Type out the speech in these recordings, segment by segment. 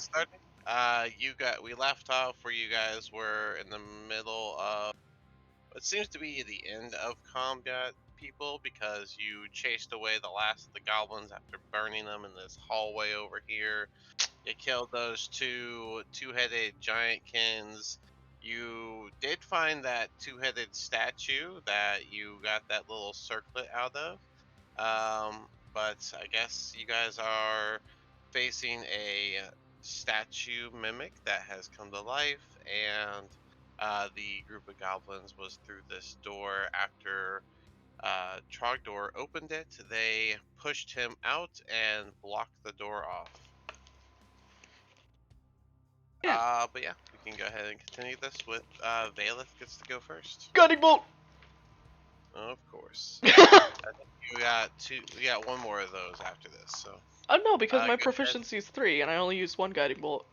get started. We left off where you guys were in the middle of what seems to be the end of combat, people, because you chased away the last of the goblins after burning them in this hallway over here. You killed those two-headed giantkins. You did find that two-headed statue that you got that little circlet out of. But I guess you guys are facing a statue mimic that has come to life, and the group of goblins was through this door after Trogdor opened it. They pushed him out and blocked the door off. Yeah. But yeah, we can go ahead and continue this with Valeth gets to go first. Guiding bolt. Of course. I think we got one more of those after this, so. Oh no, because my Go proficiency is 3 and I only used 1 guiding bolt.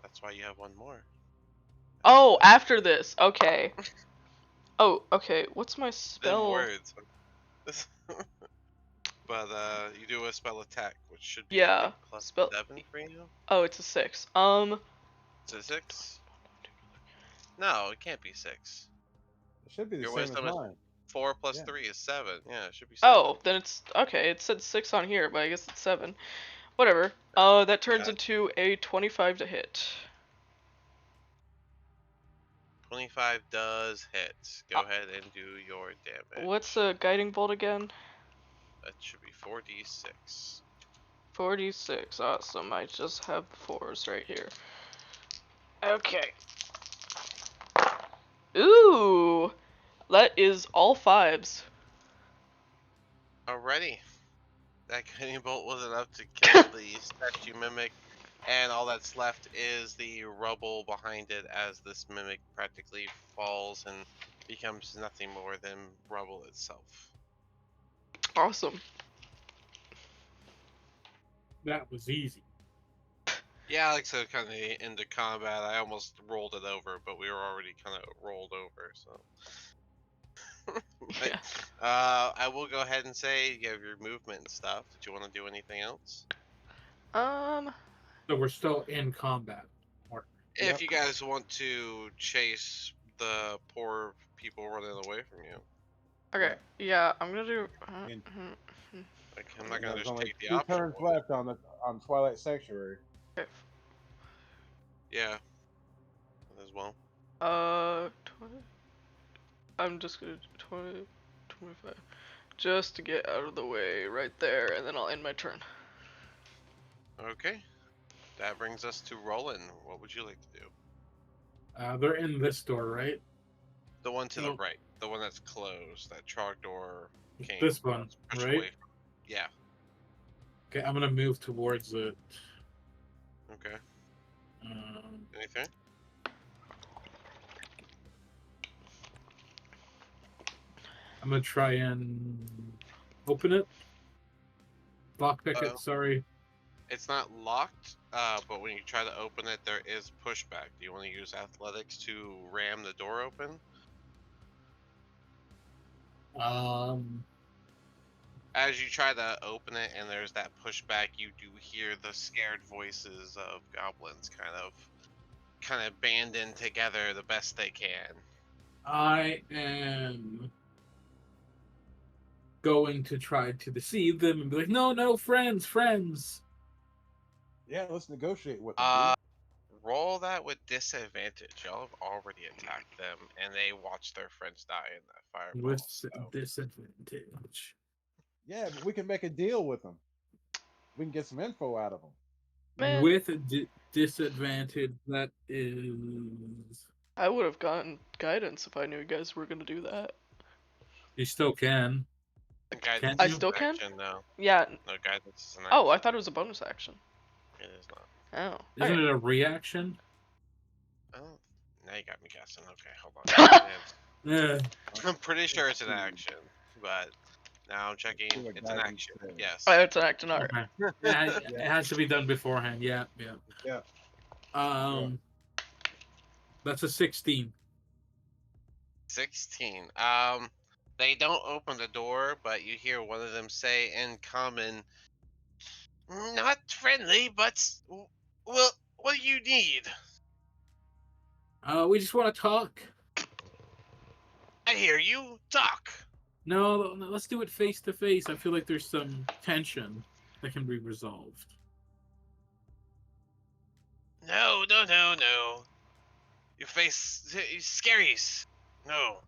That's why you have one more. Oh, after this. Okay. Oh, okay. What's my spell? Words. But you do a spell attack, which should be Yeah. plus Spell 7 for you. Oh, it's a 6. Is it 6? No, it can't be 6. It should be the Your same as wisdom is mine. 4 plus Yeah. 3 is 7. Yeah, it should be 7. Oh, then it's okay. It said 6 on here, but I guess it's 7. Whatever. That turns into a 25 to hit. 25 does hit. Go ahead and do your damage. What's a guiding bolt again? That should be 4d6. 46. Awesome. I just have 4s right here. Okay. Ooh, that is all 5s. Alrighty. That guiding bolt was enough to kill the statue mimic, and all that's left is the rubble behind it as this mimic practically falls and becomes nothing more than rubble itself. Awesome. That was easy. Yeah, like so, kind of into combat. I almost rolled it over, but we were already kind of rolled over, so. But, Yeah. I will go ahead and say you have your movement and stuff. Did you want to do anything else? So we're still in combat. If you guys want to chase the poor people running away from you. Okay. Yeah, I'm gonna do. Like, I'm not gonna There's just only take the 2 option. turns left on Twilight Sanctuary. Okay. Yeah. As well. 20. I'm just gonna do 20, 25, just to get out of the way right there, and then I'll end my turn. Okay. That brings us to Roland. What would you like to do? They're in this door, right? The one to the right. The one that's closed. That Trogdor came. This one, right? Away. Yeah. Okay, I'm gonna move towards it. Okay. Anything? I'm gonna try and open it. Lockpick it, sorry. It's not locked, but when you try to open it, there is pushback. Do you want to use athletics to ram the door open? As you try to open it and there's that pushback, you do hear the scared voices of goblins kind of banding together the best they can. I am going to try to deceive them and be like, no, friends. Yeah, let's negotiate with them. Roll that with disadvantage. Y'all have already attacked them, and they watched their friends die in that fireball. With disadvantage. Yeah, but we can make a deal with them. We can get some info out of them. Man. With disadvantage, that is... I would have gotten guidance if I knew you guys were gonna do that. You still can. Guidance I is still an can? action, no. Yeah. No, guidance is an action. Oh, I thought it was a bonus action. It is not. Oh. Isn't it a reaction? Oh, now you got me guessing. Okay, hold on. Yeah. I'm pretty sure it's an action, but now I'm checking. It's an action. Yes. Oh, it's an action. Alright. Okay. It has to be done beforehand. Yeah. Yeah. That's a 16. 16. They don't open the door, but you hear one of them say in common, "Not friendly, but need? We just want to talk. I hear you. Talk. No, let's do it face to face. I feel like there's some tension that can be resolved. No, no, no, no. Your face is scary. No.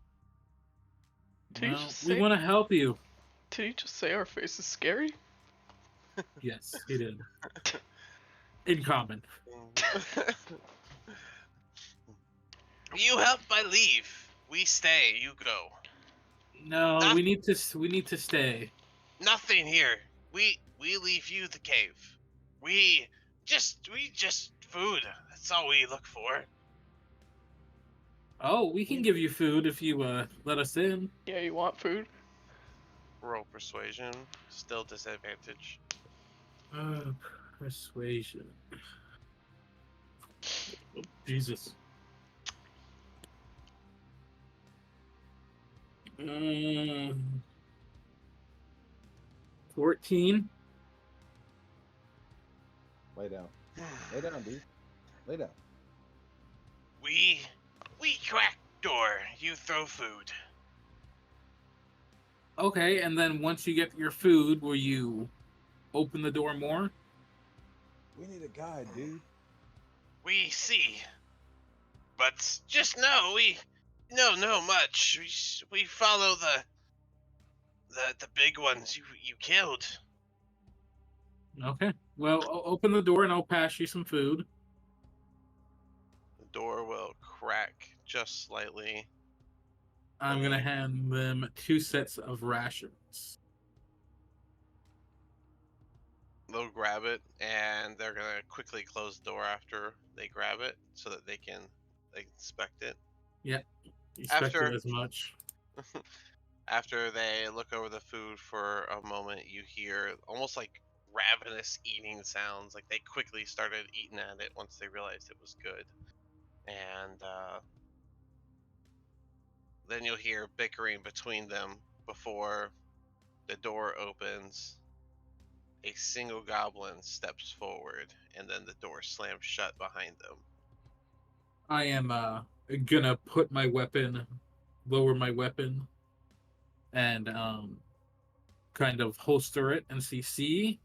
Did you No, just we say? want to help you. Did you just say our face is scary? Yes, he did. In common. You help, I leave. We stay. You go. No, Not- we need to stay. Nothing here. We leave you the cave. We just food. That's all we look for. Oh, we can give you food if you let us in. Yeah, you want food? Roll persuasion. Still disadvantage. Persuasion. Oh, Jesus. 14. Lay down. Lay down, dude. Lay down. We crack door. You throw food. Okay, and then once you get your food, will you open the door more? We need a guide, dude. We see. But just know we know much. We follow the big ones you killed. Okay. Well, open the door and I'll pass you some food. The door will crack just slightly. I'm gonna hand them 2 sets of rations. They'll grab it, and they're gonna quickly close the door after they grab it, so that they can inspect it. Expected as much. After they look over the food for a moment, you hear almost like ravenous eating sounds. Like they quickly started eating at it once they realized it was good, and then you'll hear bickering between them before the door opens. A single goblin steps forward, and then the door slams shut behind them. I am gonna put my weapon, lower my weapon, and kind of holster it and see,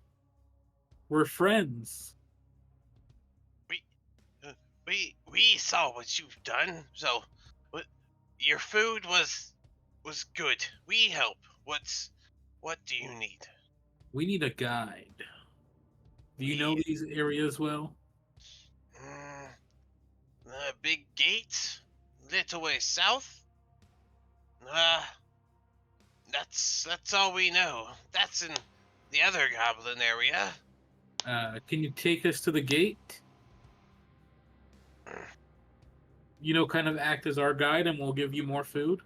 we're friends. We saw what you've done. So, your food was good. We help. What do you need? We need a guide. Do you know these areas well? The big gate, little way south. That's all we know. That's in the other goblin area. Can you take us to the gate? You know, kind of act as our guide and we'll give you more food.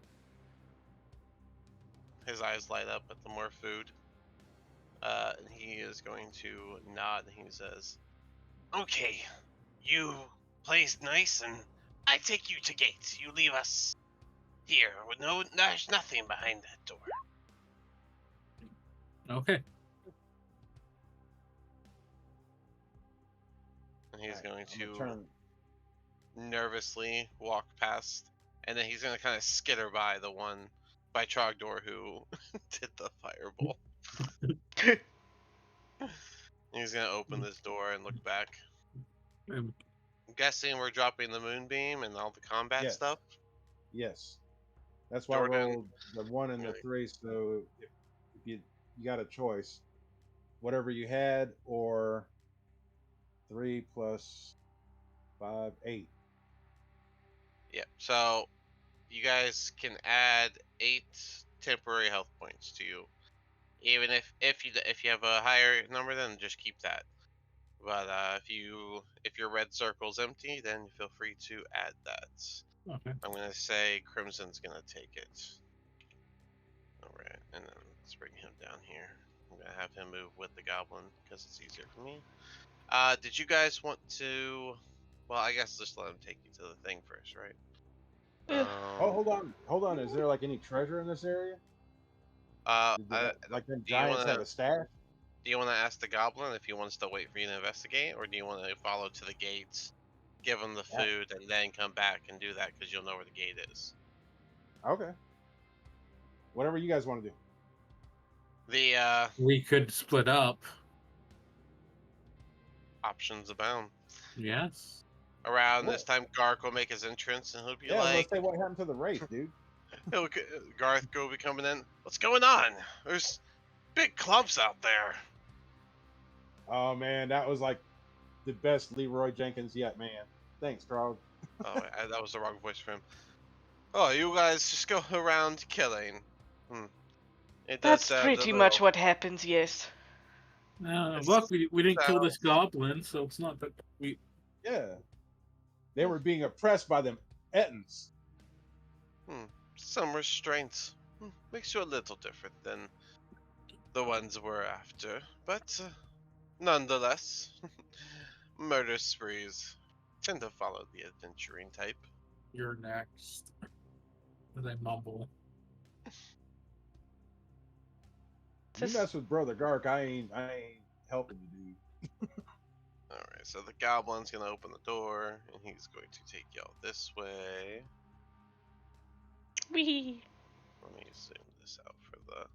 His eyes light up at the more food. And he is going to nod and he says, "Okay, you plays nice and I take you to gate. You leave us here. No, there's nothing behind that door." Okay. And he's going I'm gonna to turn. nervously walk past, and then he's going to kind of skitter by the one by Trogdor who did the fireball. He's going to open this door and look back. Um, I'm guessing we're dropping the moonbeam and all the combat Yes. stuff. Yes. That's why Jordan. I rolled the 1 and the 3. So if you got a choice, whatever you had, or 3 plus 5, 8. Yep. So you guys can add 8 temporary health points to you. Even if you have a higher number, then just keep that. But if your red circle's empty, then feel free to add that. okay. I'm gonna say Crimson's gonna take it. All right, and then let's bring him down here. I'm gonna have him move with the goblin because it's easier for me. Did you guys want to? Well, I guess just let him take you to the thing first, right? Yeah. Oh, hold on. Is there like any treasure in this area? Like them do you giants wanna have a stash? do you want to ask the goblin if he wants to wait for you to investigate, or do you want to follow to the gates give them the food, and then come back and do that because you'll know where the gate is. Okay. Whatever you guys want to do. The We could split up. options abound. Yes. Around What? this time, Garth will make his entrance, and he'll be Yeah, I was like, gonna say what happened to the race, dude. Garth will be coming in. What's going on? There's big clumps out there. Oh man, that was like the best Leroy Jenkins yet, man. Thanks, Trog. Oh, that was the wrong voice for him. Oh, you guys just go around killing. It does That's sound pretty a much little- what happens, yes. Look, we didn't kill sounds- this goblin, so it's not that we. Yeah. They were being oppressed by them Ettins. Some restraints. Makes you a little different than the ones we're after, but nonetheless, murder sprees tend to follow the adventuring type. You're next. As I mumble. You Just- mess with Brother Gark, I ain't helping you, dude. Alright, so the goblin's gonna open the door, and he's going to take y'all this way. Wee. Let me zoom this out for the.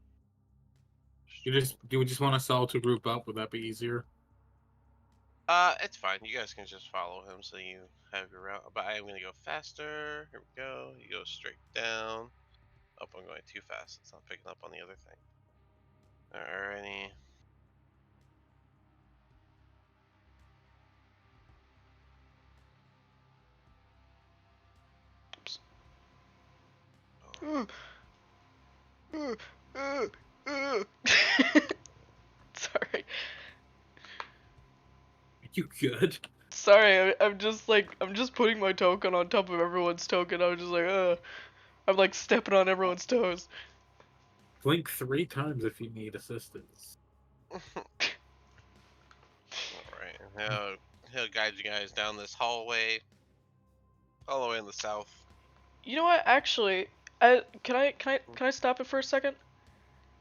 Do we just want us all to group up? Would that be easier? It's fine. You guys can just follow him so you have your route. But I am gonna go faster. Here we go. You go straight down. Oh, I'm going too fast. It's not picking up on the other thing. Alrighty. Sorry. You good? Sorry, I'm just putting my token on top of everyone's token. I was just like, I'm like stepping on everyone's toes. Blink 3 times if you need assistance. Alright. He'll guide you guys down this hallway. All the way in the south. You know what? Actually, can I stop it for a second?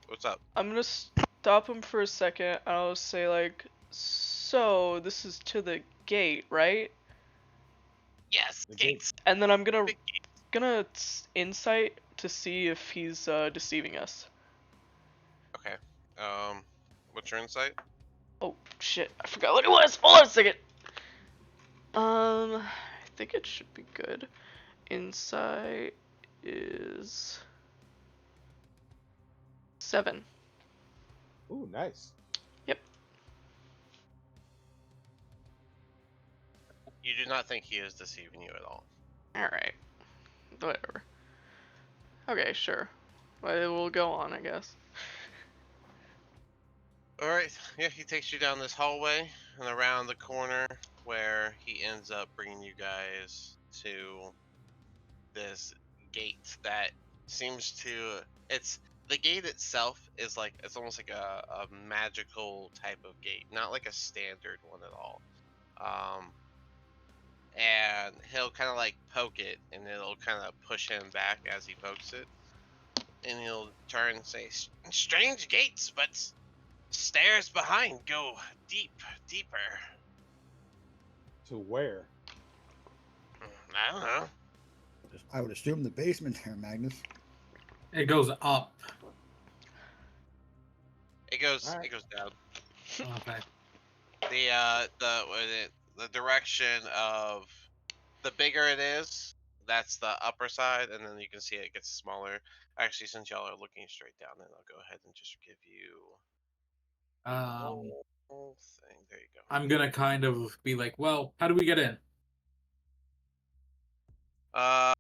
What's up? I'm gonna stop him for a second. And I'll say like, so this is to the gate, right? Yes, The gates. And then I'm gonna Big gate. insight to see if he's deceiving us. Okay. What's your insight? Oh shit! I forgot what it was. Hold on a second. I think it should be good. Insight is 7. Ooh, nice. You do not think he is deceiving you at all. Alright. Whatever. Okay, sure. Well, we'll go on, I guess. Alright, yeah, he takes you down this hallway and around the corner where he ends up bringing you guys to this gate that seems to. The gate itself is like, it's almost like a magical type of gate, not like a standard one at all. And he'll kind of like poke it, and it'll kind of push him back as he pokes it. And he'll turn and say, "Strange gates, but stairs behind go deeper." To where? I don't know. I would assume the basement there, Magnus. It goes up. It goes Alright. it goes down. Okay. The direction of the bigger it is, that's the upper side, and then you can see it gets smaller. Actually, since y'all are looking straight down, then I'll go ahead and just give you the whole thing. There you go. I'm gonna kind of be like, well, how do we get in? Why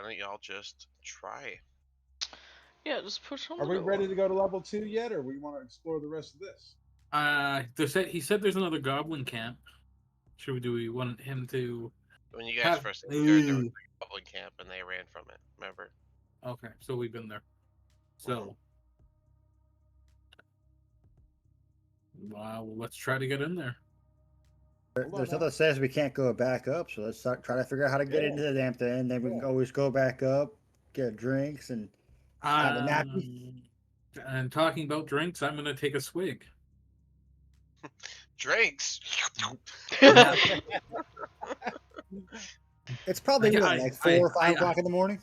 don't y'all just try? Yeah, just push on Are the we door. ready to go to level 2 yet, or we want to explore the rest of this? He said there's another goblin camp. Do we want him to? When you guys Have- first entered, there was Ooh. a goblin camp, and they ran from it. Remember? Okay, so we've been there. So, wow, let's try to get in there. Hold on There's now. nothing that says we can't go back up, so let's try to figure out how to get Yeah. into the damn thing. Then we can Yeah. always go back up, get drinks, and have a nap. And talking about drinks, I'm gonna take a swig. Drinks. It's probably I- what, I- like I- 4 or 5 I- o'clock in the morning.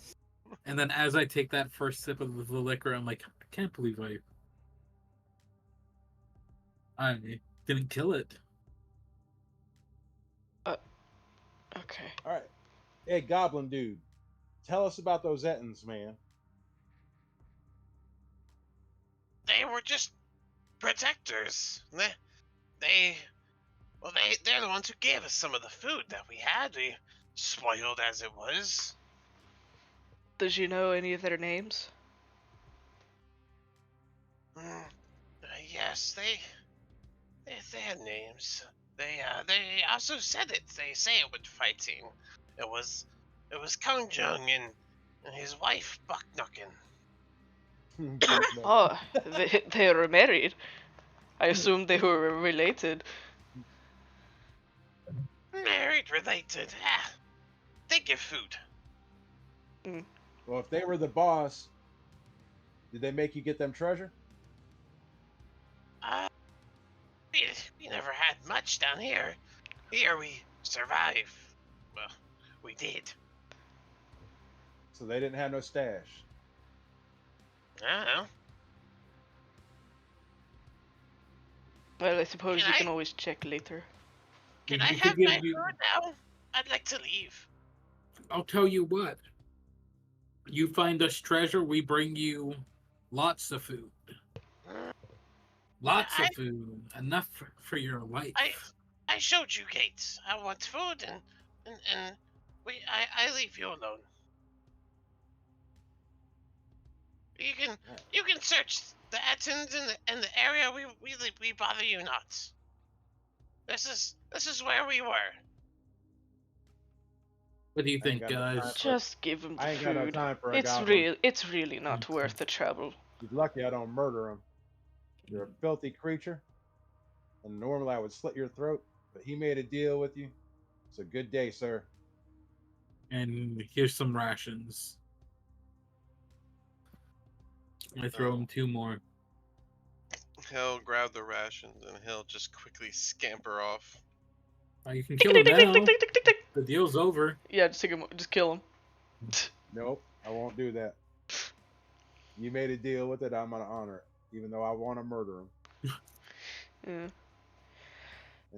And then as I take that first sip of the liquor, I'm like, I can't believe I didn't kill it. Okay. All right. Hey, Goblin dude, tell us about those Ettins, man. They were just protectors. They're the ones who gave us some of the food that we had. We spoiled as it was. Does you know any of their names? Yes, they had names. They also said it. They say it when fighting. It was Kung Jung and his wife Bucknuckin. Oh, they were married. I assumed they were related. Married, related. They give food. Well, if they were the boss, did they make you get them treasure? We never had much down here. Here we survive. Well, we did. So they didn't have no stash. I don't know. Well, I suppose Can you I- can always check later. Can We I could have give my you- food now? I'd like to leave. I'll tell you what. You find us treasure, we bring you lots of food. Lots of food. Enough for your life. I showed you Gates. I want food and I leave you alone. You can search the Attons and the area. We bother you not. This is where we were. What do you I ain't think, got no time guys? for- Just give them the I ain't got no food. time for a It's goblin. it's really not worth the trouble. He's lucky I don't murder him. You're a filthy creature, and normally I would slit your throat, but he made a deal with you. It's a good day, sir. And here's some rations. I throw him 2 more. He'll grab the rations and he'll just quickly scamper off. You can Tick, kill him tick, tick, now. tick, tick, tick, tick, tick. The deal's over. Yeah, just kill him. Nope, I won't do that. You made a deal with it, I'm gonna honor it, even though I want to murder him. Yeah.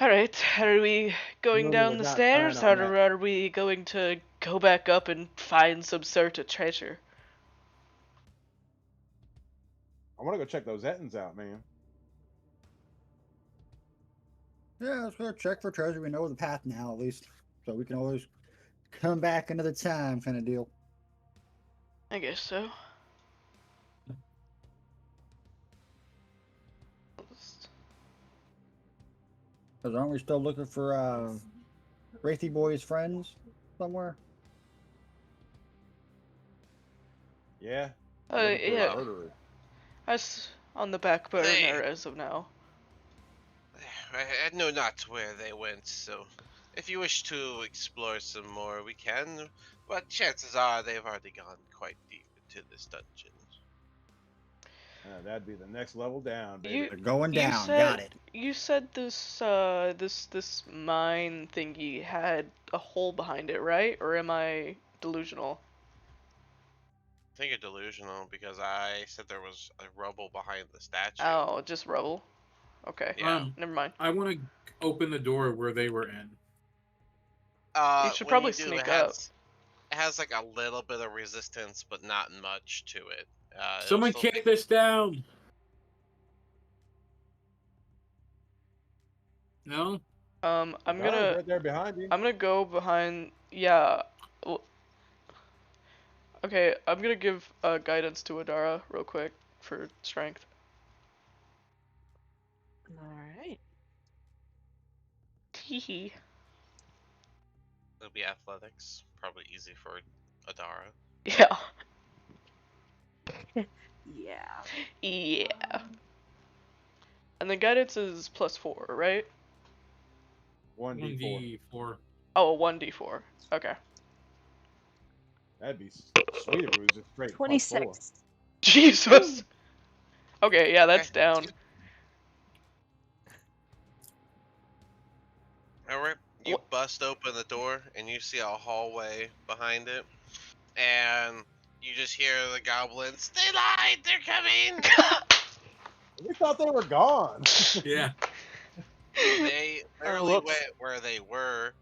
Alright, are we going Lily down was the not stairs, planning on or are we going to go back up and find some sort of treasure? I want to go check those Ettins out, man. Yeah, let's go check for treasure. We know the path now, at least. So we can always come back another time kind of deal. I guess so. Because aren't we still looking for Wraithy Boy's friends somewhere? Yeah. Yeah. Murderer. That's on the back burner Hey. as of now. I know not where they went, so if you wish to explore some more, we can. But chances are they've already gone quite deep into this dungeon. That'd be the next level down, baby. You They're going you down. said- Got it. You said this this mine thingy had a hole behind it, right? Or am I delusional? I think you're delusional because I said there was a rubble behind the statue. Oh, just rubble. Okay. Yeah. Never mind. I want to open the door where they were in. You should When probably do, sneak it up. has like a little bit of resistance, but not much to it. It'll Someone still kick this down. No? I'm Guards gonna right there behind you. I'm gonna go behind. Yeah. Okay, I'm gonna give guidance to Adara real quick for strength. Alright. Teehee. It'll be athletics. Probably easy for Adara. Yeah. Yeah. Yeah. And the guidance is +4, right? 1d4. 1d4. Oh, a 1d4. Okay. That'd be sweet if it was just straight +4. 26. Jesus. Okay, yeah, that's Okay. down. All right. You What? bust open the door and you see a hallway behind it, and you just hear the goblins. They lied. They're coming. We thought they were gone. Yeah. They Oh, literally whoops. went where they were.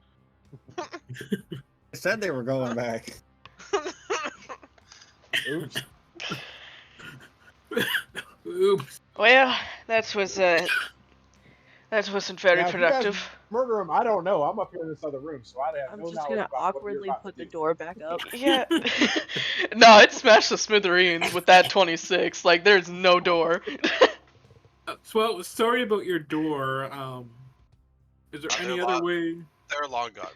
They said they were going back. Oops. Oops. Well, that wasn't very Now, if you guys productive. murder him, I don't know. I'm up here in this other room, so I have I'm no just knowledge gonna about what you're awkwardly about put to the do. door back up. Yeah. No, I'd smash the smithereens with that 26. Like, there's no door. Well, sorry about your door. Is there They're any other way? They're long gone.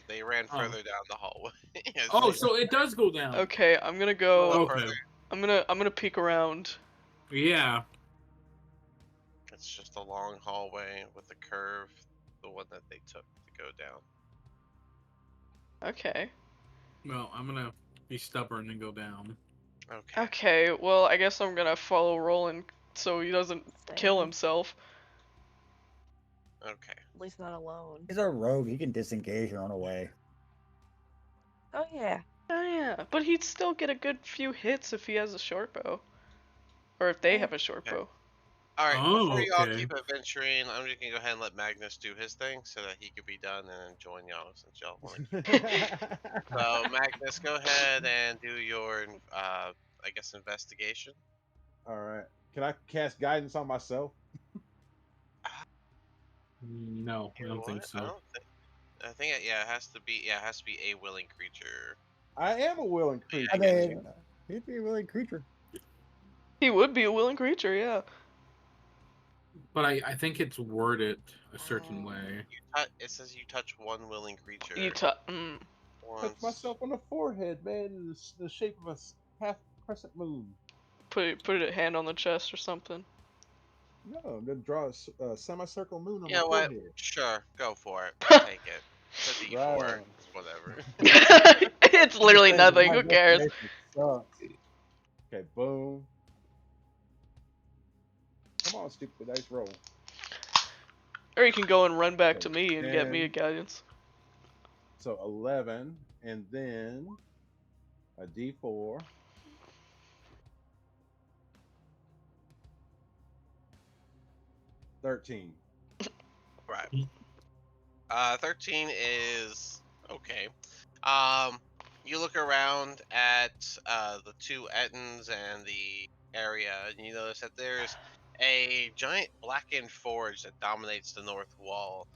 They ran Oh. further down the hallway. As Oh, you so it does go down. Okay, I'm gonna a go. little Okay. further. I'm gonna peek around. Yeah. It's just a long hallway with a curve, the one that they took to go down. Okay. Well, I'm gonna be stubborn and go down. Okay. Okay, well, I guess I'm gonna follow Roland so he doesn't kill Same. himself. Okay. At least not alone. He's a rogue. He can disengage and run away. Oh yeah. Oh yeah, but he'd still get a good few hits if he has a short bow. Or if they Yeah. have a short Okay. bow. All right. Oh, Before you all okay. keep adventuring, I'm just gonna go ahead and let Magnus do his thing so that he could be done and then join y'all since y'all want to. So Magnus, go ahead and do your, I guess, investigation. All right. Can I cast guidance on myself? No, I You know don't think what? so. I think it has to be. Yeah, it has to be a willing creature. I am a willing creature. I get mean, he'd be a willing creature. He would be a willing creature, yeah. But I think it's worded a certain way. It says you touch one willing creature You Touch once. myself on the forehead, man, in the shape of a half crescent moon. put a hand on the chest or something. No, I'm gonna draw a semicircle moon on You my know what? forehead. Sure, go for it. Take it. It's a Right D4. on. Whatever. It's literally Just saying, nothing. my Who cares? investigation sucks. Okay, boom. Come on, stupid dice roll. Or you can go and run back Okay, to me and get me a 10. guidance. So 11, and then a D4. $13. Right. 13 is okay. You look around at the two Ettins and the area, and you notice that there's a giant blackened forge that dominates the north wall.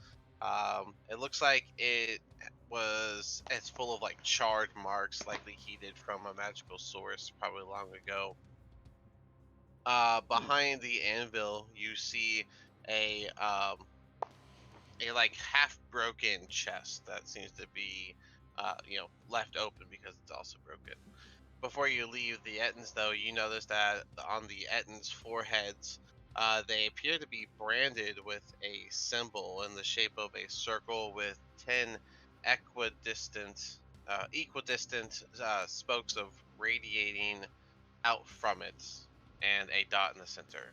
It looks like it's full of like charred marks, likely heated from a magical source, probably long ago. Behind the anvil, you see a like half broken chest that seems to be left open because it's also broken. Before you leave the Ettins, though, you notice that on the Ettins' foreheads, they appear to be branded with a symbol in the shape of a circle with 10 equidistant spokes of radiating out from it, and a dot in the center.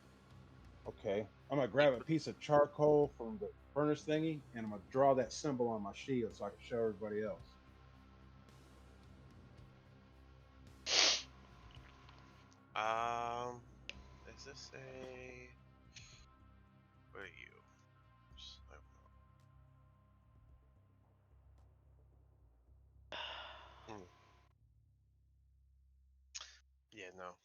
Okay, I'm gonna grab a piece of charcoal from the furnace thingy, and I'm gonna draw that symbol on my shield so I can show everybody else. Is this a? Where are you? I don't know. Yeah, no.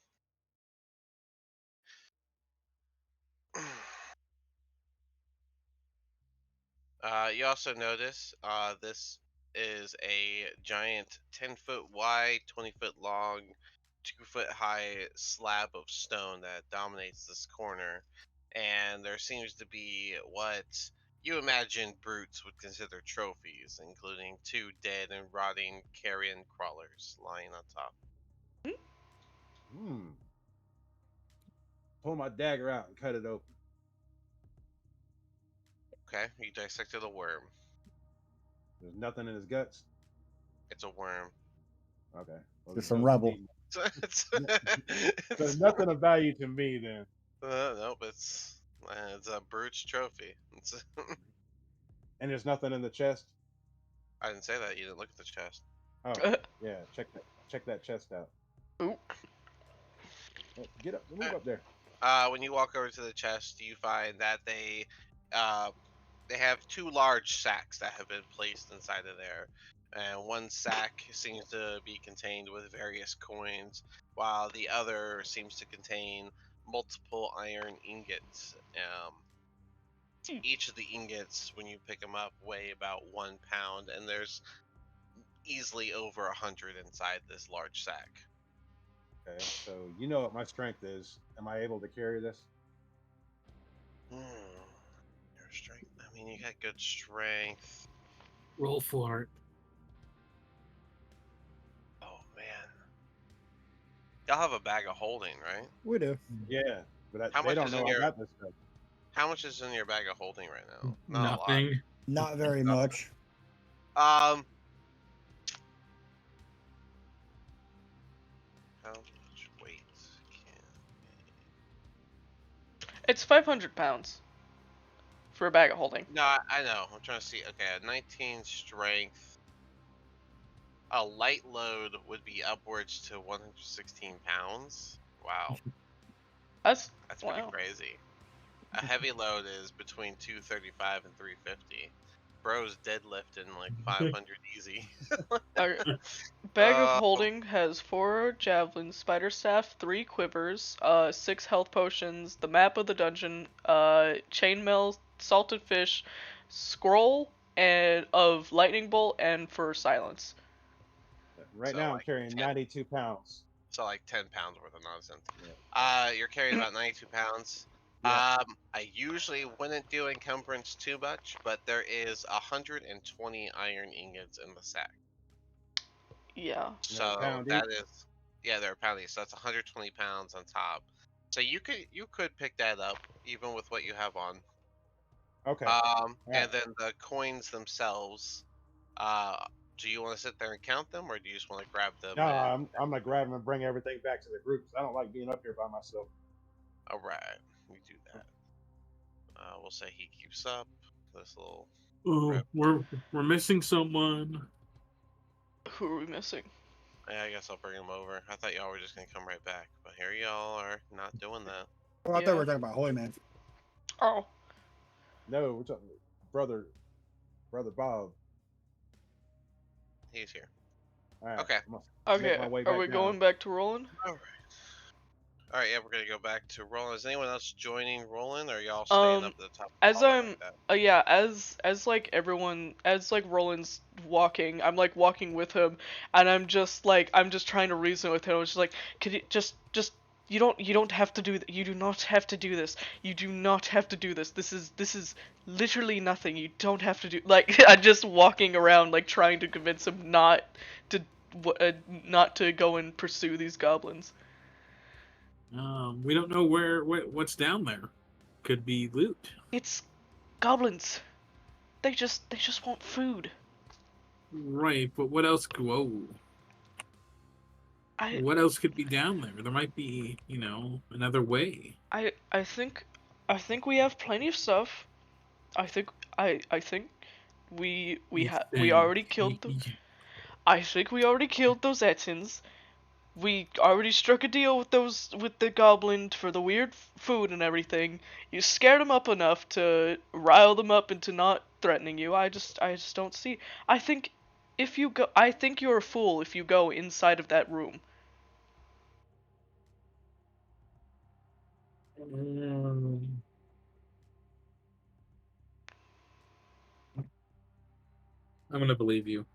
You also notice this is a giant 10-foot wide, 20-foot long, 2-foot high slab of stone that dominates this corner. And there seems to be what you imagine brutes would consider trophies, including 2 dead and rotting carrion crawlers lying on top. Pull my dagger out and cut it open. Okay, you dissected a worm. There's nothing in his guts. It's a worm. Okay. Well, There's some rubble. There's nothing of value to me then. Nope, it's a brute's trophy. And there's nothing in the chest. I didn't say that. You didn't look at the chest. Oh, yeah. Check that chest out. Ooh. Get up. Move up there. When you walk over to the chest, you find that they have 2 large sacks that have been placed inside of there, and one sack seems to be contained with various coins, while the other seems to contain multiple iron ingots. Each of the ingots, when you pick them up, weigh about 1 pound, and there's easily over 100 inside this large sack. Okay, so you know what my strength is. Am I able to carry this? Your strength. I mean, you got good strength. Roll for it. Oh man, y'all have a bag of holding, right? We do. Yeah, but How they much don't is know in I your- got this stuff. How much is in your bag of holding right now? Not Nothing. Not very much. a lot. How much weight can? It's 500 pounds for a bag of holding. No, I know. I'm trying to see. Okay, a 19 strength. A light load would be upwards to 116 pounds. Wow, That's that's pretty wow. crazy. A heavy load is between 235 and 350. Bro's deadlifting like 500 easy. A bag of Uh, holding has 4 javelins, spider staff, 3 quivers, 6 health potions, the map of the dungeon, chainmail, salted fish, scroll, and of lightning bolt, and for silence. Right So, now, I'm like, carrying 10 92 pounds. So like 10 pounds worth of nonsense. Yeah. You're carrying about 92 pounds. Yeah. I usually wouldn't do encumbrance too much, but there is 120 iron ingots in the sack. Yeah. They're a So pound that each? is, yeah, they're a pound each. So that's 120 pounds on top. So you could pick that up even with what you have on. Okay. And Alright. then the coins themselves. Do you want to sit there and count them, or do you just want to grab them? No, I'm gonna grab them and bring everything back to the group. I don't like being up here by myself. All right, we do that. We'll say he keeps up this little. Oh, Rip. we're missing someone. Who are we missing? Yeah, I guess I'll bring him over. I thought y'all were just gonna come right back, but here y'all are not doing that. Oh, I thought Yeah. we were talking about Holy Man. Oh. No, we're talking brother Bob. He's here. All right. Okay. I'm gonna Okay. make my way Are back we down. going back to rolling? All right. All right. Yeah, we're gonna go back to Roland. Is anyone else joining Roland, or are y'all staying up at the top? Of As the hallway I'm, like that? yeah, as like everyone, as like Roland's walking, I'm like walking with him, and I'm just trying to reason with him. I'm just like, could you just, you don't have to do that. You do not have to do this. You do not have to do this. This is literally nothing. You don't have to do. Like, I'm just walking around like trying to convince him not to, not to go and pursue these goblins. We don't know what's down there. Could be loot. It's goblins. They just want food. Right, but what else? Whoa. What else could be down there? There might be, another way. I think we have plenty of stuff. I think we already killed them. I think we already killed those Etins. We already struck a deal with the goblin for the weird food and everything. You scared them up enough to rile them up into not threatening you. I just don't see. I think you're a fool if you go inside of that room. I'm gonna believe you.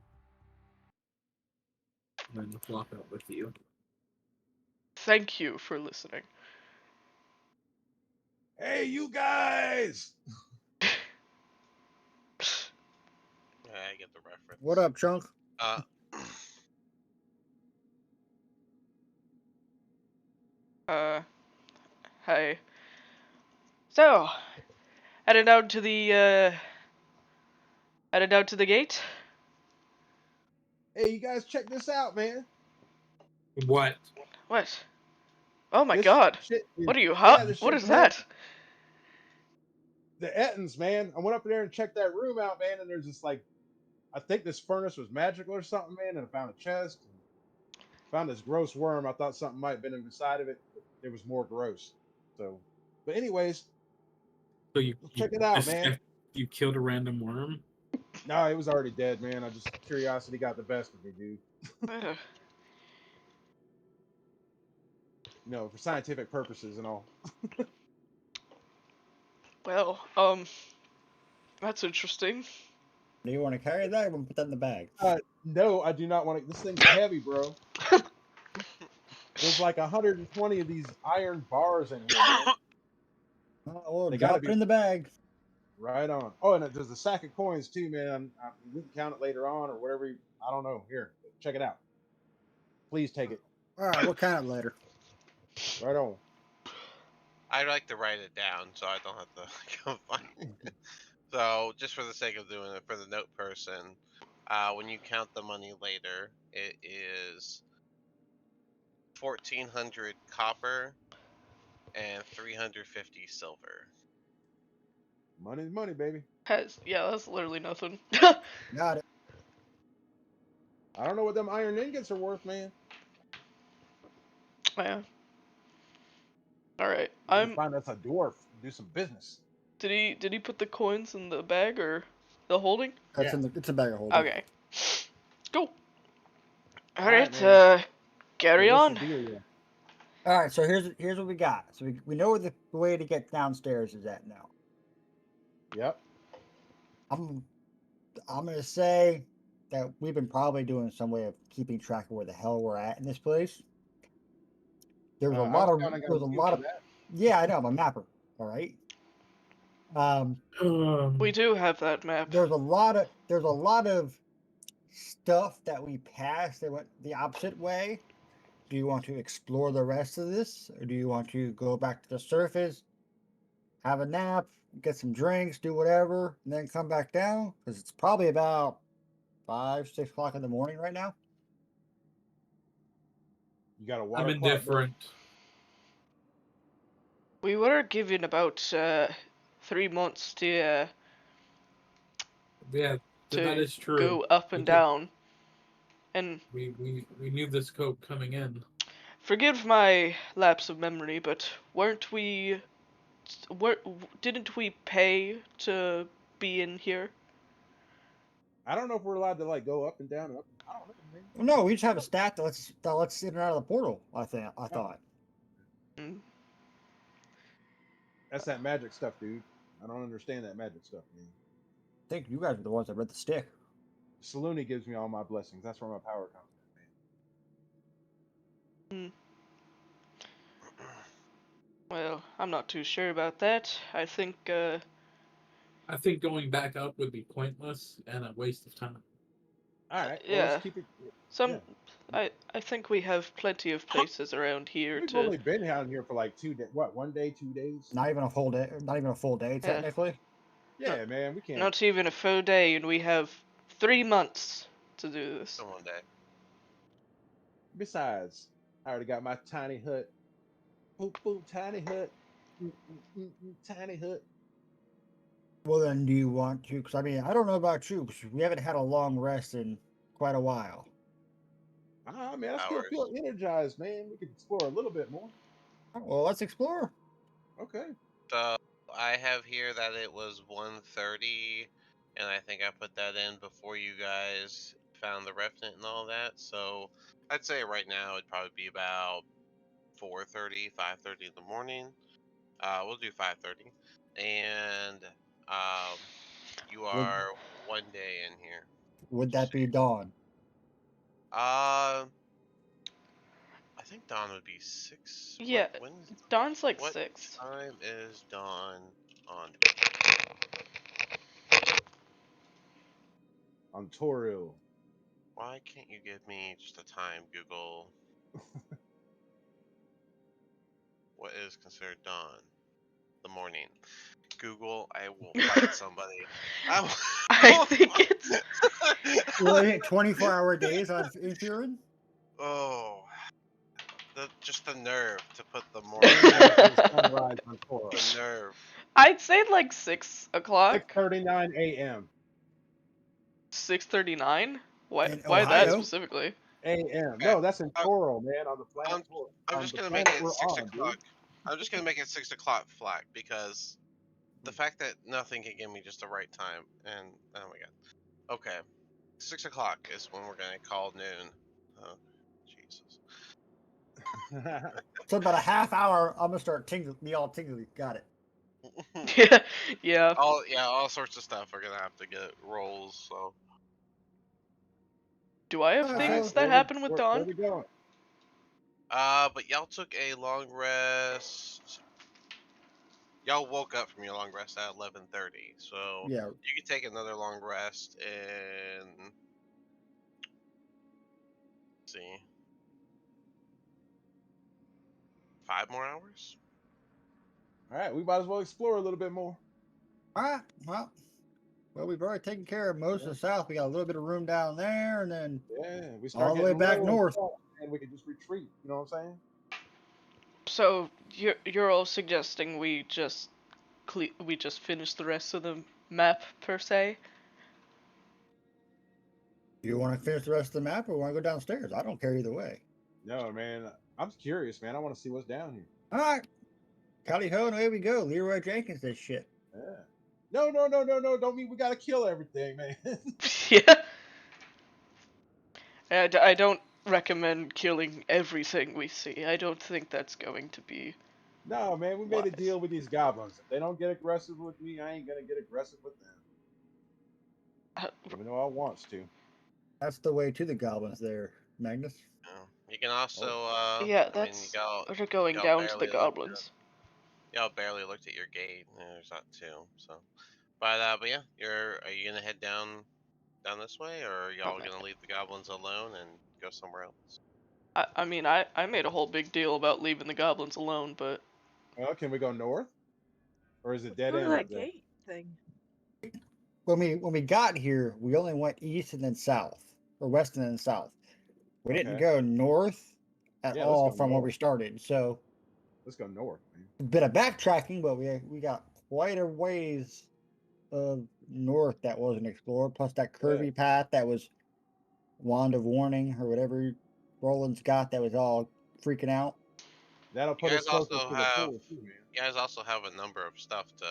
I'm gonna flop out with you. Thank you for listening. Hey, you guys! Yeah, I get the reference. What up, Chunk? Hey. So, headed out to the gate. Hey, you guys, check this out, man. What? What? Oh my This God! shit is, What are you? yeah, this What shit's is lit. that? the Ettins, man. I went up there and checked that room out, man, and there's just like, I think this furnace was magical or something, man. And I found a chest, and found this gross worm. I thought something might have been inside of it, but it was more gross. So, but anyways, So you check it out, man. you killed a random worm. No, it was already dead, man. I just curiosity got the best of me, dude. Ugh. You know, for scientific purposes and all. Well, that's interesting. Do you want to carry that? Or want to put that in the bag? No, I do not want to. This thing's heavy, bro. There's like 120 of these iron bars in here, man. Well, They drop gotta it be in the bag. right on. Oh, and there's a sack of coins too, man. We can count it later on or whatever. I don't know. Here, check it out. Please take it. All right, we'll count it later. Right on. I'd like to write it down so I don't have to go find it. So, just for the sake of doing it for the note person, when you count the money later, it is 1,400 copper and 350 silver. Money's money, baby. Yeah, that's literally nothing. Got it. I don't know what them iron ingots are worth, man. Yeah. All right. We can find us a dwarf. Do some business. Did he put the coins in the bag or the holding? That's Yeah. it's a bag of holding. Okay. Cool. All Alright, right. man. Carry Well, on. what's the deal here? All right, so here's what we got. So we know where the way to get downstairs is at now. Yep. I'm gonna say that we've been probably doing some way of keeping track of where the hell we're at in this place. There's a lot of yeah, I know, I'm a mapper. All right. We do have that map. There's a lot of stuff that we passed that went the opposite way. Do you want to explore the rest of this, or do you want to go back to the surface, have a nap, get some drinks, do whatever, and then come back down? Because it's probably about 5, 6 o'clock in the morning right now. You got a water I'm clock, indifferent. We were given about 3 months to Yeah, that is true. go up and down. And we knew this code coming in. forgive my lapse of memory, but didn't we pay to be in here? I don't know if we're allowed to like go up and down. I don't know, man. No, we just have a stat that lets in and out of the portal. I thought. Mm. That's that magic stuff, dude. I don't understand that magic stuff, man. I think you guys are the ones that read the stick. Saluni gives me all my blessings. That's where my power comes from, man. Well, I'm not too sure about that. I think going back up would be pointless and a waste of time. All right. Well, yeah. let's keep it. I think we have plenty of places around here We've to. only been down here for like 2 days. What? 1 day, 2 days? Not even a full day. Not even a full day, Yeah. technically. Yeah, man. We can't. Not even a full day, and we have 3 months to do this. So one day. Besides, I already got my tiny hut. Boop, boop, tiny hut. Tiny hut. Well, then, do you want to? Because I mean, I don't know about you, because we haven't had a long rest in quite a while. Ah, man, I still feel energized, man. We could explore a little bit more. Well, let's explore. Okay. So I have here that it was 1:30, and I think I put that in before you guys found the Revenant and all that. So I'd say right now it'd probably be about 4:30, 5:30 in the morning. We'll do 5:30, and you are 1 day in here. Would that be dawn? I think dawn would be 6. Yeah, dawn's like 6. What time is dawn on? On Toril. Why can't you give me just a time, Google? What is considered dawn? The morning. Google, I will fight somebody. I think it's. Well, 24-hour days on Ethereum? Oh. Just the nerve to put the morning. Sunrise on Toril. The nerve. I'd say like 6 o'clock. 6:39 a.m. 6:39. Why? In Why that Ohio. specifically? a.m. Okay. No, that's in Toro, man. On the planet, I'm I'm on just the gonna make planet it we're 6 o'clock. on, I'm just gonna make it 6 o'clock flat because the fact that nothing can give me just the right time, and oh my god. Okay, 6 o'clock is when we're gonna call noon. Oh, Jesus. dude. So about a half hour, I'm gonna start tingling, be all tingly. Got it. Yeah. Yeah. All sorts of stuff are gonna have to get rolls. So Do I have Alright, things so that happen with Where Dawn? we going? but y'all took a long rest. Y'all woke up from your long rest at 11:30, so yeah, you can take another long rest in. Let's see, 5 more hours. All right, we might as well explore a little bit more. all right. Well, we've already taken care of most of the south. We got a little bit of room down there, and then Yeah, we start all the way getting back low and north. stuff, and we can just retreat. You know what I'm saying? So you're all suggesting we just finish the rest of the map per se? You want to finish the rest of the map, or want to go downstairs? I don't care either way. No, man. I'm curious, man. I want to see what's down here. All right, Cali ho, and away we go. Leroy Jenkins, this shit. Yeah. No, no, no, no, no. Don't mean we gotta kill everything, man. Yeah. I don't recommend killing everything we see. I don't think that's going to be No, man. We made a wise. deal with these goblins. If they don't get aggressive with me, I ain't gonna get aggressive with them. Uh, Even though I wants to. That's the way to the goblins, there, Magnus. You can also, Oh. Yeah, I mean, that's we're going y'all down to the barely looked goblins. y'all barely looked at your gate. There's that too. So, but yeah, are you gonna head down this way, or are y'all gonna leave the goblins alone and go somewhere else? I mean, I made a whole big deal about leaving the goblins alone, but Well, can we go north, or is it dead Look at end that up there? gate thing. When we got here, we only went east and then south, or west and then south. We didn't Okay. go north at Yeah, let's all go from where north. we started. So Let's go north, man. a bit of backtracking, but we got quite a ways of north that wasn't explored. Plus that curvy path that was wand of warning or whatever Roland's got that was all freaking out. That'll You put guys us closer also to the have pool too, man. you guys also have a number of stuff to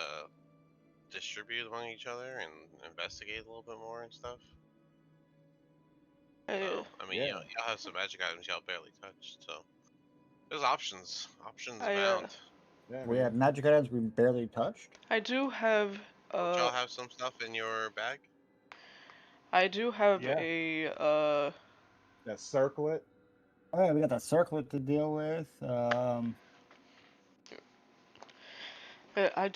distribute among each other and investigate a little bit more and stuff. So, I mean, Yeah. y'all have some magic items y'all barely touched. So, there's options. Options I abound. Yeah, We man. had magic items we barely touched. I do have Don't y'all have some stuff in your bag? I do have Yeah. a That circlet. Oh yeah, we got that circlet to deal with. I I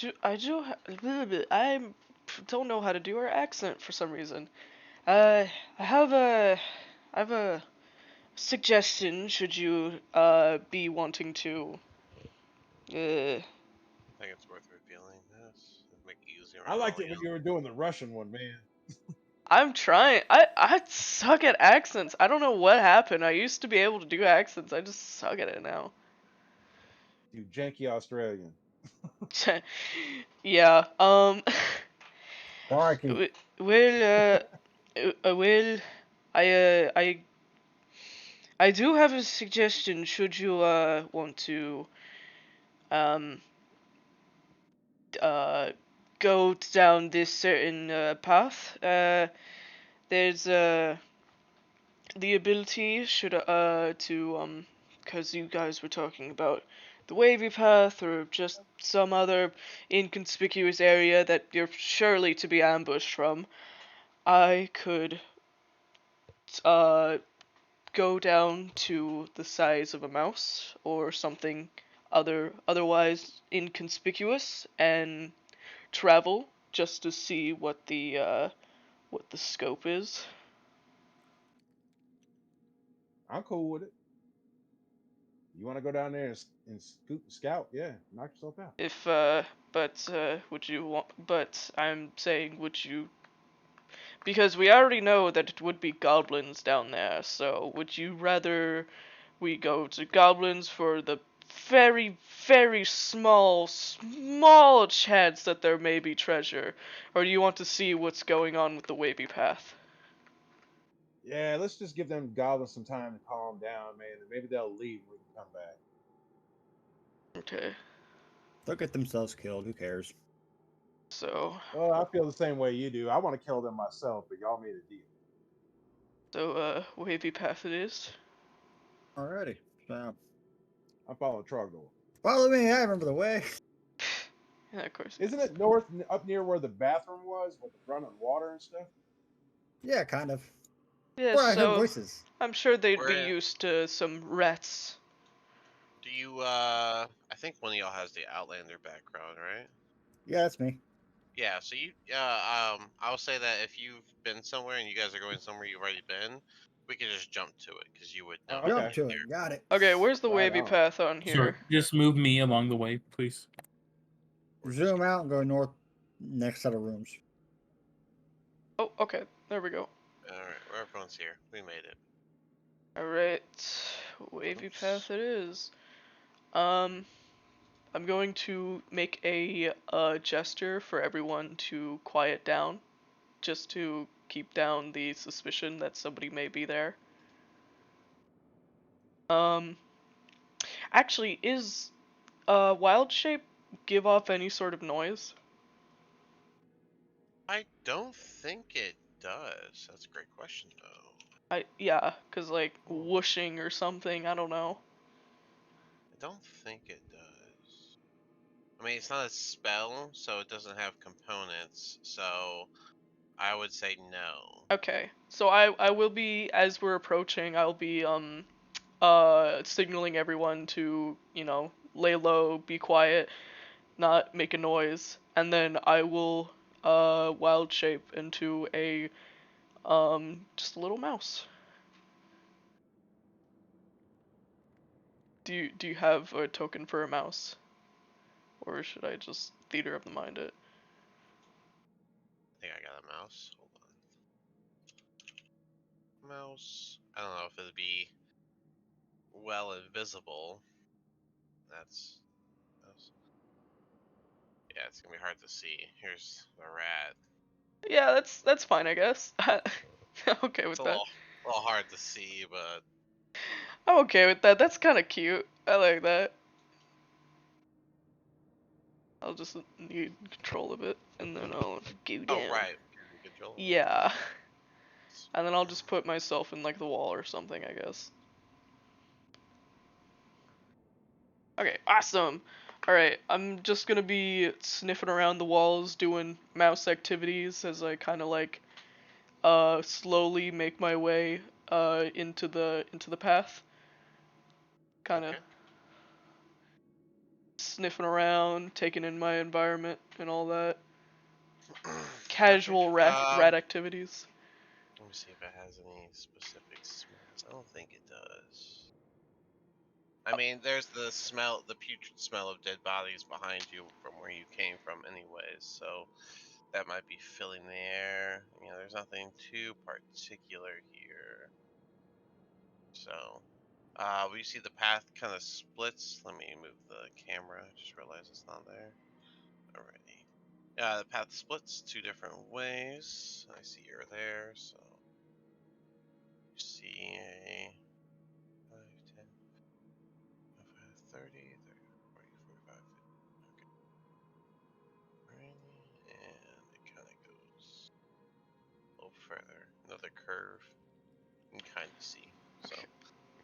don't know how to do her accent for some reason. I have a suggestion should you be wanting to I think it's worth revealing this. It'll make it easier. I liked it when you were doing the Russian one, man. I'm trying. I suck at accents. I don't know what happened. I used to be able to do accents. I just suck at it now. You janky Australian. Yeah. Barky. Well, well, I I do have a suggestion. Should you want to um uh go down this certain path, there's the ability should to because you guys were talking about the wavy path or just some other inconspicuous area that you're surely to be ambushed from. I could uh go down to the size of a mouse or something otherwise inconspicuous and travel just to see what the scope is. I'm cool with it. You want to go down there and scout? Yeah, knock yourself out. If but would you want? But I'm saying, would you? Because we already know that it would be goblins down there. So would you rather we go to goblins for the very, very small chance that there may be treasure? Or do you want to see what's going on with the wavy path? Yeah, let's just give them goblins some time to calm down, man, and maybe they'll leave when we can come back. Okay, They'll get themselves killed. Who cares? so, Well, I feel the same way you do. I want to kill them myself, but y'all made a deal. wavy path it is. Alrighty. So I'm following Trogdor. follow me. I remember the way. Yeah, of course. Isn't it north up near where the bathroom was with the running water and stuff? Yeah, kind of. Yeah, Where I heard so voices. I'm sure they'd be We're in- used to some rats. Do you? I think one of y'all has the Outlander background, right? Yeah, that's me. Yeah. So you, I'll say that if you've been somewhere and you guys are going somewhere you've already been, we could just jump to it because you would know. Oh, Jump okay. to it. Got it. Okay, where's the Right wavy on. path on Sorry, here? just move me along the way, please. We're just Zoom out and go north. Next set of rooms. Oh, okay, there we go. All right, well, everyone's here. We made it. Alright, wavy Oops. path it is. I'm going to make a gesture for everyone to quiet down, just to keep down the suspicion that somebody may be there. Um, actually, is wild shape give off any sort of noise? I don't think it does. That's a great question, though. Yeah, 'cause like Oh. whooshing or something, I don't know. I don't think it does. I mean, it's not a spell, so it doesn't have components. So I would say no. Okay, so I will be, as we're approaching, I'll be signaling everyone to, lay low, be quiet, not make a noise, and then I will wild shape into a just a little mouse. Do you have a token for a mouse? Or should I just theater of the mind it? I think I got a mouse. Hold on. Mouse. I don't know if it'd be well invisible. That's. Yeah, it's gonna be hard to see. Here's the rat. Yeah, that's fine, I guess. Okay It's with a that. little hard to see, but I'm okay with that. That's kind of cute. I like that. I'll just need control of it, and then I'll go oh down. right, control. Yeah. And then I'll just put myself in like the wall or something, I guess. Okay, awesome. Alright, I'm just gonna be sniffing around the walls, doing mouse activities as I kind of like slowly make my way into the path. Kind of Okay. sniffing around, taking in my environment and all that. Okay. Casual rat activities. Let me see if it has any specific smells. I don't think it does. I mean, there's the smell, the putrid smell of dead bodies behind you from where you came from, anyways. So that might be filling the air. You know, there's nothing too particular here. So, we see the path kind of splits. Let me move the camera. I just realized it's not there. Alrighty. The path splits two different ways. I see you're there, so you see a 5, 10, 30, 30, 40, 45, 50. Okay. Alrighty, and it kind of goes a little further. Another curve. You can kind of see. So,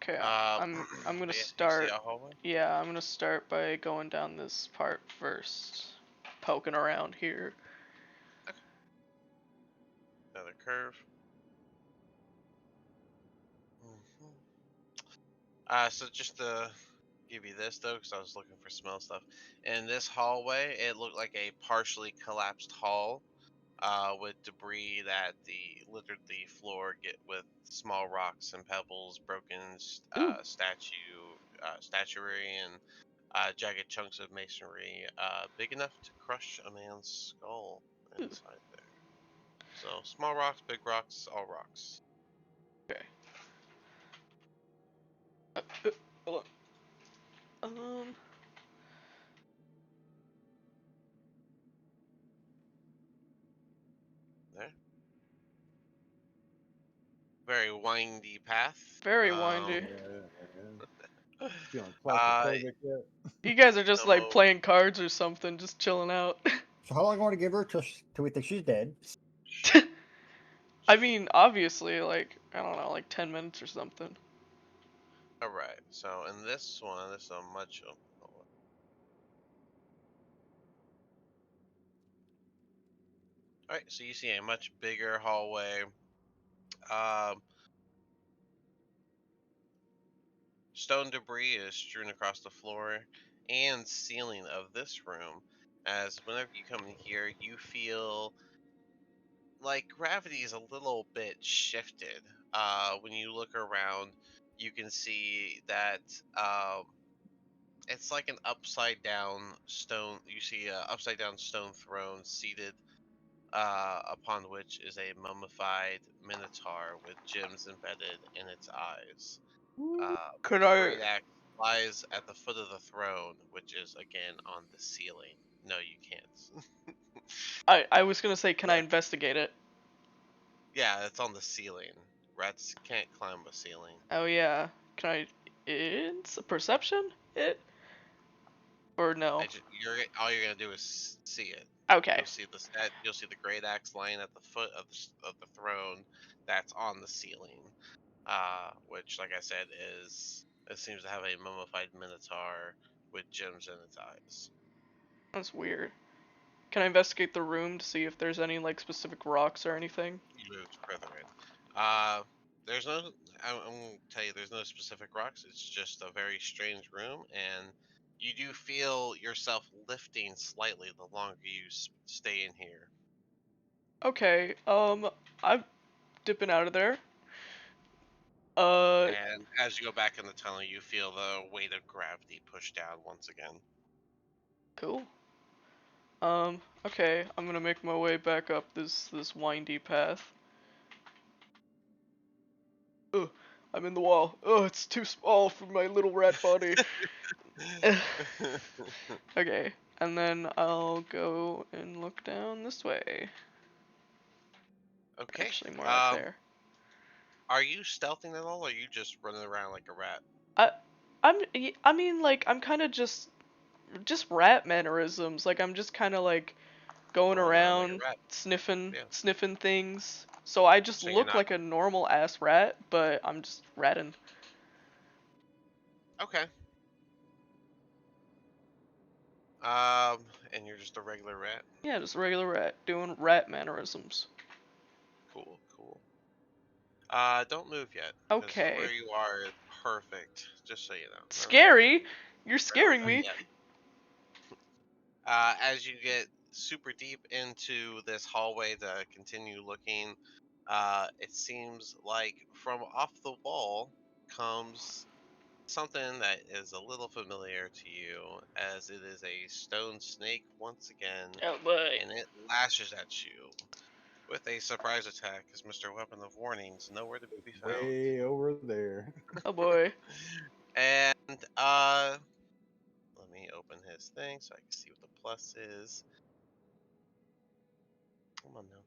Okay, I'm gonna but yeah, you see start. a hallway? Yeah, I'm gonna start by going down this part first, poking around here. Okay. Another curve. So just to give you this though, because I was looking for smell stuff. In this hallway, it looked like a partially collapsed hall, with debris that littered the floor, get with small rocks and pebbles, broken Ooh. statuary, and jagged chunks of masonry, big enough to crush a man's skull Ooh. inside there. So small rocks, big rocks, all rocks. Okay. Hold on. very windy path. Very windy. Yeah. Feeling Uh, claustrophobic yet? You guys are just like so playing cards or something, just chilling out. So how long do you want to give her till we think she's dead? I mean, obviously, like, I don't know, like 10 minutes or something. all right. So in this one, this is a much. All right. So you see a much bigger hallway. Um, Stone debris is strewn across the floor and ceiling of this room. As whenever you come in here, you feel like gravity is a little bit shifted. When you look around, you can see that it's like an upside down stone. You see a upside down stone throne seated, upon which is a mummified minotaur with gems embedded in its eyes. Could The I? great axe lies at the foot of the throne, which is again on the ceiling. No, you can't. I was gonna say, can I Yeah, investigate it? yeah, it's on the ceiling. Rats can't climb a ceiling. Oh yeah. Can I? It's a perception? It? Or no? All you're gonna do is see it. Okay. You'll see You'll see the great axe lying at the foot of the throne that's on the ceiling. Which, like I said, it seems to have a mummified minotaur with gems in its eyes. That's weird. Can I investigate the room to see if there's any like specific rocks or anything? You moved further in. Uh, there's no. I'm gonna tell you, there's no specific rocks. It's just a very strange room, and you do feel yourself lifting slightly the longer you stay in here. Okay. I'm dipping out of there. Uh, And as you go back in the tunnel, you feel the weight of gravity push down once again. cool. Okay. I'm gonna make my way back up this windy path. Ugh, I'm in the wall. Oh, it's too small for my little rat body. Okay, and then I'll go and look down this way. Okay. Actually, more like there. Are you stealthing at all, or are you just running around like a rat? I, I mean, like, I'm kind of just rat mannerisms. Like, I'm just kind of like going Running around like a around rat. sniffing, Yeah. sniffing things. So I just So you're look not like a normal ass rat, but I'm just ratting. okay. And you're just a regular rat. Yeah, just a regular rat doing rat mannerisms. Cool, cool. Don't move yet, because where Okay. you are is perfect. Just so you know. Scary? You're scaring me. Yeah. As you get super deep into this hallway to continue looking, it seems like from off the wall comes something that is a little familiar to you, as it is a stone snake once again, Oh boy. and it lashes at you with a surprise attack, as Mr. Weapon of Warning's nowhere to be found. Way over there. Oh boy. And let me open his thing so I can see what the plus is. Come on now.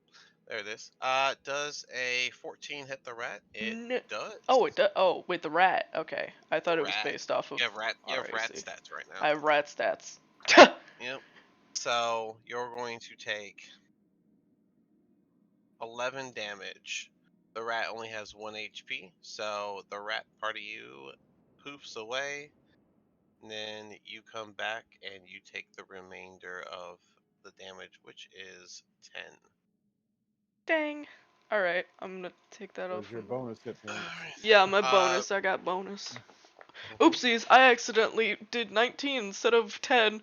There it is. Does a 14 hit the rat? It No. does. Oh, it does. Oh, with the rat. Okay, I The thought it was rat. based off of You have rat RAC. stats right now. I have rat stats. Yep. So you're going to take 11 damage. The rat only has 1 HP, so the rat part of you poofs away, and then you come back and you take the remainder of the damage, which is 10. Dang. All right, I'm gonna take that off. There's your bonus hit points. Yeah, my Uh, bonus. I got bonus. mhm. Oopsies! I accidentally did 19 instead of 10.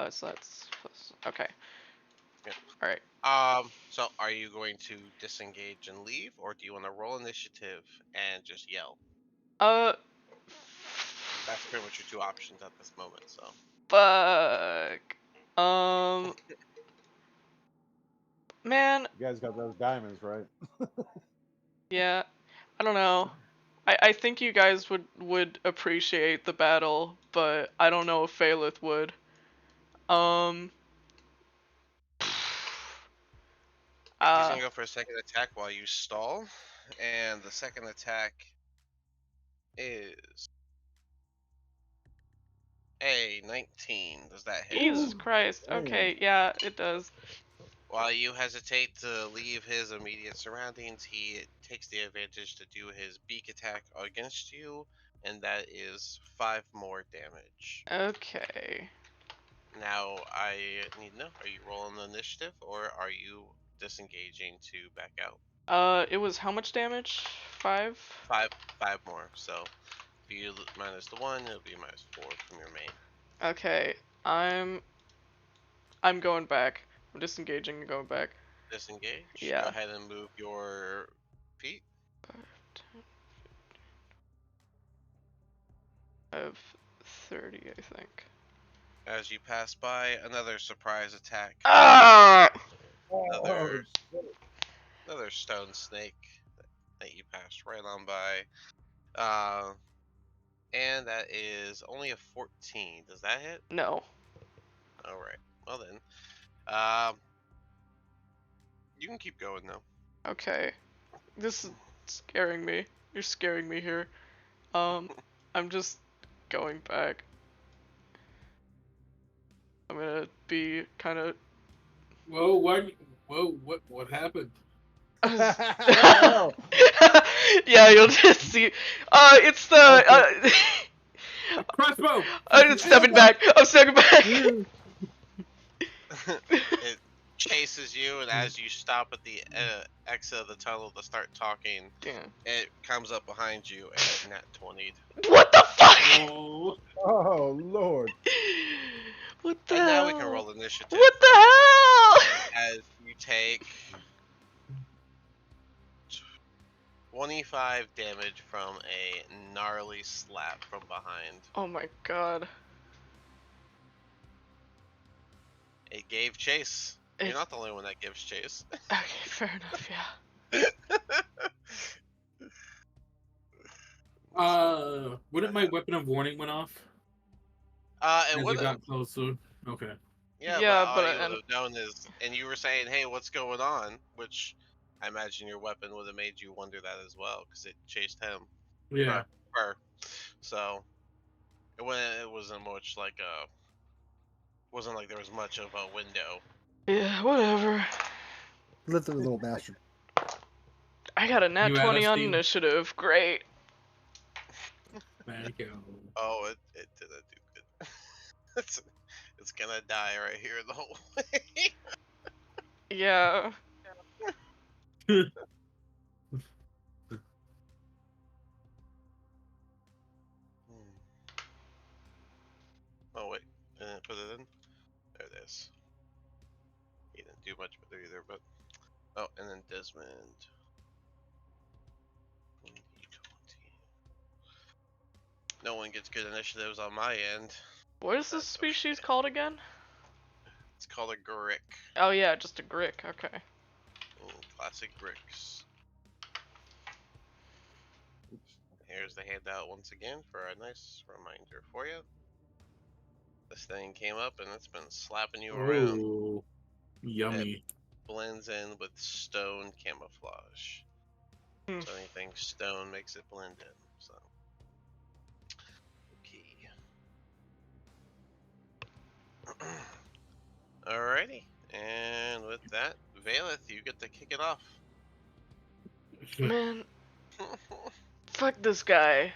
So that's okay. Yeah. All right. So are you going to disengage and leave, or do you want to roll initiative and just yell? Uh. That's pretty much your two options at this moment. So. Fuck. Man. You guys got those diamonds, right? Yeah. I don't know. I think you guys would appreciate the battle, but I don't know if Phaleth would. Um, He's gonna go for a second attack while you stall, and the second attack is a 19. Does that hit? Jesus Christ. Damn. Okay, yeah, it does. While you hesitate to leave his immediate surroundings, he takes the advantage to do his beak attack against you, and that is 5 more damage. Okay. Now, I need to know, are you rolling the initiative, or are you disengaging to back out? It was how much damage? 5? 5 more, so if you minus the 1, it'll be minus 4 from your main. Okay, I'm going back. I'm disengaging and going back. Disengage? Yeah. Go ahead and move your feet. 5, 30, I think. As you pass by, another surprise attack. Ah! Another, Oh, another stone snake that you passed right on by. And that is only a 14. Does that hit? No. Alright. Well then. You can keep going though. Okay. This is scaring me. You're scaring me here. I'm just going back. I'm gonna be kind of. Whoa, what? Whoa, what happened? oh. Yeah, you'll just see. It's the. Crossbow! I'm stepping back. I'm stepping back. It chases you, and as you stop at the exit of the tunnel to start talking, Damn. it comes up behind you and nat 20'd. What the fuck? Oh, Oh Lord. What the And hell? now we can roll initiative. What the for hell? As you take 25 damage from a gnarly slap from behind. Oh my god. It gave chase. You're It- not the only one that gives chase. Okay, fair enough. Yeah. Wouldn't my weapon of warning went off? It As it would have. got closer. Okay. Yeah, Yeah, but all but you would have known is, and you were saying, "Hey, what's going on?" Which I imagine your weapon would have made you wonder that as well, because it chased him. Yeah. Her. So it wasn't much like a. Wasn't like there was much of a window. Yeah, whatever. Literally, little bastard. I got a nat You at 20 us, on Steve? initiative. Great. There you go. Oh, it didn't do good. it's gonna die right here the whole way. Yeah. Oh wait, I didn't put it in. There it is. He didn't do much better either, but oh, and then Desmond. 20. No one gets good initiatives on my end. What is this That's species okay. called again? It's called a Grick. Oh yeah, just a grick. Okay. Classic Gricks. Here's the handout once again for a nice reminder for you. This thing came up and it's been slapping you around. Oh, yummy. Blends in with stone camouflage. Hmm. So anything stone makes it blend in. So okay. Alrighty. And with that, Valeth, you get to kick it off. Man, fuck this guy.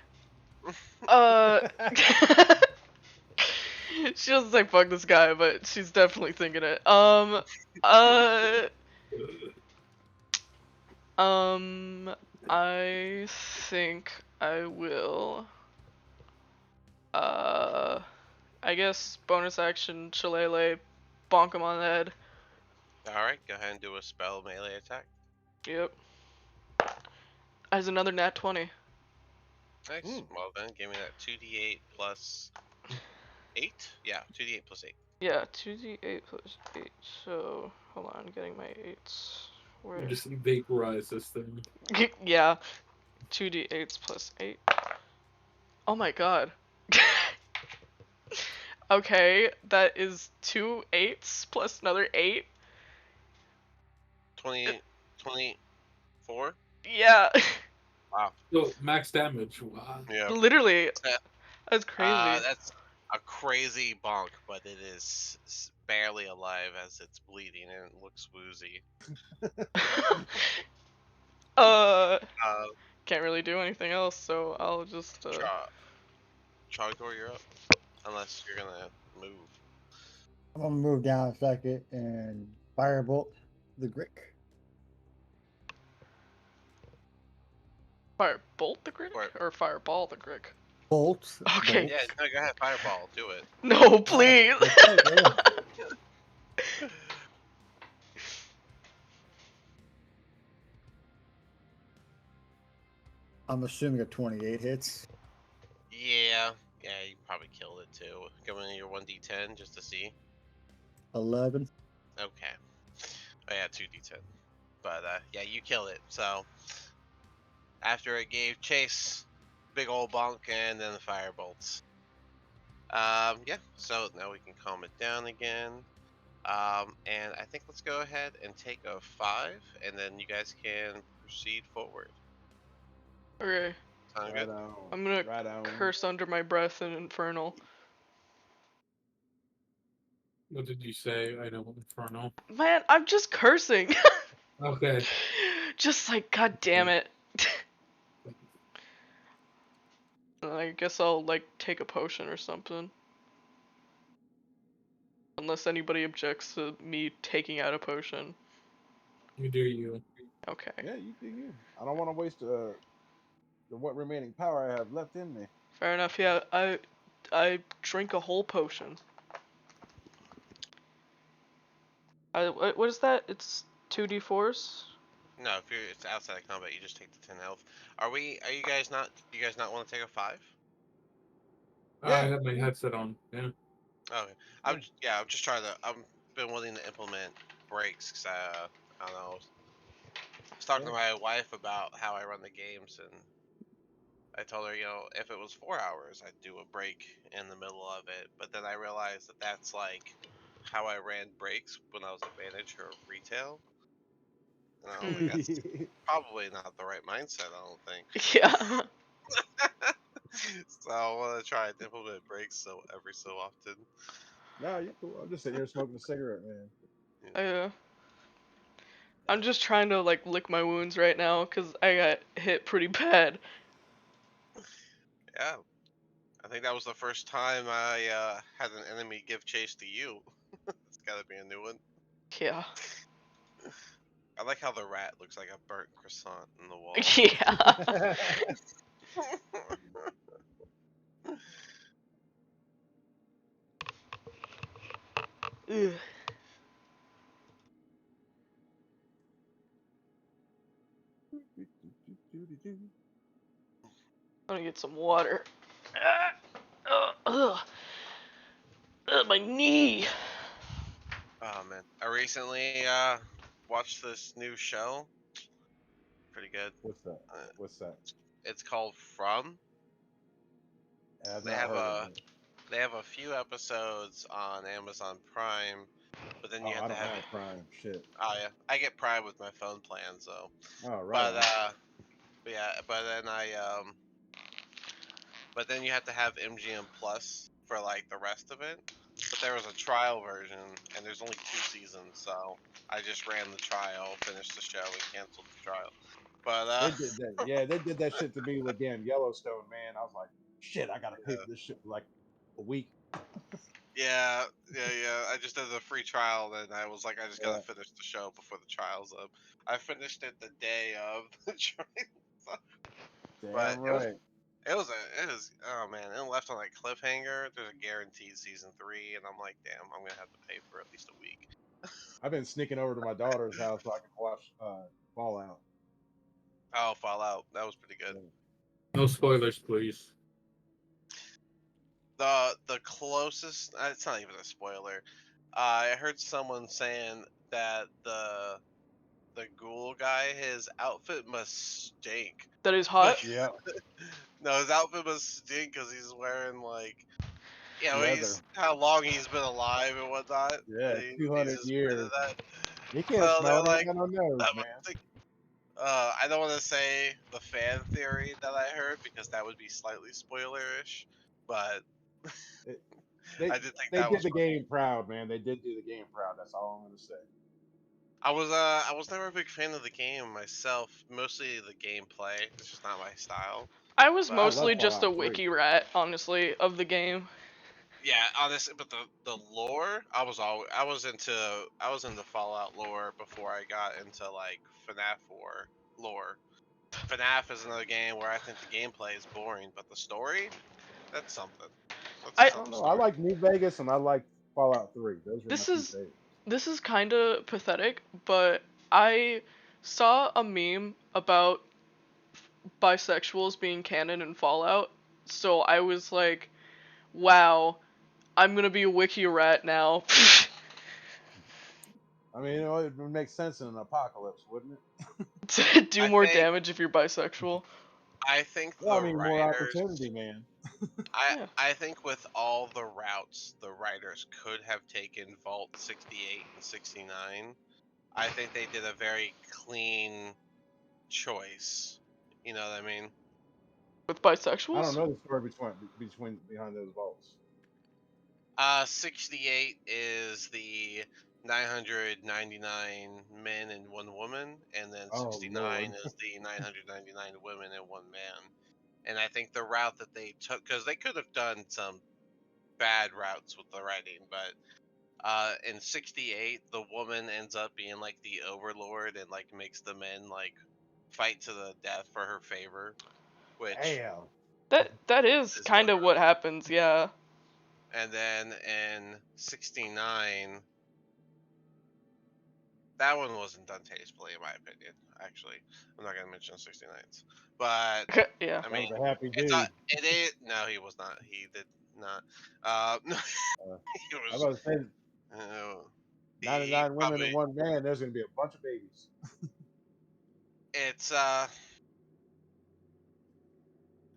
She doesn't say fuck this guy, but she's definitely thinking it. I think I will. I guess bonus action, Shillelagh, bonk him on the head. Alright, go ahead and do a spell melee attack. Yep. As another nat 20. Nice. Well then, give me that 2d8 plus 8? Yeah, 2d8 plus 8. Yeah, 2d8 plus 8. So, hold on, getting my 8s. Where? Just vaporize this thing. Yeah. 2d8s plus 8. Oh my god. Okay, that is 2 8s plus another 8. 20, 24? Yeah. Wow. So max damage. Wow. Yeah. Literally. Uh, That's crazy. That's a crazy bonk, but it is barely alive as it's bleeding and it looks woozy. uh, Uh, can't really do anything else, so I'll just Trogdor, you're up. Unless you're gonna move. I'm gonna move down a second and firebolt the Grick. firebolt the Grick Or, or fireball the Grick. Bolt. Okay. yeah, no, go ahead, fireball, do it. No, please. Okay, go. I'm assuming a 28 hits. Yeah, you probably killed it too. Give me your 1d10 just to see. 11. Okay. Oh yeah, 2d10. But yeah, you killed it. So after it gave chase, big old bonk, and then the fire bolts. Yeah. So now we can calm it down again. And I think let's go ahead and take a 5, and then you guys can proceed forward. Okay. Sound Right good? on. I'm gonna Right on. curse under my breath in Infernal. What did you say? I know Inferno. Man, I'm just cursing. Okay. Just like, god damn it. I guess I'll like take a potion or something. Unless anybody objects to me taking out a potion. You do you. Okay. Yeah, you do you. I don't want to waste what remaining power I have left in me. Fair enough. Yeah, I drink a whole potion. What is that? It's 2d4s. No, if it's outside of combat, you just take the 10 health. Are you guys not? Do you guys not want to take a 5? Yeah. I have my headset on. Yeah. Okay. I'm just trying to. I've been wanting to implement breaks because I don't know. I was talking to my wife about how I run the games, and I told her, if it was 4 hours, I'd do a break in the middle of it. But then I realized that that's like how I ran breaks when I was at manager of retail. And I was like, that's probably not the right mindset. I don't think. Yeah. So I want to try and implement breaks every so often. No, you're cool. I'm just sitting here smoking a cigarette, man. I, I'm just trying to like lick my wounds right now because I got hit pretty bad. Yeah. I think that was the first time I had an enemy give chase to you. It's gotta be a new one. Yeah. I like how the rat looks like a burnt croissant in the wall. Yeah. Ugh. I'm gonna get some water. Ugh. Ugh, my knee. Oh man, I recently watched this new show. Pretty good. What's that? Uh, What's that? it's called From. I've They not have heard of a it. they have a few episodes on Amazon Prime, but then you Oh, have I to don't have. have Prime. Shit. Oh yeah, I get Prime with my phone plan, so. Oh, right But on. but then you have to have MGM Plus for like the rest of it. But there was a trial version, and there's only 2 seasons, so I just ran the trial, finished the show, and canceled the trial. But They did that. Yeah, they did that shit to me with damn Yellowstone, man. I was like, shit, I gotta pay for this shit for like a week. yeah. I just did the free trial, and I was like, I just Yeah, gotta finish the show before the trial's up. I finished it the day of the trial, but damn right. it was oh man, it left on a cliffhanger. There's a guaranteed season 3, and I'm like, damn, I'm gonna have to pay for at least a week. I've been sneaking over to my daughter's house so I can watch Fallout. Oh, Fallout, that was pretty good. Yeah. No spoilers, please. The closest, it's not even a spoiler. I heard someone saying that the ghoul guy, his outfit must stink. That is hot. Yeah, No, his outfit must stink because he's wearing like, leather. he's how long he's been alive and whatnot. Yeah, He needs 200 to spit of years. that. You can't Well, smell they're it. Ain't like, got no nose, I'm man. think- I don't want to say the fan theory that I heard because that would be slightly spoilerish, but It, they I did think they that did was the funny. game proud, man. They did do the game proud. That's all I'm gonna say. I was never a big fan of the game myself. Mostly the gameplay. It's just not my style. I was But I love mostly just a Fallout 3. wiki rat, honestly, of the game. yeah, honestly, but the lore, I was into Fallout lore before I got into like FNAF lore. FNAF is another game where I think the gameplay is boring, but the story, that's something. That's I I don't something know. I story. like New Vegas and I like Fallout 3. Those are my this two is favorites. this is kind of pathetic, but I saw a meme about bisexuals being canon in Fallout, so I was like, wow, I'm gonna be a wiki rat now. I mean, it would make sense in an apocalypse, wouldn't it? To do I more think damage if you're bisexual. I think Well, the I mean, more writers opportunity, man. Yeah. I think with all the routes the writers could have taken Vault 68 and 69, I think they did a very clean choice. You know what I mean? With I don't bisexuals? know the story between behind those vaults. 68 is the 999 men and one woman, and then Oh 69 Lord. is the 999 women and one man. And I think the route that they took, because they could have done some bad routes with the writing, but in 68 the woman ends up being like the overlord and like makes the men like fight to the death for her favor, which Damn. That is is kind what. of what happens, yeah. And then in 69, that one wasn't done tastefully in my opinion. Actually, I'm not gonna mention 69's, but Yeah. I That mean, was a happy it's dude. it is no, he was not. He did not. Uh, He I'm was. about to say Uh, he 99 women and probably. one man. There's gonna be a bunch of babies. It's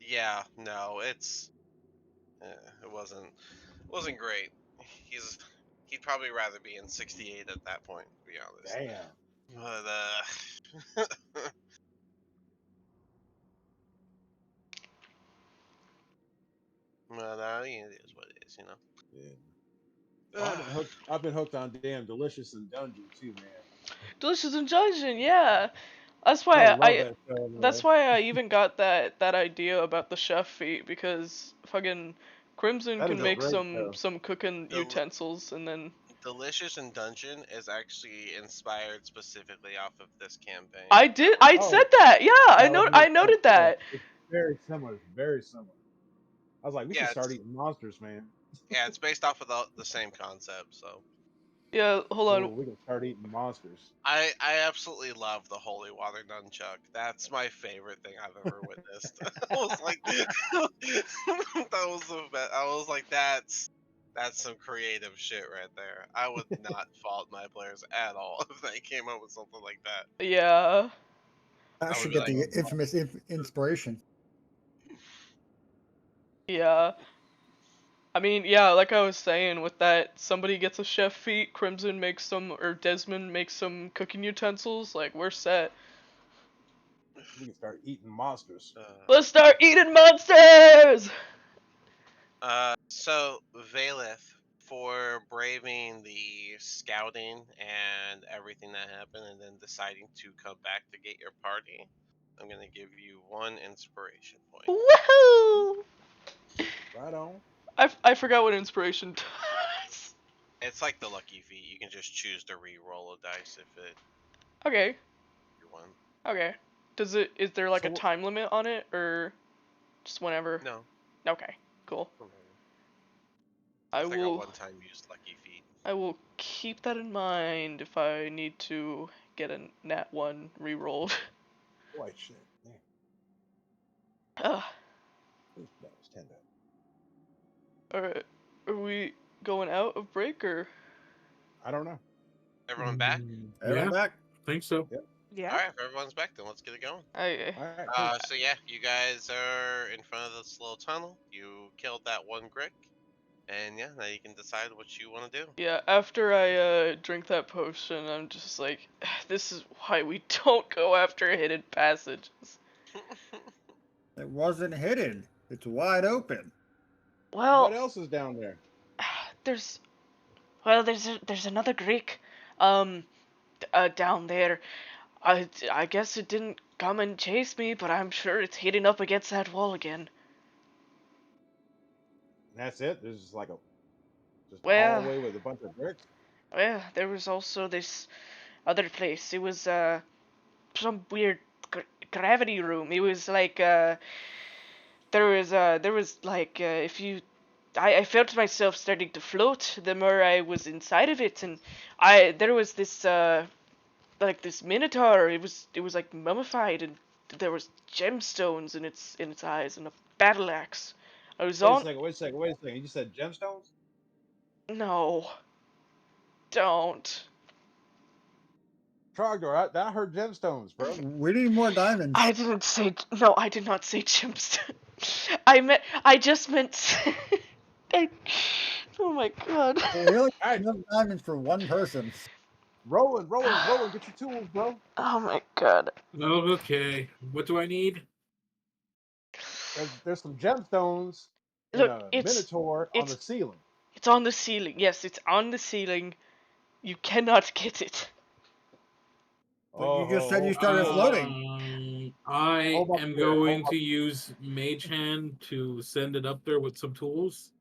yeah, no, it wasn't great. He's he'd probably rather be in 68 at that point, to be honest. Damn. But well, it is what it is, you know. Yeah. Oh, I've been hooked on damn Delicious in Dungeon too, man. Delicious in Dungeon, yeah. That's I why love that show, that's man. why I even got that idea about the chef feat, because fucking Crimson That is can a make great some show. cooking Del- utensils, and then Delicious in Dungeon is actually inspired specifically off of this campaign. I said Oh, that. Yeah, that was I me. noted Yeah, that. it's very similar. It's very similar. I was like, we should Yeah, start eating monsters, man. it's based off of the same concept. So Yeah, hold Oh, on. we can start eating monsters. I absolutely love the holy water nunchuck. That's my favorite thing I've ever witnessed. I was like, that was the best. I was like, that's some creative shit right there. I would not fault my players at all if they came up with something like that. Yeah. I I would should be get like, the infamous inspiration. Yeah. I mean, yeah, like I was saying, with that, somebody gets a chef feat, Crimson makes some, or Desmond makes some cooking utensils, like, we're set. We can start eating monsters. Let's start eating monsters! So Valeth, for braving the scouting and everything that happened, and then deciding to come back to get your party, I'm gonna give you one inspiration point. Woohoo! Right on. I forgot what inspiration does. It's like the lucky feat. You can just choose to re-roll a dice if it Okay, you want. okay. Is there like a So time limit on it, or just whenever? No, Okay, cool. I it's like a will, one-time use lucky feat. I will keep that in mind if I need to get a nat 1 rerolled. boy, shit. Man, Ugh. that was 10. Alright, are we going out of break, or? I don't know. Everyone back? Everyone Yeah, back? think so. Yep. Yeah. All right, if everyone's back, then let's get it going. I All right, cool. So yeah, you guys are in front of this little tunnel. You killed that one Grick, And yeah, now you can decide what you want to do. Yeah, after I drink that potion, I'm just like, this is why we don't go after hidden passages. It wasn't hidden. It's wide open. What Well, else is down there? there's there's another Greek down there. I guess it didn't come and chase me, but I'm sure it's hidden up against that wall again. And that's it. There's just like just a Well, hallway with a bunch of bricks. well, there was also this other place. It was some weird gravity room. It was like there was like if you I felt myself starting to float the more I was inside of it, and there was this like this minotaur. It was like mummified, and there was gemstones in its eyes and a battle axe. I was Wait a on. second. Wait a second. Wait a second. You just said gemstones? No, don't. Trogdor, I heard gemstones, bro. We need more diamonds. I didn't say no. I did not say gemstone. I just meant. I, oh my god. Well, we only All have right, enough diamonds for one person. Roland, get your tools, bro. Oh my god. Oh, okay. What do I need? There's some gemstones and Look, a minotaur on the it's ceiling. it's on the ceiling. Yes, it's on the ceiling. You cannot get it. But you just said you started floating. I Hold my am beer, hold going my- to use Mage Hand to send it up there with some tools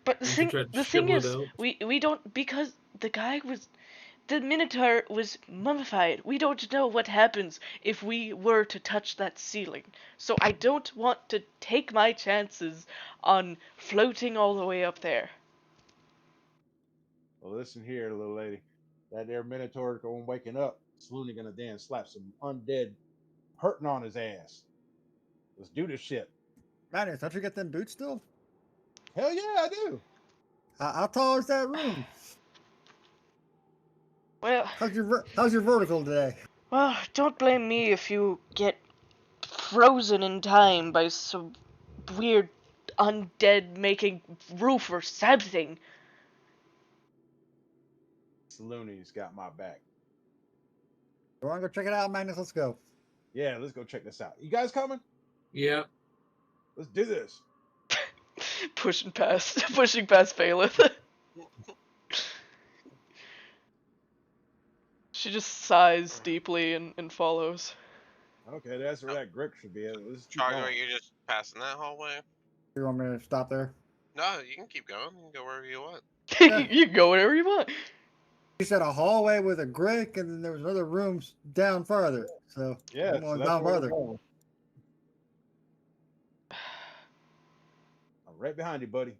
But and to try to the thing shovel it is, out. we don't, because the Minotaur was mummified. We don't know what happens if we were to touch that ceiling. So I don't want to take my chances on floating all the way up there. Well, listen here, little lady. That there minotaur going waking up. Slooney gonna dance slap some undead hurting on his ass. Let's do this shit. Magnus, don't you get them boots still? Hell yeah, I do. How tall is that room? Well, How's your vertical today? well, don't blame me if you get frozen in time by some weird undead making roof or something. Slooney's got my back. You want to go check it out, Magnus? Let's go. Yeah, let's go check this out. You guys coming? Yeah. Let's do this. pushing past Bailiff. She just sighs deeply and follows. Okay, that's where that grip should be. Let's keep Trogdor, going. you're just passing that hallway. You want me to stop there? No, you can keep going. You can go wherever you want. You can go wherever you want. You said a hallway with a brick, and then there was other rooms down farther. So Yeah, I'm so going that's down where we're farther. going. I'm right behind you, buddy.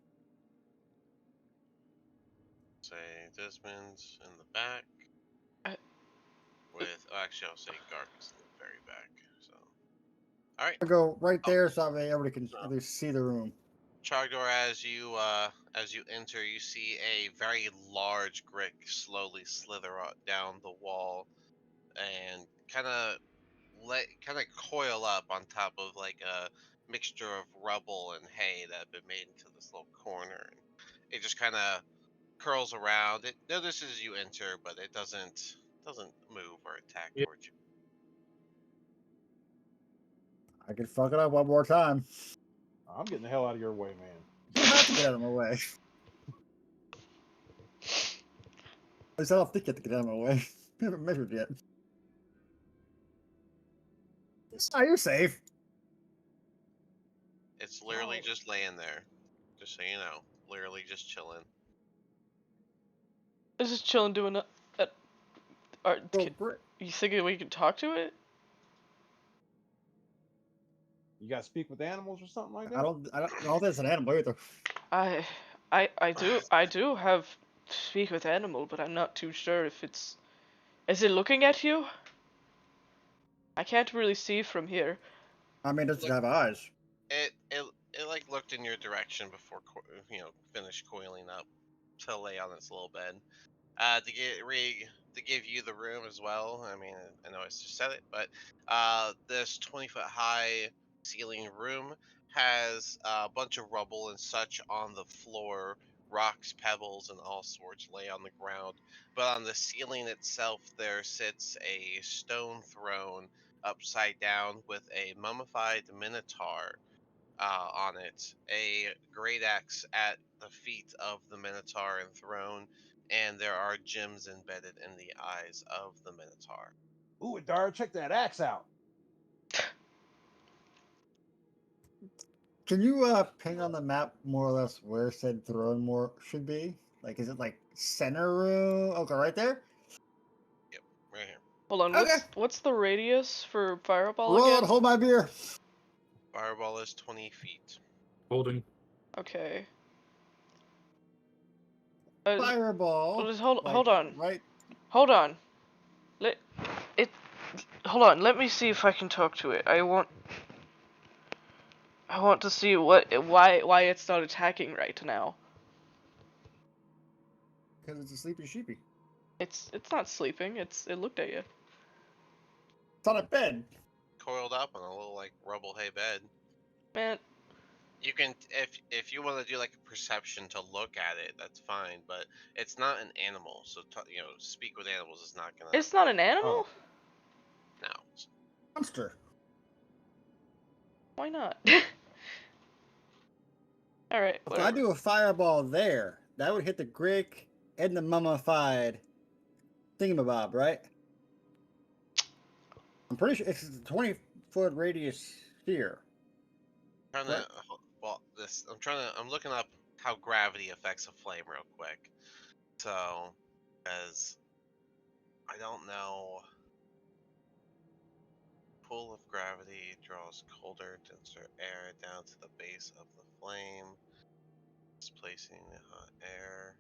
Say Desmond's in the back. Uh, Actually, I'll say Gark's in the very back. So, all right, I'll go right there so everybody can at least see the room. Trogdor, as you enter, you see a very large brick slowly slither down the wall and kind of coil up on top of like a mixture of rubble and hay that have been made into this little corner. And it just kind of curls around. It notices you enter, but it doesn't move or attack Yeah. towards you. I can fuck it up one more time. I'm getting the hell out of your way, man. You don't have to get out of my way. At least I don't think you have to get out of my way. We haven't measured yet. Oh, you're safe. It's literally just laying there, just so you know, literally just chilling. It's just chilling doing it. Well, You thinking we can talk to it? You got to speak with animals or something like that? I don't think it's an animal either. I do have speak with animal, but I'm not too sure if it's. Is it looking at you? I can't really see from here. I mean, does it have eyes? It like looked in your direction before finished coiling up to lay on its little bed. To give you the room as well. I mean, I know I just said it, but this 20-foot high ceiling room has a bunch of rubble and such on the floor, rocks, pebbles, and all sorts lay on the ground. But on the ceiling itself, there sits a stone throne upside down with a mummified minotaur on it, a great axe at the feet of the minotaur and throne, and there are gems embedded in the eyes of the minotaur. Ooh, Adara, check that axe out. Can you ping on the map more or less where said throne more should be? Like, is it like center room? Okay, right there. Yep, right here. Hold on, Okay. what's the radius for fireball Roll again? it. Hold my beer. Fireball is 20 feet. Holding. Okay. Fireball. Just hold Like, on. right. Hold on. Hold on. Let me see if I can talk to it. I want to see why it's not attacking right now. Because it's a sleepy sheepy. It's not sleeping. It looked at you. It's on a bed. Coiled up on a little like rubble hay bed. Man, You can if you want to do like a perception to look at it, that's fine. But it's not an animal, so speak with animals is not gonna. it's not an animal? Oh. No. Monster. Why not? Alright, If I whatever. do a fireball there, that would hit the Greek and the mummified thingamabob, right? I'm pretty sure it's a 20-foot radius here. I'm trying to I'm looking up how gravity affects a flame real quick. So, as I don't know. Pull of gravity draws colder, denser air down to the base of the flame, displacing the hot air.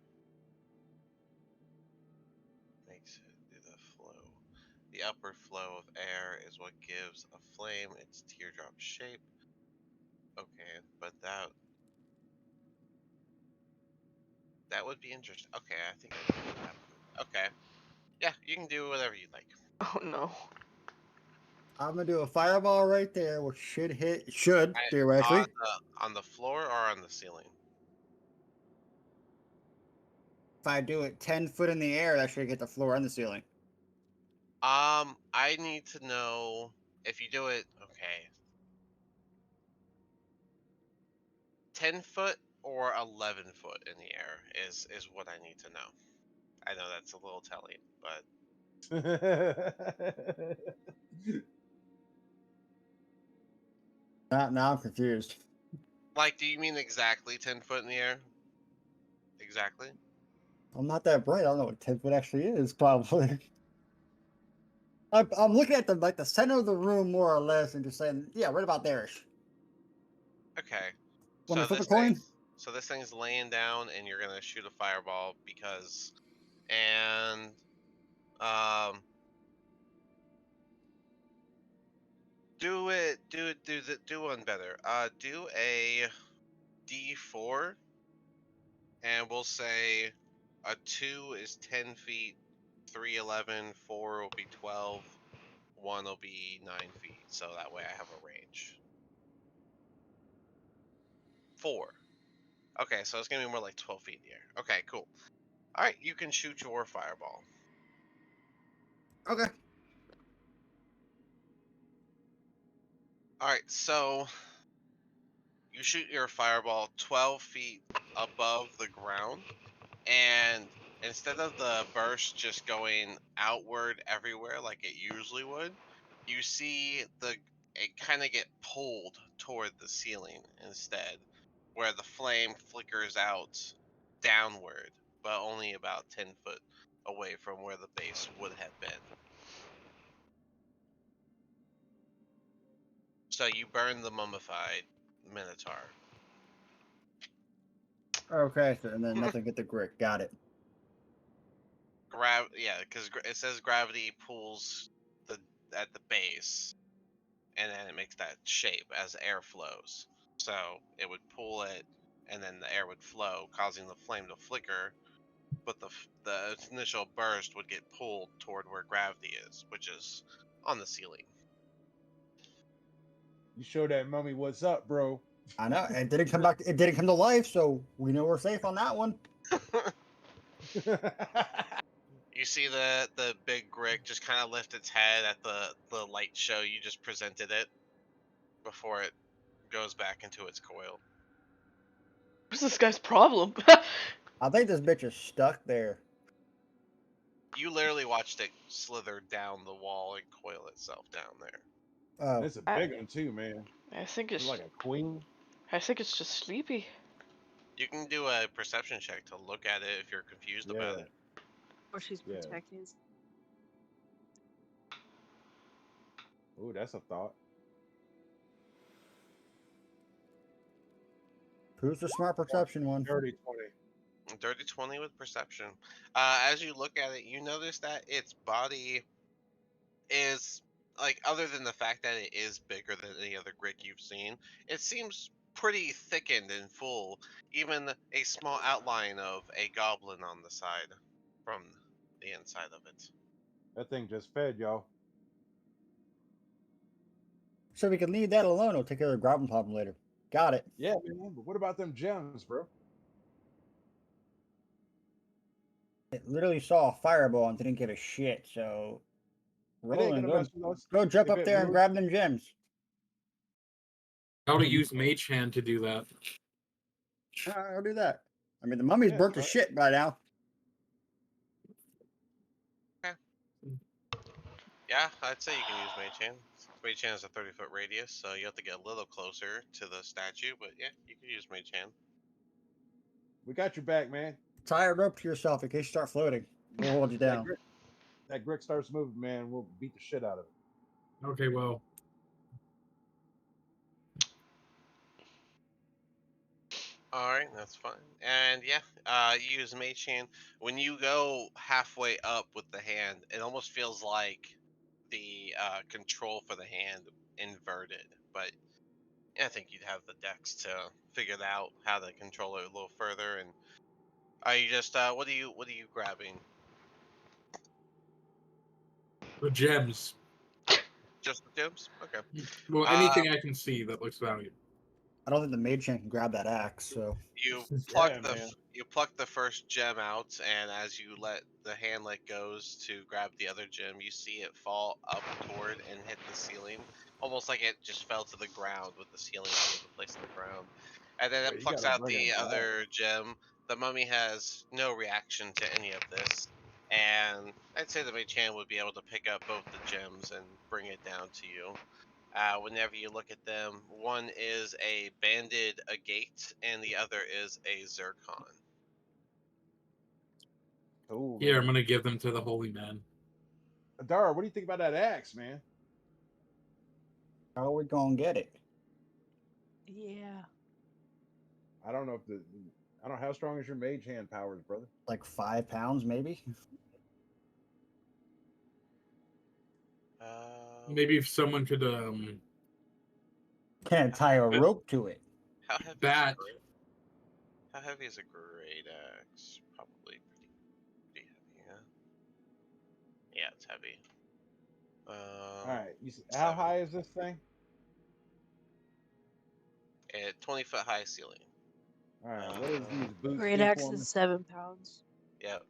Makes it do the flow. The upward flow of air is what gives a flame its teardrop shape. Okay, but that would be interesting. Okay, I think I can do that. Okay. Yeah, you can do whatever you like. Oh no. I'm gonna do a fireball right there, which should On theoretically. the floor or on the ceiling? If I do it 10 foot in the air, that should hit the floor and the ceiling. I need to know if you do it. Okay, 10 foot or 11 foot in the air is what I need to know. I know that's a little telling, but Now I'm confused. like, do you mean exactly 10 foot in the air? Exactly. I'm not that bright. I don't know what 10 foot actually is, probably. I'm looking at the center of the room more or less and just saying, yeah, right about there. Okay. Want me So to flip a this coin? thing's laying down, and you're gonna shoot a fireball because, and do one better. Do a D4, and we'll say a 2 is 10 feet, 3 11, 4 will be 12, 1 will be 9 feet. So that way I have a range. 4. Okay, so it's gonna be more like 12 feet in the air. Okay, cool. All right, you can shoot your fireball. Okay. All right, so you shoot your fireball 12 feet above the ground, and instead of the burst just going outward everywhere like it usually would, you see it kind of get pulled toward the ceiling instead, where the flame flickers out downward, but only about 10 foot away from where the base would have been. So you burn the mummified minotaur. Okay, so, and then nothing hit the Greek. Got it. Yeah, because it says gravity pulls at the base, and then it makes that shape as air flows. So it would pull it, and then the air would flow, causing the flame to flicker. But the initial burst would get pulled toward where gravity is, which is on the ceiling. You show that mummy what's up, bro. I know it didn't come back. It didn't come to life, so we know we're safe on that one. You see the big Grick just kind of lift its head at the light show you just presented it before it goes back into its coil. What's this guy's problem? I think this bitch is stuck there. You literally watched it slither down the wall and coil itself down there. Oh, It's a big one too, man. I think It's it's like a queen. I think it's just sleepy. You can do a perception check to look at it if you're confused about Yeah. it. Or she's Yeah. protecting. Ooh, that's a thought. who's the smart perception one? Dirty 20. Dirty 20 with perception. As you look at it, you notice that its body is, like, other than the fact that it is bigger than any other Grick you've seen, it seems pretty thickened and full. Even a small outline of a goblin on the side from the inside of it. That thing just fed, y'all. So we can leave that alone. We'll take care of the goblin problem later. Got it. Yeah, man. But what about them gems, bro? It literally saw a fireball and didn't give a shit. So, It ain't Roland, gonna mess with us. go jump If up it there and moves- grab them gems. How to use Mage Hand to do that? I'll do that. I mean, the mummy's Yeah, burnt to right. shit by now. Yeah, I'd say you can use Mage Hand. Mage Hand is a 30-foot radius, so you have to get a little closer to the statue, but yeah, you can use Mage Hand. We got your back, man. Tie a rope to yourself in case you start floating. We'll hold you down. That Grick starts moving, man. We'll beat the shit out of it. Okay, well, Alright, that's fine. And yeah, you use Mage Hand. When you go halfway up with the hand, it almost feels like the control for the hand inverted, but I think you'd have the dex to figure out how to control it a little further. And are you just what are you grabbing? the gems. Just the gems? Okay. Well, anything I can see that looks valuable. I don't think the mage hand can grab that axe, so You Yeah, man. you pluck the first gem out, and as you let the hand let goes to grab the other gem, you see it fall up toward and hit the ceiling, almost like it just fell to the ground with the ceiling being the place on the ground. And then Wait, it you plucks gotta out bring the it back. other gem. The mummy has no reaction to any of this, and I'd say the mage hand would be able to pick up both the gems and bring it down to you. Whenever you look at them, one is a banded agate and the other is a zircon. Cool. Here, Man. I'm gonna give them to the holy man. Dara, what do you think about that axe, man? how are we gonna get it? Yeah. I don't know if I don't know how strong is your mage hand powers, brother. Like 5 pounds, maybe? Maybe if someone could Can't tie a But- rope to it. How heavy? bat. How heavy is a great axe? Probably pretty heavy. Yeah. Yeah, it's heavy. All right. How high is this thing? 20-foot high ceiling. All right. What does these boots Great do axe for me? is 7 pounds. Yep.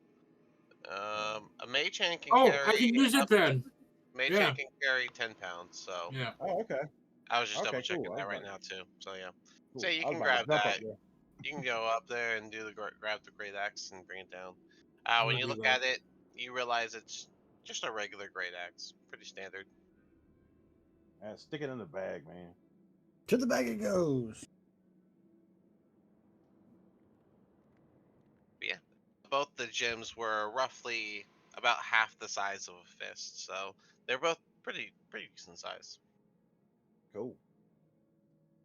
A mage hand can Oh, carry. I can use it then. Mage Yeah. hand can carry 10 pounds. So Yeah. Oh, okay. I was just Okay, double checking cool. that I was right like- now too. So yeah. Cool. So you I was can about to grab jump up that. there. You can go up there and do the grab the great axe and bring it down. I'm When gonna you do look that. at it, you realize it's just a regular great axe, pretty standard. Stick it in the bag, man. To the bag it goes. But yeah, both the gems were roughly about half the size of a fist, so they're both pretty decent size. Cool.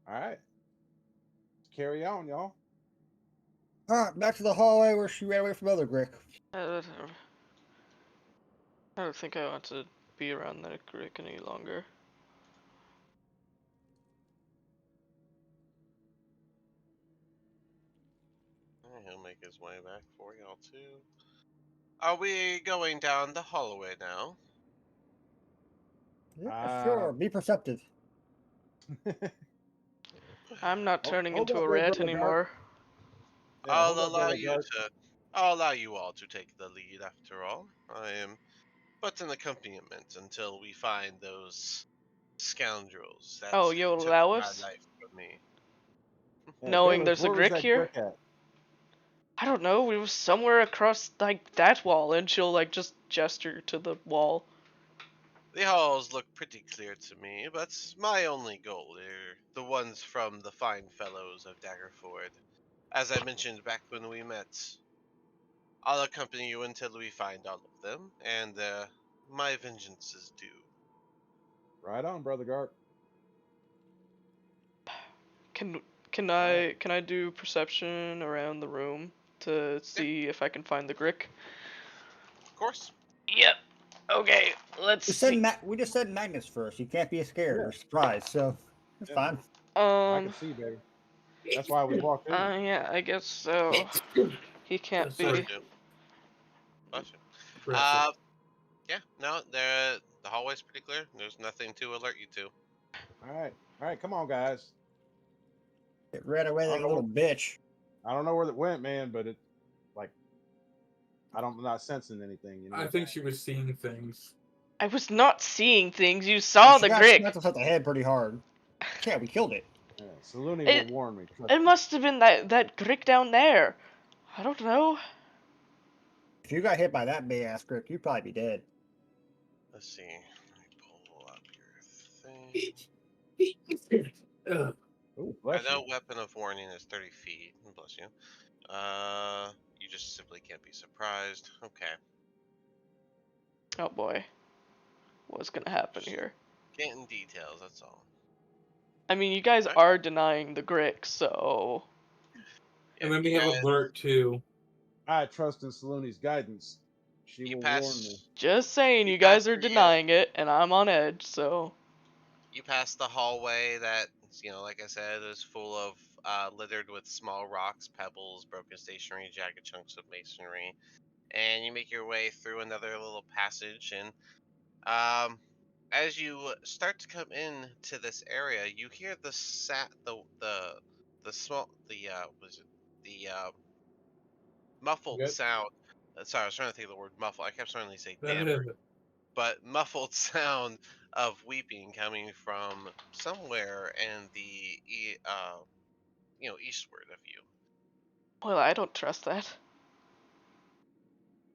All right. Let's carry on, y'all. Alright, back to the hallway where she ran away from other Grick. I don't think I want to be around that Grick any longer. He'll make his way back for y'all too. Are we going down the hallway now? Yeah, sure. Be perceptive. I'm not turning Hold into up a there, rat brother Garp. anymore. Yeah, hold up, brother Garp. I'll allow you all to take the lead. After all, I am but an accompaniment until we find those scoundrels that Oh, you'll took allow my us? life from me. Yeah, Knowing Bailiff, there's a where was Grick that here? brick at? I don't know, we was somewhere across, like, that wall, and she'll, like, just gesture to the wall. The halls look pretty clear to me, but my only goal are the ones from the fine fellows of Daggerford. As I mentioned back when we met, I'll accompany you until we find all of them, and my vengeance is due. Right on, brother Garp. Can Alright. can I do perception around the room to Yeah, see if I can find the Grick? of course. Yep. Okay, let's see. We just said Magnus first. You can't be scared Yeah, or surprised, so it's yeah. fine. I can see, baby. That's why we walked in. Yeah, I guess so. He can't Bless be. Sorry. you. Bless you. Impressive. Yeah, no, the hallway's pretty clear. There's nothing to alert you to. All right, come on, guys. It ran away I like don't a little know. bitch. I don't know where it went, man, but it like I'm not sensing anything. You know. I think she was seeing things. I was not seeing things. You And saw she the got Grick. smacked upside the head pretty hard. Yeah, we killed it. Yeah, Saluni will It warn me. Trust it me. must have been that Grick down there. I don't know. If you got hit by that big ass crick, you'd probably be dead. Let's see. Let me pull up your thing. Ugh. Ooh, I bless know you. weapon of warning is 30 feet. Bless you. You just simply can't be surprised. Okay. Oh boy, what's gonna happen Just here? getting details, that's all. I mean, you guys Alright. are denying the Grick, so Yeah, And then you we have guys, alert too. I trust in Saluni's guidance. She you will warn me. just saying, you you pass guys are the, denying it, and I'm on edge. So you pass the hallway that, like I said, is full of, littered with small rocks, pebbles, broken stationery, jagged chunks of masonry. And you make your way through another little passage, and as you start to come into this area, you hear the small was it the muffled Good. sound. Sorry, I was trying to think of the word muffle. I kept starting to say damper, but muffled sound of weeping coming from somewhere in the eastward of you. well, I don't trust that.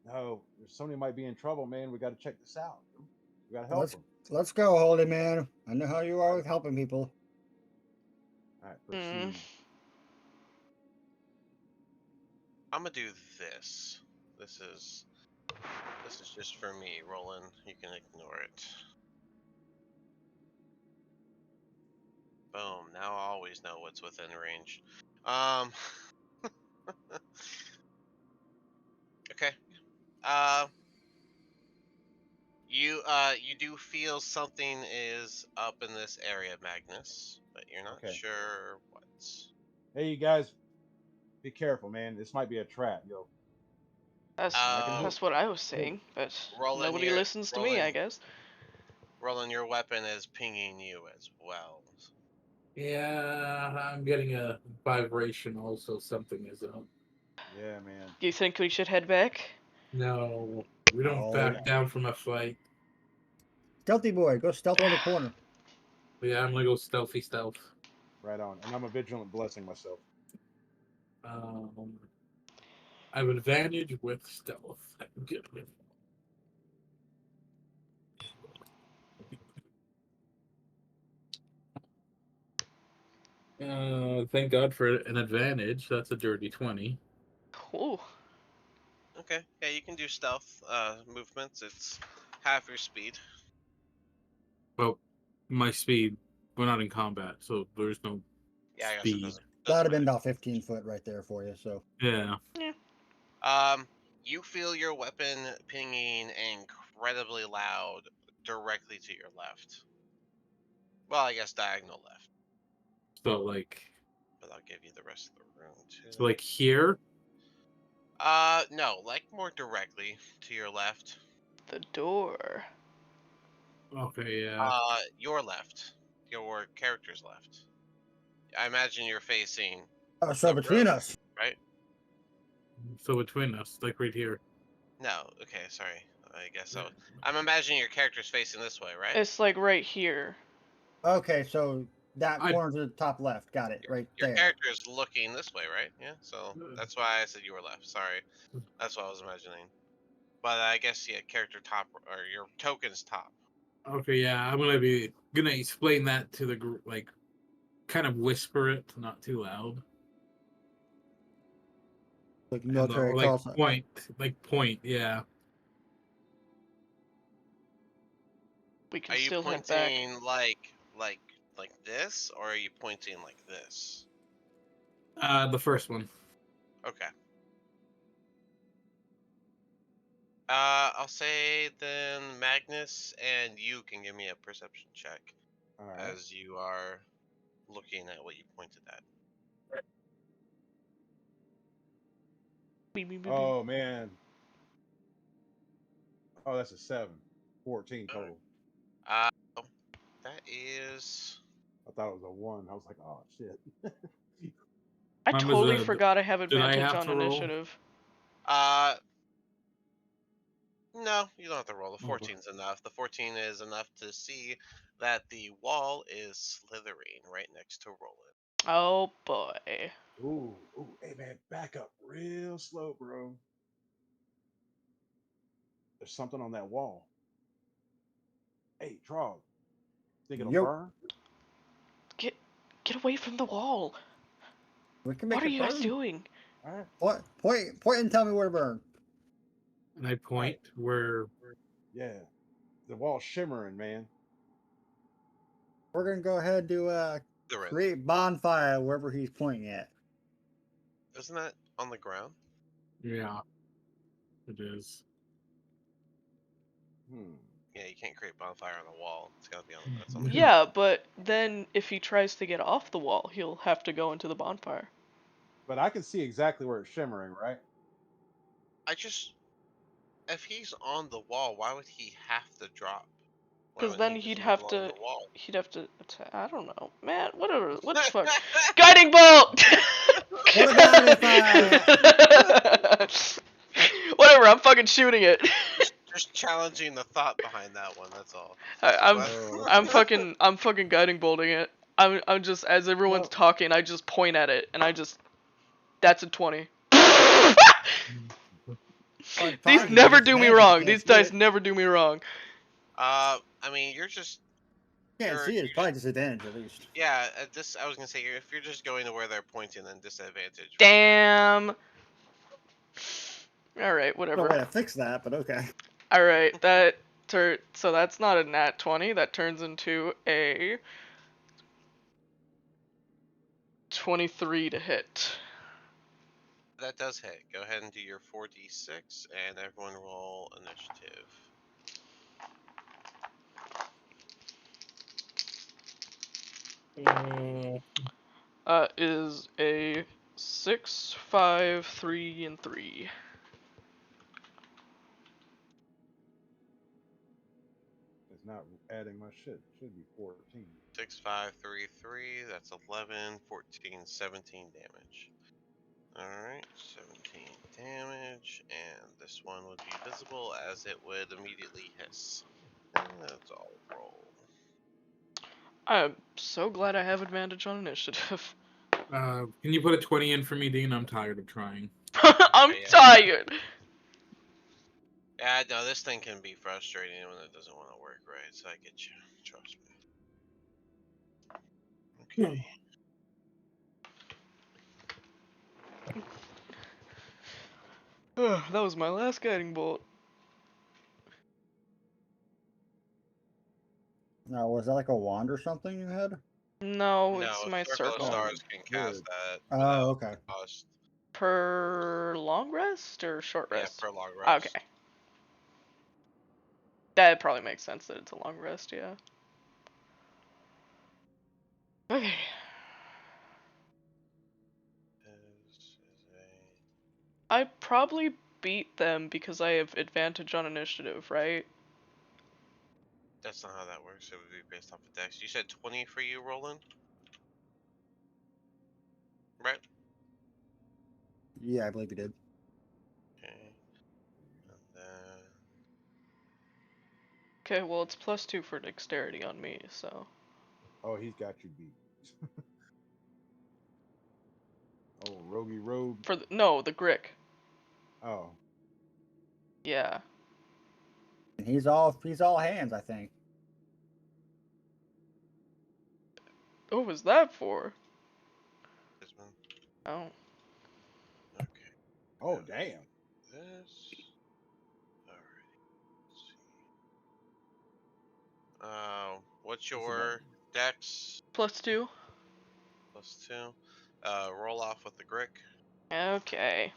No, somebody might be in trouble, man. We got to check this out. We got to help Let's them. let's go, holy man. I know how you are with helping people. All right, Mm. proceed. I'm gonna do this. This is just for me, Roland. You can ignore it. Boom. Now I always know what's within range. Um. Okay. Uh. You do feel something is up in this area, Magnus, but you're not Okay. sure what. Hey, you guys, be careful, man. This might be a trap, yo. That's And I can hear. Um. that's what I was Hey, saying, but Roland, nobody your listens to me, I Roland, guess. Roland, your weapon is pinging you as well. Yeah, I'm getting a vibration also. Something is up. yeah, man. Do you think we should head back? No, we don't Oh, back down from a fight. stealthy boy, go stealth around the corner. Yeah, I'm gonna go stealthy stealth. Right on. And I'm a vigilant blessing myself. Um, I have advantage with stealth. Good. Thank God for an advantage. That's a dirty 20. Cool. Okay. Yeah, you can do stealth movements. It's half your speed. Well, my speed. We're not in combat, so there's no Yeah, I guess it speed. doesn't That'd have been matter. about 15 foot right there for you. So Yeah. Yeah. You feel your weapon pinging incredibly loud directly to your left. Well, I guess diagonal left, So like, but I'll give you the rest of the room too. so like here. No, like more directly to your left. The door. Okay, yeah. Your left. Your character's left. I imagine you're facing So the between road, us. right? So between us, like right here. No. Okay. Sorry. I guess so. I'm imagining your character's facing this way, right? It's like right here. Okay, so that I- corner to the top left. Got it. Right Your there. character is looking this way, right? Yeah. So that's why I said you were left. Sorry. That's what I was imagining. But I guess yeah, character top or your token's top. Okay, yeah, I'm gonna explain that to the group, like, kind of whisper it, not too loud, Like and military like call sign. point, yeah. We can Are you still head back. pointing like this, or are you pointing like this? The first one. Okay. I'll say then Magnus and you can give me a perception check All right. as you are looking at what you pointed at. Beep, beep, beep, beep. Oh man. Oh, that's a 7. 14 total. Uh, that is. I thought it was a 1. I was like, oh shit. I Mine was totally a- forgot I have did I advantage have on to roll? initiative. No, you don't have to roll. The Okay. 14's enough. The 14 is enough to see that the wall is slithering right next to Roland. Oh boy. Ooh, hey man, back up real slow, bro. There's something on that wall. Hey, Trog, think it'll Yo, burn? Get away from the wall. we can What make are it you guys burn. doing? All right. Point and tell me where to burn. And I point where. Yeah, the wall's shimmering, man. We're gonna go ahead to Slithering. create bonfire wherever he's pointing at. Isn't that on the ground? Yeah, it is. Hmm. Yeah, you can't create bonfire on the wall. It's gotta be on. That's on the ground. Yeah, but then if he tries to get off the wall, he'll have to go into the bonfire. But I can see exactly where it's shimmering, right? If he's on the wall, why would he have to drop? Why Because wouldn't then he just he'd move have along to. the wall? He'd have to attack. I don't know, man. Whatever. What the fuck? Guiding bolt. What about if I? Whatever. I'm fucking shooting it. Just challenging the thought behind that one. That's all. I'm What? Oh, I'm fucking guiding bolting it. I'm just as everyone's Well- talking, I just point at it and I just. That's a 20. These fine, never it's do me magic, wrong. can't These see dice it. never do me wrong. I mean, you're just. Can't You're- see it. you're It's probably disadvantage at least. Yeah, I was gonna say if you're just going to where they're pointing, then disadvantage. Damn. All right, No way whatever. to fix that, but okay. All right, so that's not a nat 20. That turns into a 23 to hit. That does hit. Go ahead and do your 4d6, and everyone roll initiative. Is a 6, 5, 3, and 3. It's not adding my shit. Should be 14. 6, 5, 3, 3. That's 11, 14, 17 damage. Alright, 17 damage, and this one would be visible as it would immediately hiss. And that's all roll. I'm so glad I have advantage on initiative. Can you put a 20 in for me, Dean? I'm tired of trying. I'm Yeah. tired. Yeah, no, this thing can be frustrating when it doesn't want to work right, so I get you. Trust me. Okay. That was my last guiding bolt. Now, was that like a wand or something you had? No, No, it's my Circle of circle. Stars can cast Good. that Oh, without okay. cost. Per long rest or short Yeah, rest? for long rest. Okay. That probably makes sense that it's a long rest, yeah. Okay. Is I probably beat them because I have advantage on initiative, right? That's not how that works. It would be based off of dex. You said 20 for you, Roland? Yeah, I believe you did. Okay. And then Okay, well it's +2 for dexterity on me, so. Oh, he's got you beat. Oh, Rogie Rogue. For no, the Grick. Oh, Yeah. And he's all hands, I think. What was that for? this one. Oh. Okay. oh, damn. This. Alrighty. Let's see. What's What's your dex? +2. +2. Roll off with the Grick. Okay.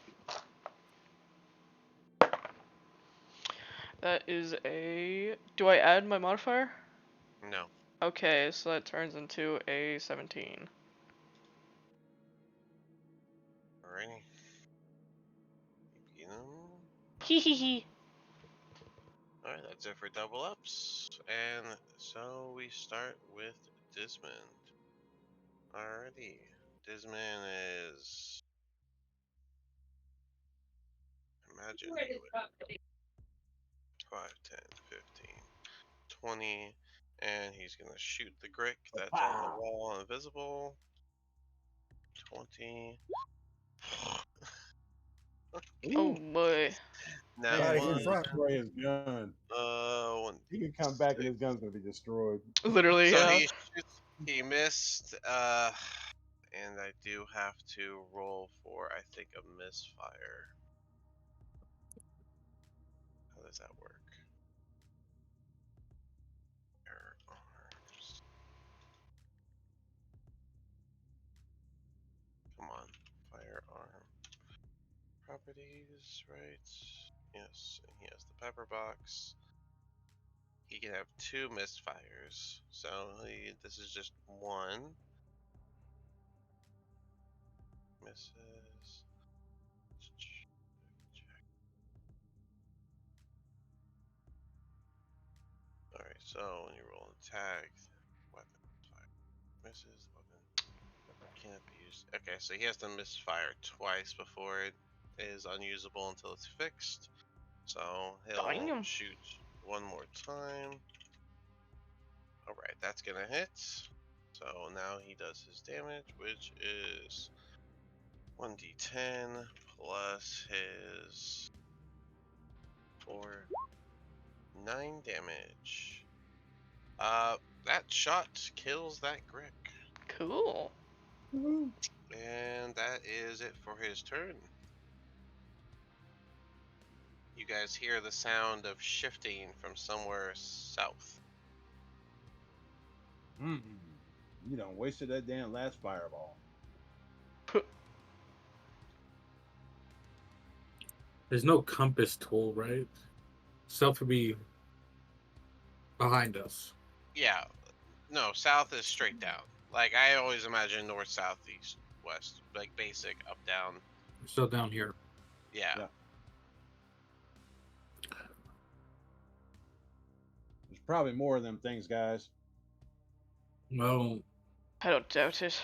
That is a. Do I add my modifier? No. Okay, so that turns into a 17. Alrighty. You know. Hehehe. Alright, that's it for double ups. And so we start with Dismond. Alrighty. Dismond is. Imagine you would. 5, 10, 15, 20. And he's gonna shoot the Grick that's on the wall invisible. 20. Oh Ooh, boy. Now Glad he's in man, one. front. destroy his gun. 1, He can come back and his gun's gonna be destroyed. Literally, So yeah. he shoots, he missed, and I do have to roll for, I think, a misfire. How does that work? Firearms. Come on, firearm. Properties, right? Yes, and he has the pepper box. He can have 2 misfires, so this is just 1. Misses. Alright, so when you roll an attack, weapon fire misses, weapon can't be used. Okay, so he has to misfire twice before it is unusable until it's fixed. So he'll Damn. shoot one more time. Alright, that's gonna hit. So now he does his damage, which is 1d10 plus his 4, 9 damage. That shot kills that Grick. Cool. And that is it for his turn. You guys hear the sound of shifting from somewhere south. You done wasted that damn last fireball. There's no compass tool, right? Self would be behind us. Yeah, no, south is straight down. Like, I always imagine north, south, east, west. Like, basic, up, down. We're still down here. Yeah. Yeah. There's probably more of them things, guys. Well, I don't doubt it.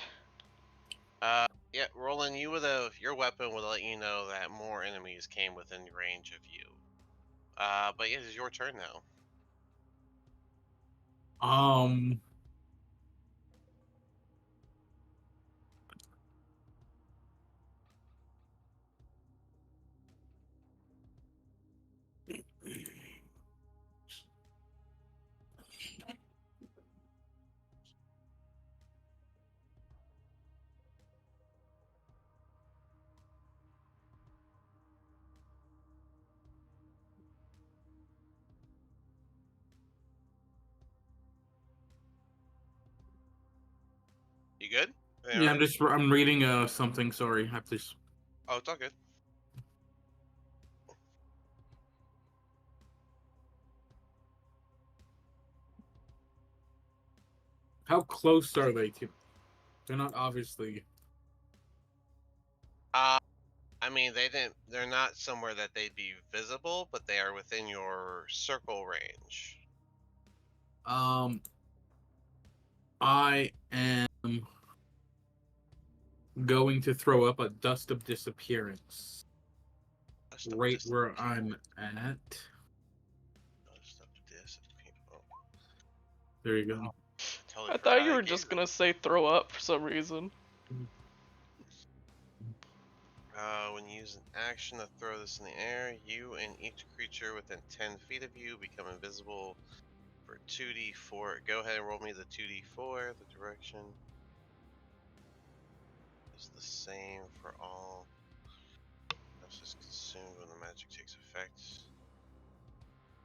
Yeah, Roland, your weapon would let you know that more enemies came within range of you. But yeah, it's your turn now. You good? yeah, I'm reading something. Sorry, I please. Oh, it's all good. How close are they to? They're not obviously. I mean, they're not somewhere that they'd be visible, but they are within your circle range. I am going to throw up a dust of disappearance. Dust of Right where I'm at. Dust of disappearance. There you go. Totally I thought forgot you I were gave just it. gonna say throw up for some reason. When you use an action to throw this in the air, you and each creature within 10 feet of you become invisible for 2d4. Go ahead and roll me the 2d4. The direction is the same for all. This is consumed when the magic takes effect.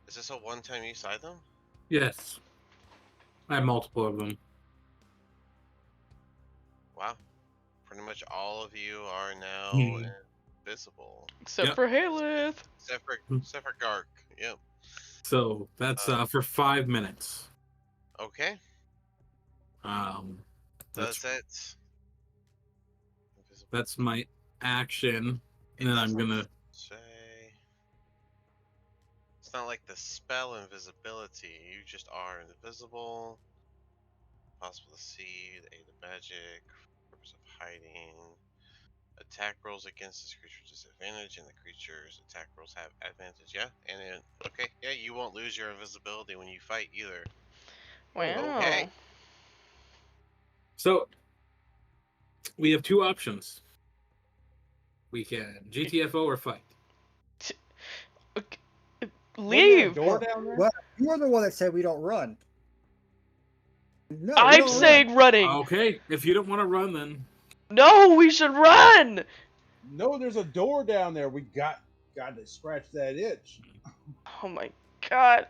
Is this a one-time use item? Yes. I have multiple of them. Wow. Pretty much all of you are now invisible. Except Yep. for Haleth. Except for Gark. Yep. So that's for 5 minutes. Okay. That's Does it? Invisible. that's my action, It and then I'm doesn't gonna. say. It's not like the spell invisibility. You just are invisible. Possible to see the aid of magic. Purpose of hiding. Attack rolls against this creature disadvantage, and the creature's attack rolls have advantage. Yeah, and then okay, yeah, you won't lose your invisibility when you fight either. Wow. Okay. So we have two options. We can GTFO or fight. Okay. Wasn't there a Leave. door down there? Well, you were the one that said we don't run. No, we I'm don't run. saying running. Okay, if you don't want to run, then No, we should run. No, there's a door down there. We got to scratch that itch. Oh my god.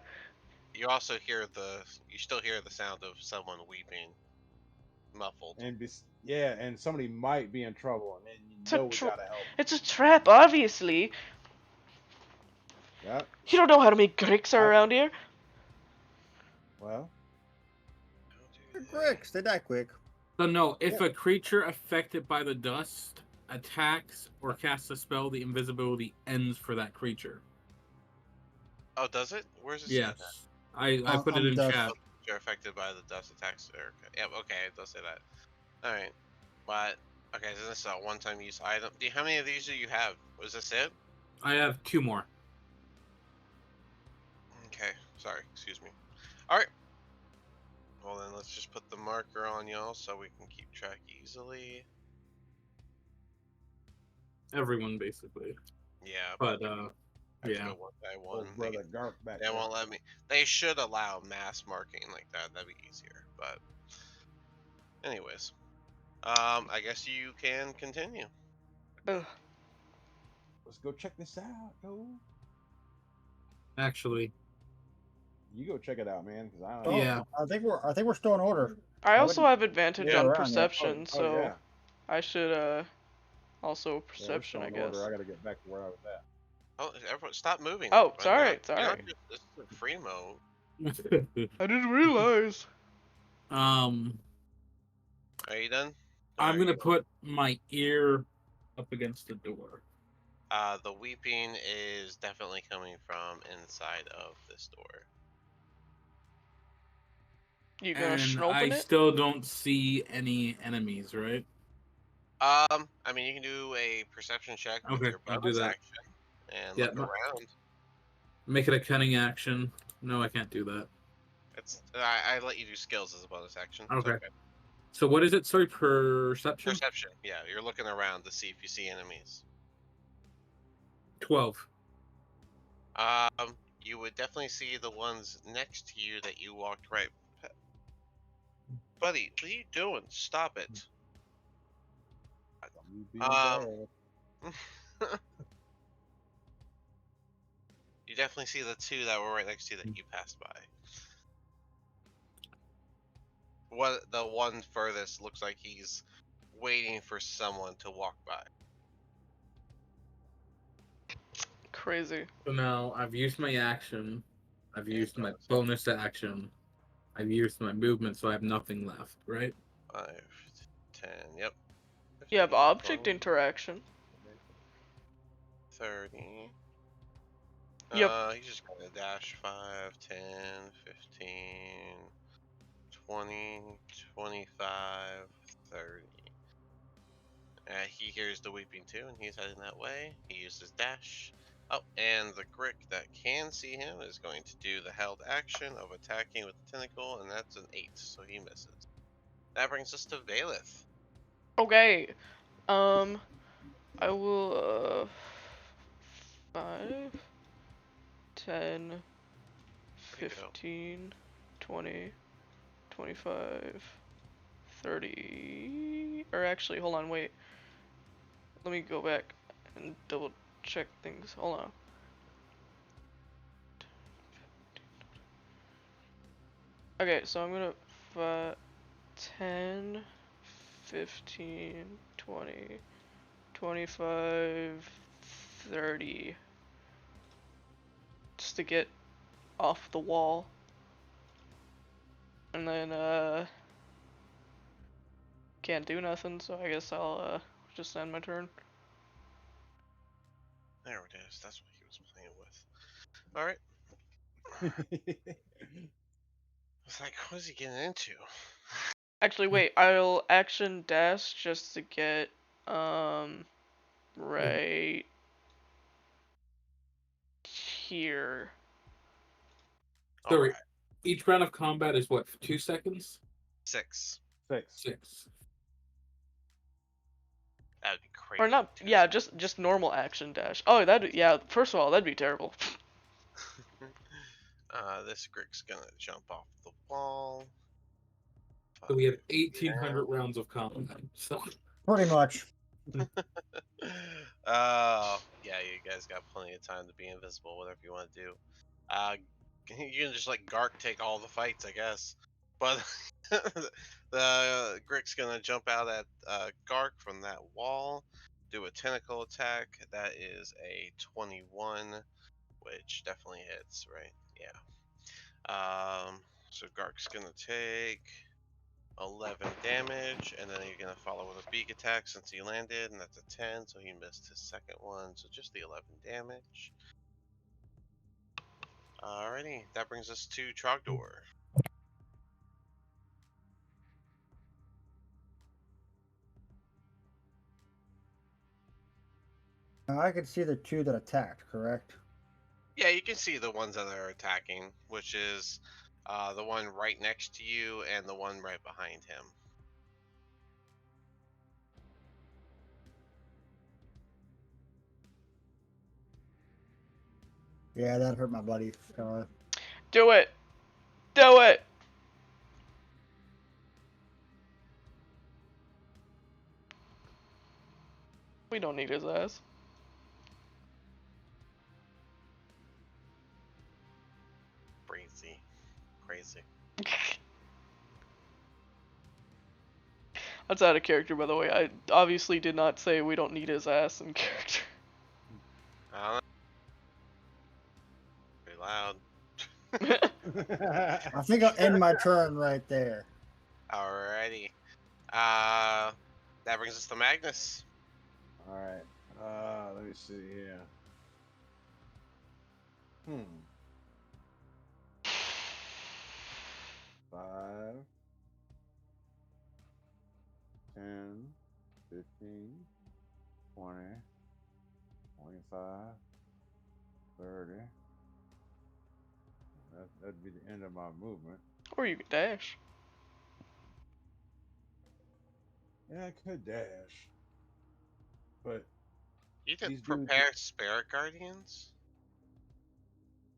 You also hear you still hear the sound of someone weeping, muffled. And yeah, and somebody might be in trouble, and then It's a we gotta help. It's a trap, obviously. Yeah. You don't know how to make bricks around here. Well, Bricks, they die quick. so no. If a creature affected by the dust attacks or casts a spell, the invisibility ends for that creature. Oh, does it? Where's it say that? Yes, I put it in dust. chat. You're affected by the dust attacks. Yep. Okay, it does say that. All right, but okay, so this is a one-time use item. How many of these do you have? Was this it? I have 2 more. Okay, sorry, excuse me. Alright. Well then, let's just put the marker on y'all so we can keep track easily. Everyone basically, Yeah, but I have to yeah. go one by one. old brother Gark back They there. won't let me. They should allow mass marking like that. That'd be easier. But, anyways, I guess you can continue. Ugh. Let's go check this out. Go. Actually, You go check it out, man. Because I Oh, don't. yeah. I think we're still in order. I I also wouldn't- have advantage Yeah, on around, yeah. perception, Oh, so yeah. I should also Yeah, we're perception, still I in guess. order. I gotta get back to where I was at. Oh, everyone, stop moving. Oh, But sorry, you're not sorry. this is free mode. I didn't realize. Are you done? I'm Alright. gonna put my ear up against the door. The weeping is definitely coming from inside of this door. You gonna And open I it? still don't see any enemies, right? I mean, you can do a perception check with Okay, your I'll do bonus that. action and Yeah, look around. Make it a cunning action. No, I can't do that. It's I let you do skills as a bonus action. It's Okay. So what is it? Sorry, perception? Perception. Yeah, you're looking around to see if you see enemies. 12. You would definitely see the ones next to you that you walked right. Buddy, what are you doing? Stop it. You be Um, bad. You definitely see the two that were right next to you that you passed by. The one furthest looks like he's waiting for someone to walk by. Crazy. So now I've used my action. I've Yeah, used my bonus bonus action. I've used my movement, so I have nothing left, right? 5, 10, yep. You have 15, object 20, interaction. 30. Yep. He's just gonna dash 5, 10, 15, 20, 25, 30. He hears the weeping too, and he's heading that way. He uses dash. Oh, and the Grick that can see him is going to do the held action of attacking with the tentacle, and that's an 8, so he misses. That brings us to Valeth. Okay. I will 5, 10, There you go. 15, 20, 25, 30. Or actually, hold on, wait. Let me go back and double check things. Hold on. Okay, so I'm gonna 10, 15, 20, 25, 30. Just to get off the wall. And then, can't do nothing, so I guess I'll, just end my turn. There it is. That's what he was playing with. Alright. It's like, what is he getting into? Actually, wait, I'll action dash just to get, right here. So Alright. each round of combat is what, 2 seconds? 6. 6. 6. That'd be crazy. Or not, yeah, just normal action dash. Oh, yeah, first of all, that'd be terrible. This Grick's gonna jump off the wall. So we have 1,800 rounds of combat. So Pretty much. Yeah, you guys got plenty of time to be invisible, whatever you want to do. You can just let Gark take all the fights, I guess. But the Grick's gonna jump out at Gark from that wall, do a tentacle attack. That is a 21, which definitely hits, right? Yeah. So Gark's gonna take 11 damage, and then you're gonna follow with a beak attack since he landed, and that's a 10, so he missed his second one, so just the 11 damage. Alrighty, that brings us to Trogdor. Now I could see the 2 that attacked, correct? Yeah, you can see the ones that are attacking, which is the one right next to you and the one right behind him. Yeah, that hurt my buddy. Do it! Do it! We don't need his ass. Crazy. Crazy. That's out of character, by the way. I obviously did not say we don't need his ass in character. Pretty loud. I think I'll end my turn right there. Alrighty. That brings us to Magnus. Alright. Let me see here. 5, 10, 15, 20, 25, 30. That'd be the end of my movement. Or you could dash. Yeah, I could dash. But You these did dudes- prepare Spirit Guardians?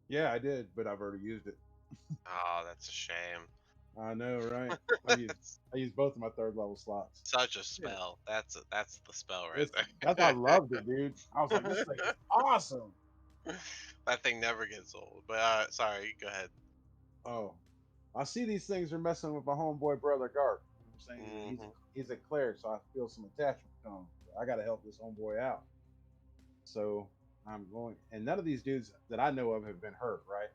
Yeah, I did, but I've already used it. Oh, that's a shame. I know, right? I used both of my 3rd level slots. Such a spell. That's the spell right there. That's why I loved it, dude. I was like, this thing is awesome. That thing never gets old. But sorry, go ahead. Oh, I see these things are messing with my homeboy brother Garth. You know what I'm saying? Mhm. He's a cleric, so I feel some attachment to him. I got to help this homeboy out. So I'm going, and none of these dudes that I know of have been hurt, right?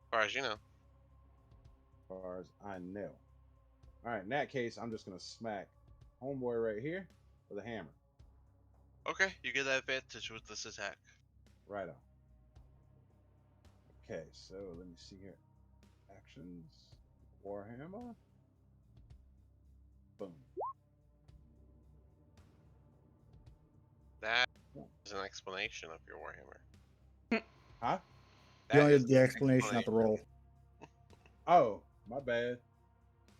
As far as you know. As far as I know. All right, in that case, I'm just gonna smack homeboy right here with a hammer. Okay, you get that advantage with this attack. Right on. Okay, so let me see here. Actions. Warhammer. Boom. That is an explanation of your Warhammer. Huh? You That only is did the an explanation, not the roll. Oh, my bad.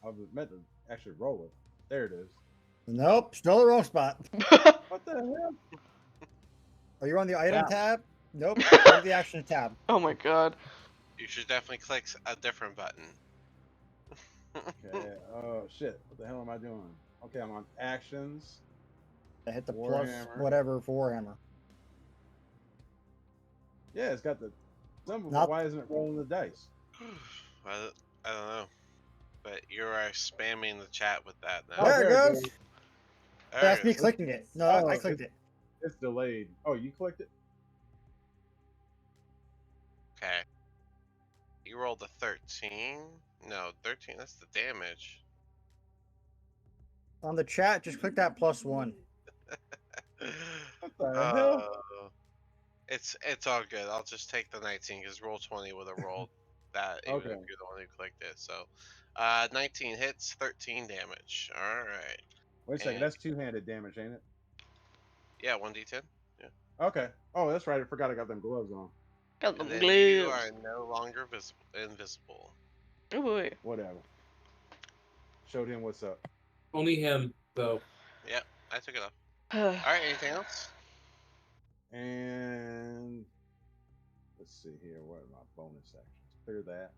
I was meant to actually roll it. There it is. Nope, still the wrong spot. What the hell? Are you on the item Down. tab? Nope. Go to the action tab. Oh my god. You should definitely click a different button. Okay. Oh shit. What the hell am I doing? Okay, I'm on actions. Hit the plus Warhammer. whatever for Warhammer. Yeah, it's got the symbol, but Not- why isn't it rolling the dice? I don't know. But you are spamming the chat with that now. Oh, There it there it goes. goes. There That's it me is. clicking it. No, Oh, I clicked it. It's delayed. Oh, you clicked it? Okay. You rolled a 13? No, 13, that's the damage. On the chat, just click that +1. What the hell? It's all good. I'll just take the 19 because roll 20 would have rolled that even Okay. if you're the one who clicked it. So, 19 hits, 13 damage. All right. Wait a second. And That's two-handed damage, ain't it? yeah, 1d10. Yeah. Okay. Oh, that's right. I forgot I got them gloves on. Got them And then you gloves. are no longer invisible. Oh boy. Whatever. Showed him what's up. Only him, though. Yep, I took it off. All right. Anything else? And let's see here. What are my bonus actions? Clear that.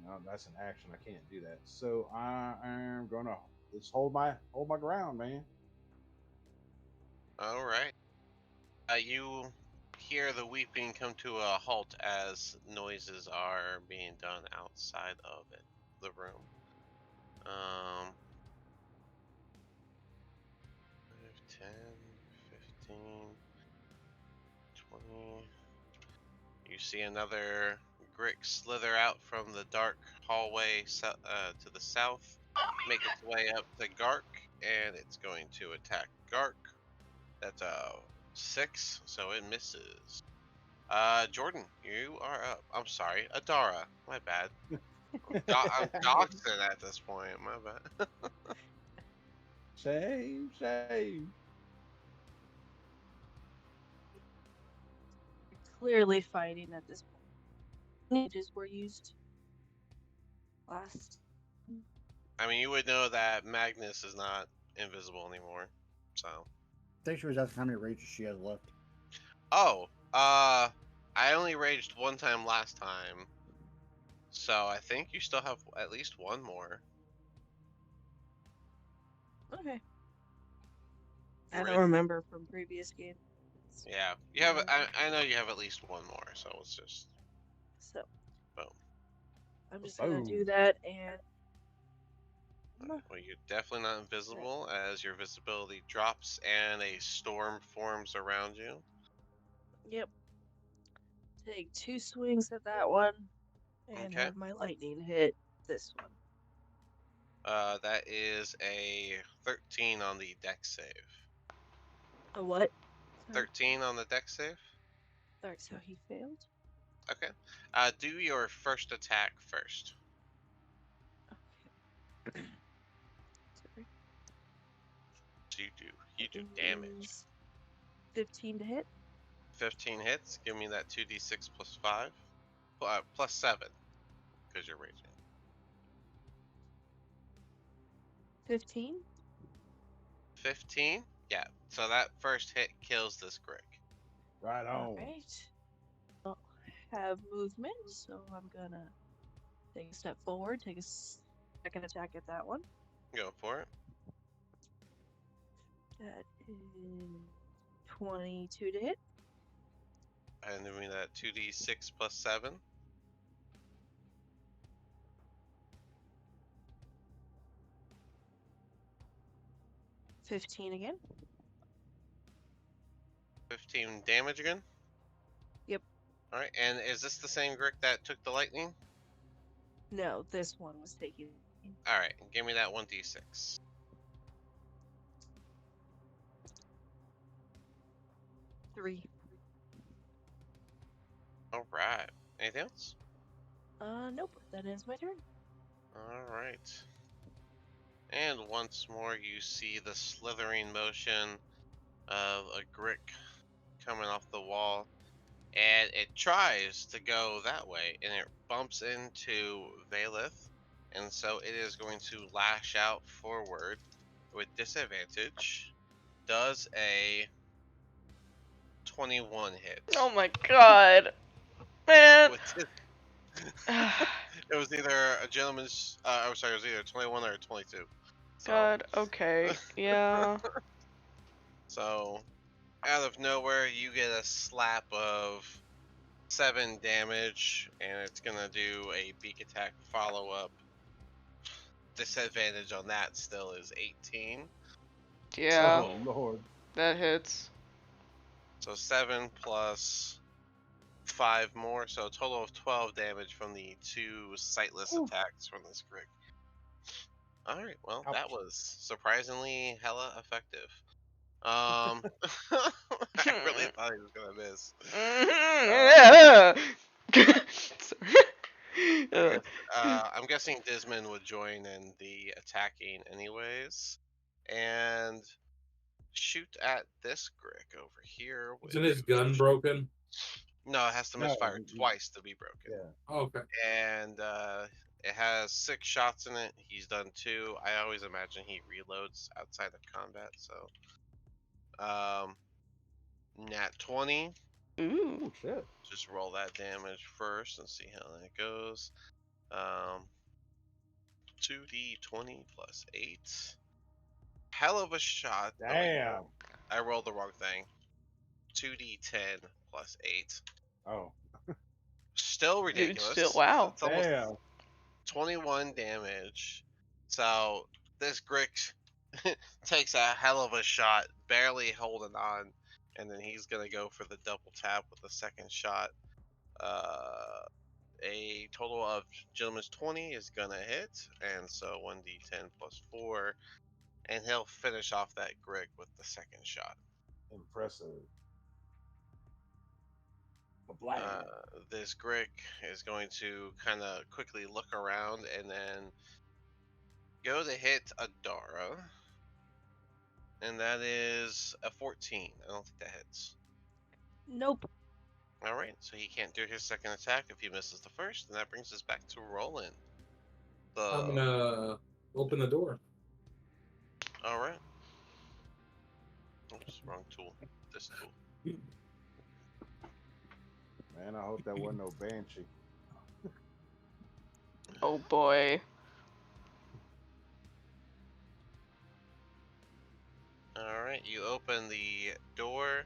No, that's an action. I can't do that. So I am gonna just hold my ground, man. All right. You hear the weeping come to a halt as noises are being done outside of it, the room. 5, 10, 15, 20. You see another Grick slither out from the dark hallway to the south, make its way up to Gark, and it's going to attack Gark. That's a 6, so it misses. Jordan, you are up. I'm sorry, Adara. My bad. I'm doxing at this point. My bad. Shame, shame. Clearly fighting at this point. Mages were used last. I mean, you would know that Magnus is not invisible anymore. So. I think she was asking how many rages she has left. Oh, I only raged one time last time, so I think you still have at least one more. Okay. I Right. don't remember from previous games. Yeah, you have. I know you have at least one more. So let's just. So. Boom. I'm just gonna Boom. do that and. Well, you're definitely not invisible as your visibility drops and a storm forms around you. Yep. Take 2 swings at that one, and Okay. have my lightning hit this one. That is a 13 on the deck save. A what? 13 on the deck save. Alright, so he failed. Okay. Do your first attack first. Okay. Sorry. So you do damage. 15 to hit. 15 hits. Give me that 2d6 plus 5. Plus 7. Because you're raging. 15. 15? Yeah. So that first hit kills this Grick. Right on. Alright. I'll have movement, so I'm gonna take a step forward, take a second attack at that one. Go for it. That is 22 to hit. And give me that 2d6 plus 7. $15 again. 15 damage again? Yep. Alright, and is this the same Grick that took the lightning? No, this one was taking. Alright, give me that 1d6. Three. Alright. Anything else? Nope. That ends my turn. All right. And once more, you see the slithering motion of a Grick coming off the wall, and it tries to go that way, and it bumps into Valeth, and so it is going to lash out forward with disadvantage. Does a 21 hit? Oh my god, man. With it was either a gentleman's. I'm sorry, it was either 21 or 22. So, God, okay, yeah. so out of nowhere, you get a slap of 7 damage, and it's gonna do a beak attack follow up. Disadvantage on that still is 18. Yeah, Oh Lord. that hits. So 7 plus 5 more, so a total of 12 damage from the 2 sightless Ooh. attacks from this Grick. Alright, well, Ouch. that was surprisingly hella effective. I really thought he was gonna miss. Yeah. I'm guessing Dismon would join in the attacking anyways, and shoot at this Grick over here. Isn't his gun broken? No, it has to No, misfire he- twice to be broken. Yeah. Oh, okay. And it has 6 shots in it. He's done 2. I always imagine he reloads outside of combat. So, nat 20. Ooh. Oh shit. Just roll that damage first and see how that goes. 2d20 plus 8. Hell of a shot. Oh, wait, Damn. I rolled the wrong thing. 2d10 plus 8. Oh. Still Dude, ridiculous. still, wow. It's almost Damn. 21 damage. So this Grix takes a hell of a shot, barely holding on, and then he's gonna go for the double tap with the second shot. A total of Gentleman's 20 is gonna hit, and so 1d10 plus 4, and he'll finish off that Grig with the second shot. Impressive. Black. This Grick is going to kind of quickly look around and then go to hit Adara. And that is a 14. I don't think that hits. Nope. Alright, so he can't do his second attack if he misses the first, and that brings us back to Roland. I'm gonna open the door. Alright. Oops, wrong tool. This tool. Man, I hope that wasn't no banshee. Oh boy. Alright, you open the door,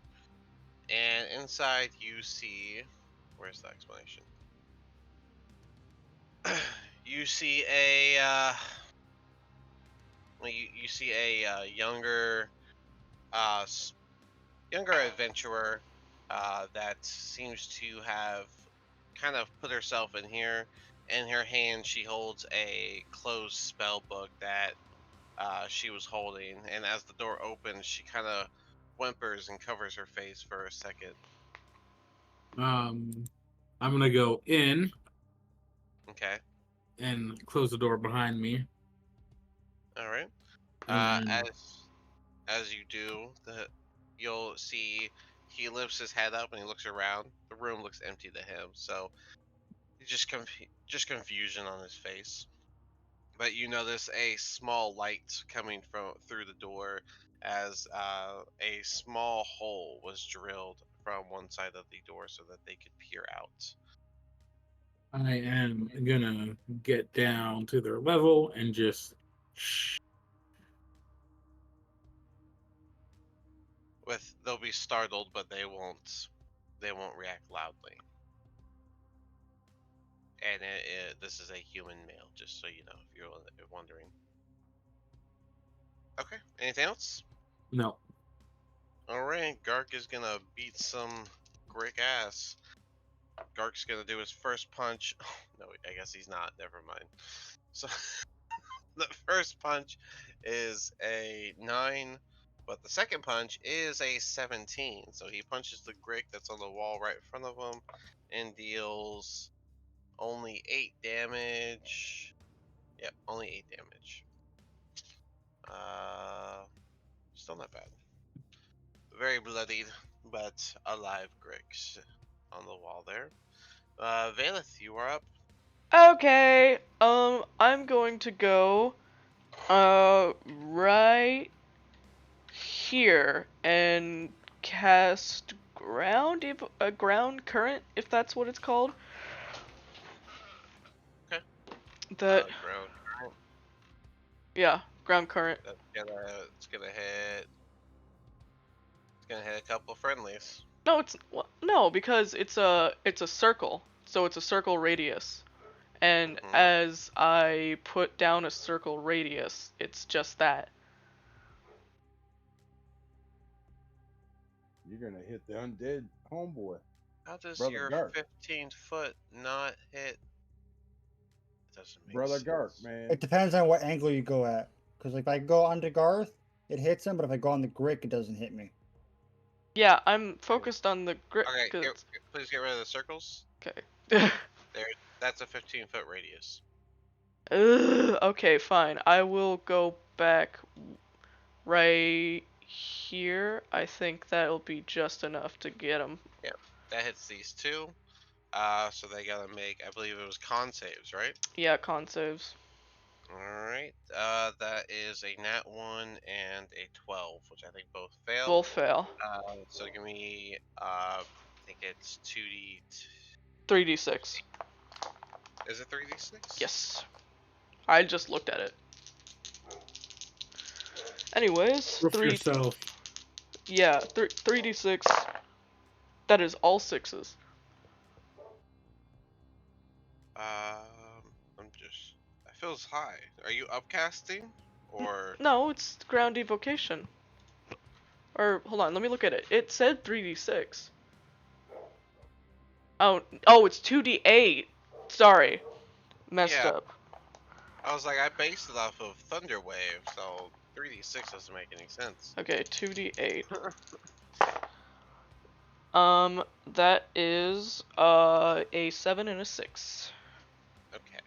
and inside you see. Where's the explanation? You see a. You see a younger, younger adventurer that seems to have kind of put herself in here. In her hand, she holds a closed spell book that she was holding, and as the door opens, she kind of whimpers and covers her face for a second. I'm gonna go in Okay. and close the door behind me. All right. And As you do, you'll see he lifts his head up and he looks around. The room looks empty to him, so just confusion on his face. But you notice a small light coming from through the door as a small hole was drilled from one side of the door so that they could peer out. I am gonna get down to their level and just shh. They'll be startled, but they won't react loudly. And this is a human male, just so you know, if you're wondering. Okay, anything else? No. Alright, Gark is gonna beat some Grick ass. Gark's gonna do his first punch. No, I guess he's not. Never mind. So, the first punch is a 9, but the second punch is a 17. So he punches the Grick that's on the wall right in front of him and deals only 8 damage. Yep, only 8 damage. Still not bad. Very bloodied, but alive Grix on the wall there. Valeth, you are up. Okay, I'm going to go, right here and cast ground current, if that's what it's called. Okay. That, Ground current. yeah, ground current. It's gonna hit. It's gonna hit a couple friendlies. No, no, because it's a circle, so it's a circle radius. And as I put down a circle radius, it's just that. You're gonna hit the undead homeboy. How does Brother your Garth. 15 foot not hit? Doesn't make Brother sense. Garth, man. It depends on what angle you go at. Because if I go onto Garth, it hits him, but if I go on the Grick, it doesn't hit me. Yeah, I'm focused on the grip. Okay, please get rid of the circles. Okay. There, that's a 15-foot radius. Okay, fine. I will go back right here. I think that'll be just enough to get him. Yeah, that hits these two. So they gotta make, I believe it was con saves, right? Yeah, con saves. Alright, that is a nat 1 and a 12, which I think both fail. Both fail. So give me, I think it's 2d... 3d6. Is it 3d6? Yes. I just looked at it. Anyways, Roof yourself. Yeah, 3d6. That is all sixes. I'm just... That feels high. Are you upcasting? Or... No, it's ground evocation. Or, hold on, let me look at it. It said 3d6. Oh, it's 2d8. Sorry. Messed up. I was like, I based it off of Thunder Wave, so 3d6 doesn't make any sense. Okay, 2d8. That is, a 7 and a 6. Okay.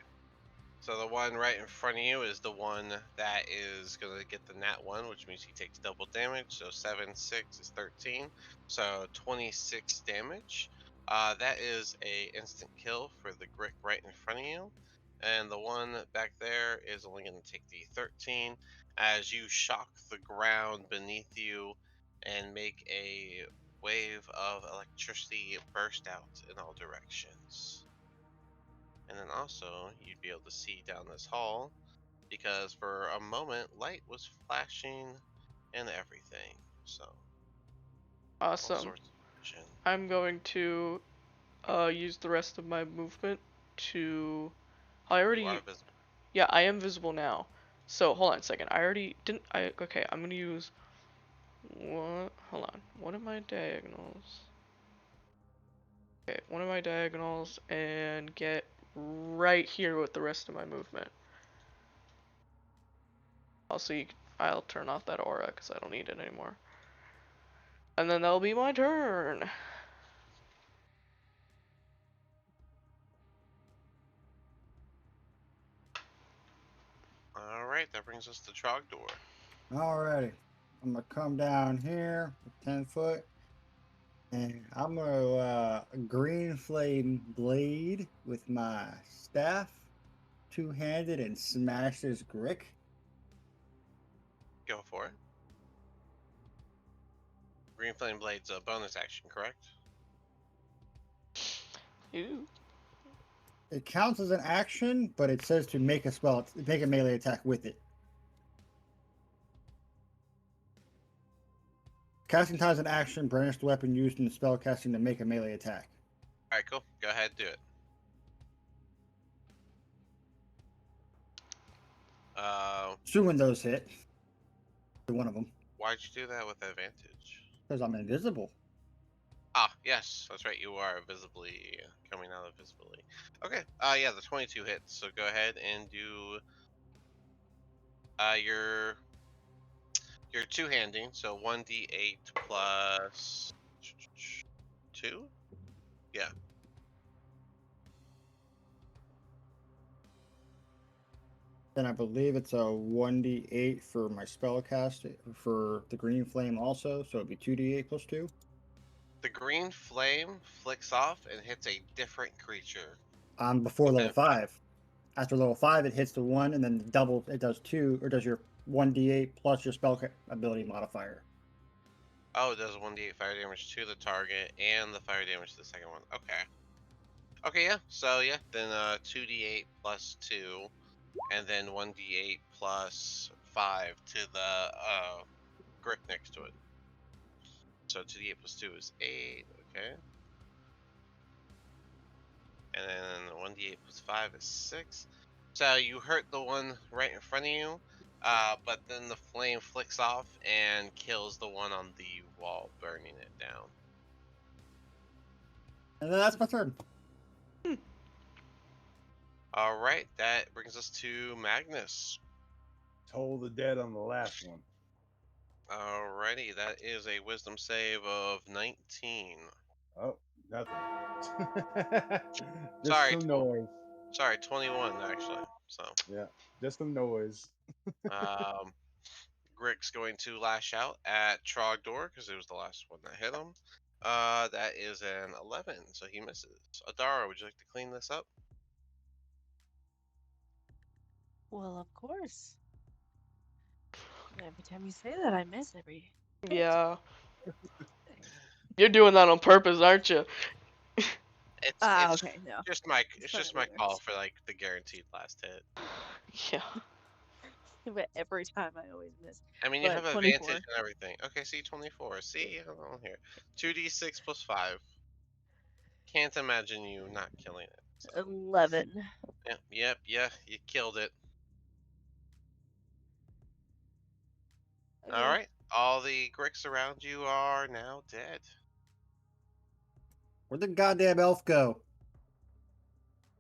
So the one right in front of you is the one that is gonna get the nat 1, which means he takes double damage. So 7, 6 is 13. So 26 damage. That is a instant kill for the Grick right in front of you. And the one back there is only going to take the 13 as you shock the ground beneath you and make a wave of electricity burst out in all directions. And then also, you'd be able to see down this hall because for a moment, light was flashing and everything. So, Awesome. all sorts of vision. I'm going to, use the rest of my movement to... I already... You are visible. Yeah, I am visible now. So, hold on a second. I already didn't... Okay, I'm gonna use... What? Hold on. One of my diagonals. Okay, one of my diagonals and get right here with the rest of my movement. Also, I'll turn off that aura because I don't need it anymore. And then that'll be my turn. Alright, that brings us to Trogdor. Alrighty. I'm gonna come down here with 10 foot. And I'm gonna green flame blade with my staff, two-handed, and smash this Grick. Go for it. Green Flame Blade's a bonus action, correct? Ew. It counts as an action, but it says to make a melee attack with it. Casting time is an action, brandish the weapon used in the spell casting to make a melee attack. Alright, cool. Go ahead, do it. Assuming those hit. One of them. Why'd you do that with advantage? Because I'm invisible. Ah, yes, that's right. You are visibly coming out of visibility. Okay. Yeah, the 22 hits. So go ahead and do your two-handing. So 1d8 plus 2. Yeah. Then I believe it's a 1d8 for my spell cast for the green flame also, so it'd be 2d8 plus 2. The green flame flicks off and hits a different creature. Before level within 5. After level 5, it hits the 1, and then double, it does 2, or does your 1d8 plus your spell ability modifier. Oh, it does 1d8 fire damage to the target and the fire damage to the second one. Okay. Okay, yeah. So, yeah, then 2d8 plus 2, and then 1d8 plus 5 to the brick next to it. So 2d8 plus 2 is 8, okay. And then 1d8 plus 5 is 6. So you hurt the one right in front of you, but then the flame flicks off and kills the one on the wall, burning it down. And then that's my turn. Alright, that brings us to Magnus. Toll the dead on the last one. Alrighty, that is a wisdom save of 19. Oh, nothing. Just Sorry, some noise. Sorry, 21 actually. So, Yeah, just some noise. um, Grick's going to lash out at Trogdor because it was the last one that hit him. That is an 11, so he misses. Adara, would you like to clean this up? Well, of course. Every time you say that, I miss every hit. Yeah. You're doing that on purpose, aren't you? It's Okay, no. just my It's just funny my that call for like the guaranteed last hit. Yeah. But every time I always miss. I mean, you But have 24. advantage and everything. Okay, see 24. See, hold on here. 2d6 plus 5. Can't imagine you not killing it. So. 11. Yep, yeah, you killed it. Okay. All right, all the Gricks around you are now dead. Where'd the goddamn elf go?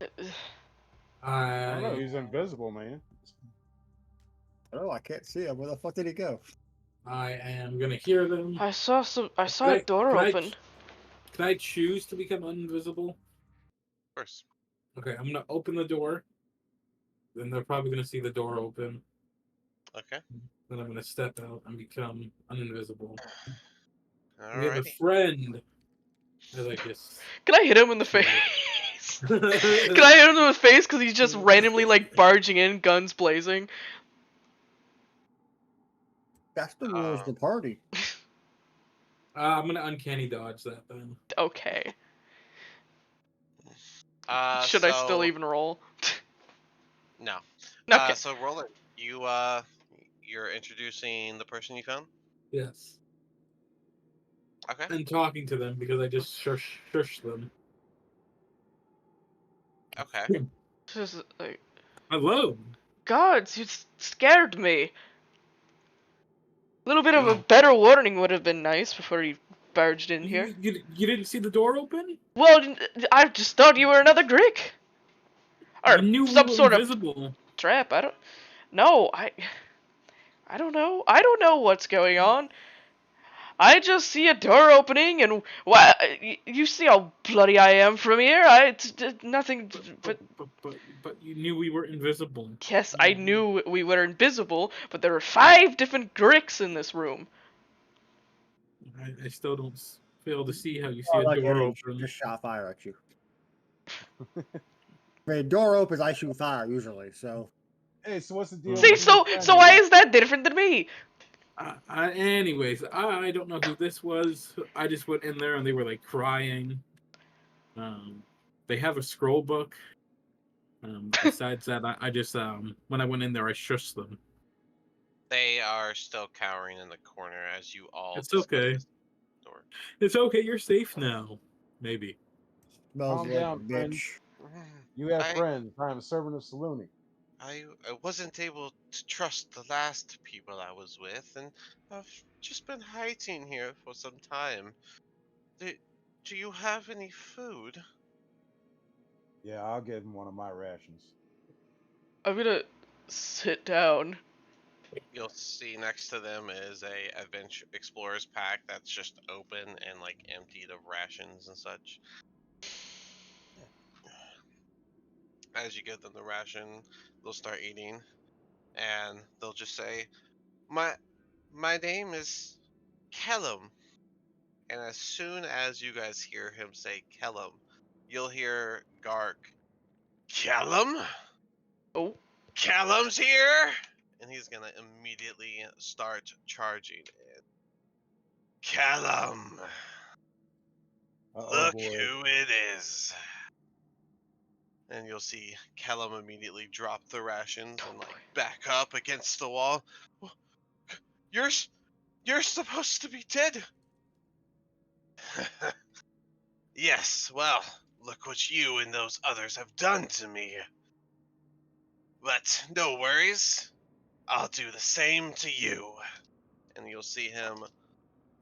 I don't know. I He's invisible, man. Oh, I can't see him. Where the fuck did he go? am gonna hear them. I saw a door open. Can I choose to become invisible? Of course. Okay, I'm gonna open the door. Then they're probably gonna see the door open. Okay. Then I'm gonna step out and become uninvisible. We have a Alrighty. friend. As I guess. Can I hit him in the face? Can I hit him in the face because he's just randomly like barging in, guns blazing? That's the rules of the party. I'm gonna uncanny dodge that then. Okay. Should I still So even roll? no. Okay. So Roland, you're introducing the person you found. Yes. Okay. And talking to them because I just shush them. Okay. Just like, Hello. gods, you scared me. A little bit of a Wow. better warning would have been nice before you barged in here. You didn't see the door open? Well, I just thought you were another Greek. Or You knew we some were sort of invisible. trap. I don't. No, I don't know. I don't know what's going on. I just see a door opening, and you see how bloody I am from here. It's nothing. But you knew we were invisible. Yes, I knew we were invisible, but there were 5 different Gricks in this room. I still don't fail to see how you see Oh, a like door I open. just shot fire at you. When a door opens, I shoot fire usually. So Hey, so what's the deal? See, with your friend, so why man? is that different than me? Anyways, I don't know who this was. I just went in there and they were like crying. They have a scroll book. Besides that, I just when I went in there, I shushed them. They are still cowering in the corner as you all It's discuss okay. this door. It's okay. You're safe now. Maybe. smells Calm like down, a friend. bitch. You have I friends. I am a servant of Saluni. I wasn't able to trust the last people I was with, and I've just been hiding here for some time. Do you have any food? Yeah, I'll give him one of my rations. I'm gonna sit down. You'll see next to them is a adventure explorer's pack that's just open and like emptied of rations and such. As you give them the ration, they'll start eating. and they'll just say, My name is Kellum. And as soon as you guys hear him say Kellum, you'll hear Gark, Kellum? Oh, Kellum's here! And he's gonna immediately start charging in. Kellum! Oh Look boy. who it is. And you'll see Kellum immediately drop the rations and like back up against the wall. You're you're supposed to be dead. Yes, well, look what you and those others have done to me. But no worries. I'll do the same to you. And you'll see him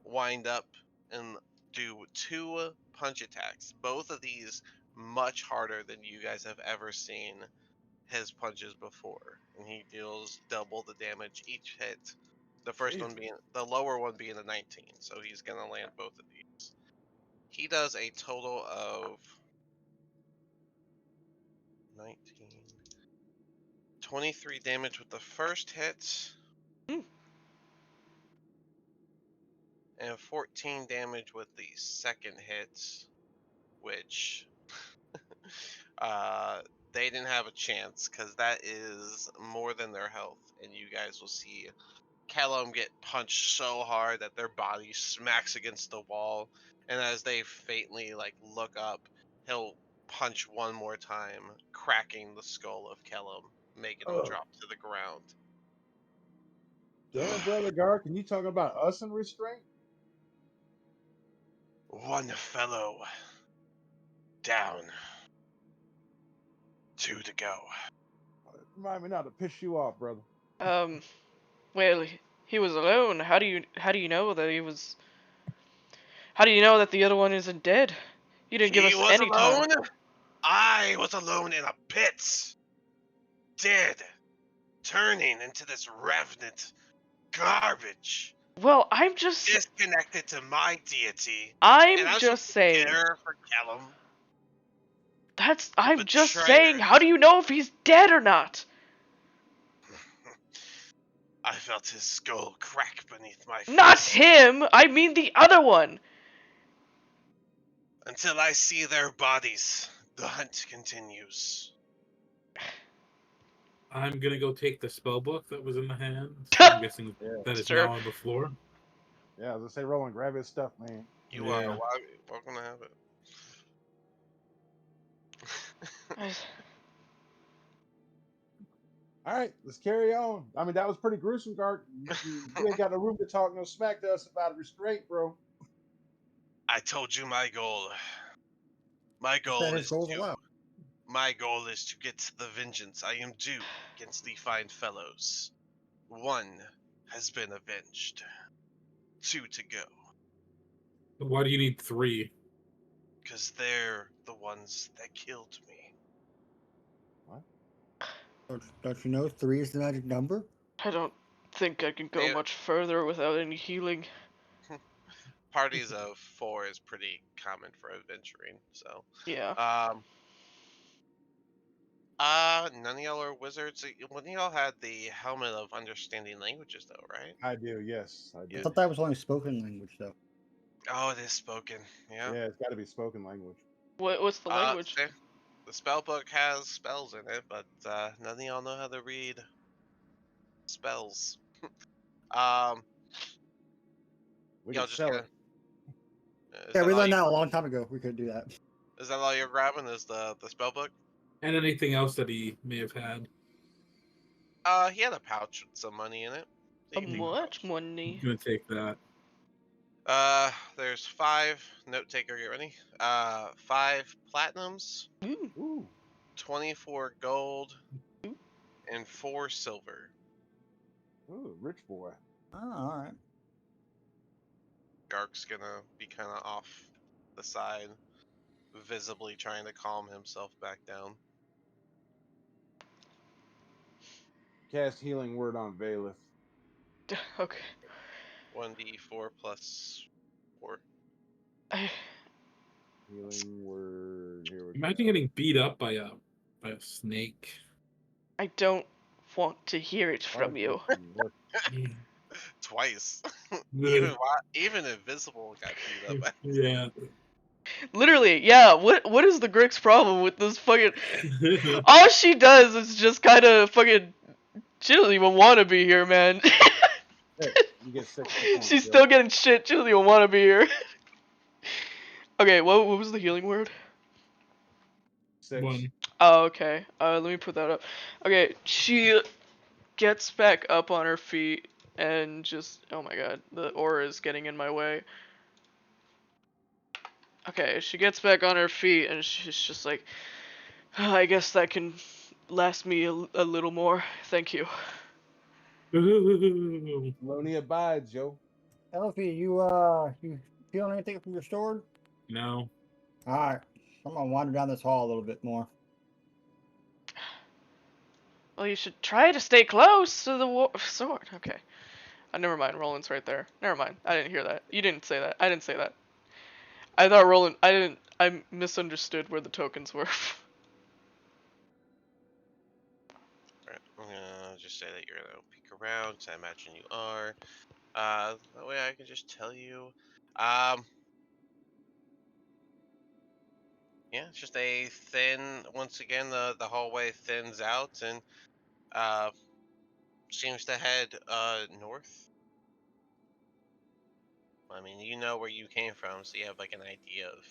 wind up and do 2 punch attacks. Both of these much harder than you guys have ever seen his punches before. And he deals double the damage each hit. The first one being the lower one being a 19, so he's gonna land both of these. He does a total of 19, 23 damage with the first hit, Hmm. and 14 damage with the second hit, which they didn't have a chance because that is more than their health, and you guys will see Callum get punched so hard that their body smacks against the wall, and as they faintly like look up, he'll punch one more time, cracking the skull of Callum, making him Oh, drop to the ground. damn, brother Gar, can you talk about us in restraint? One fellow down. 2 to go. Remind me not to piss you off, brother. Well, he was alone. How do you know that he was? How do you know that the other one isn't dead? You didn't give He us was any time. alone. I was alone in a pit. Dead. Turning into this revenant garbage. Well, I'm just Disconnected to my deity. And I'm I'm just supposed to saying. care for Callum. I'm just Betrayer. saying. How do you know if he's dead or not? I felt his skull crack beneath my Not fist. him. I mean the other one. Until I see their bodies, the hunt continues. I'm gonna go take the spell book that was in the hands. I'm guessing Yeah, that is Sure. now on the floor. yeah. As I say, Roland, grab his stuff, man. You Yeah. are welcome to have it. All right, let's carry on. I mean, that was pretty gruesome, Gar. You ain't got no room to talk no smack to us about restraint, bro. I told you my goal. My goal That his is goals to allow. My goal is to get the vengeance I am due against the fine fellows. 1 has been avenged. 2 to go. Why do you need 3? Because they're the ones that killed me. Don't you know 3 is the magic number? I don't think I can go They- much further without any healing. Parties of 4 is pretty common for adventuring, so. Yeah. None of y'all are wizards. One of y'all had the helmet of understanding languages, though, right? I do, yes, I do. I thought that was only spoken language, though. Oh, it is spoken. Yeah. Yeah, it's got to be spoken language. What's the language? The spell book has spells in it, but none of y'all know how to read spells. We Y'all can just sell gonna. it. Yeah, we learned that a long time ago. We could do that. Is that all you're grabbing? Is the spell book? And anything else that he may have had. He had a pouch with some money in it. So you can take the Much pouch. I'm money. gonna take that. There's 5. Note taker, get ready. 5 platinums, Ooh. Ooh, 24 gold, and 4 silver. ooh, rich boy. Oh, all right. Gark's gonna be kind of off the side, visibly trying to calm himself back down. Cast healing word on Valeth. Okay. 1d4 plus 4. Healing word. Here we Imagine go. getting beat up by a snake. I don't want to hear it Why from would you. be working? Twice. Yeah. even Invisible got beat up. Yeah. Literally, yeah. What is the Grick's problem with this fucking? All she does is just kind of fucking. She doesn't even want to be here, man. Hey, you get 6 points. She's Joe. still getting shit. She doesn't even want to be here. Okay, what was the healing word? 6. One. Oh, okay. Let me put that up. Okay, she gets back up on her feet and just, oh my god, the aura is getting in my way. Okay, she gets back on her feet and she's just like, I guess that can last me a little more. Thank you. Ooh. Lonely abides, Joe. Elfie, you feeling anything from your sword? No. Alright. I'm gonna wander down this hall a little bit more. Well, you should try to stay close to the sword. Okay. Never mind, Roland's right there. Never mind. I didn't hear that. You didn't say that. I didn't say that. I thought Roland. I didn't. I misunderstood where the tokens were. Alright, I'm gonna just say that you're gonna peek around, 'cause I imagine you are. That way I can just tell you. Yeah, it's just a thin. Once again, the hallway thins out and uh seems to head north. I mean, you know where you came from, so you have like an idea of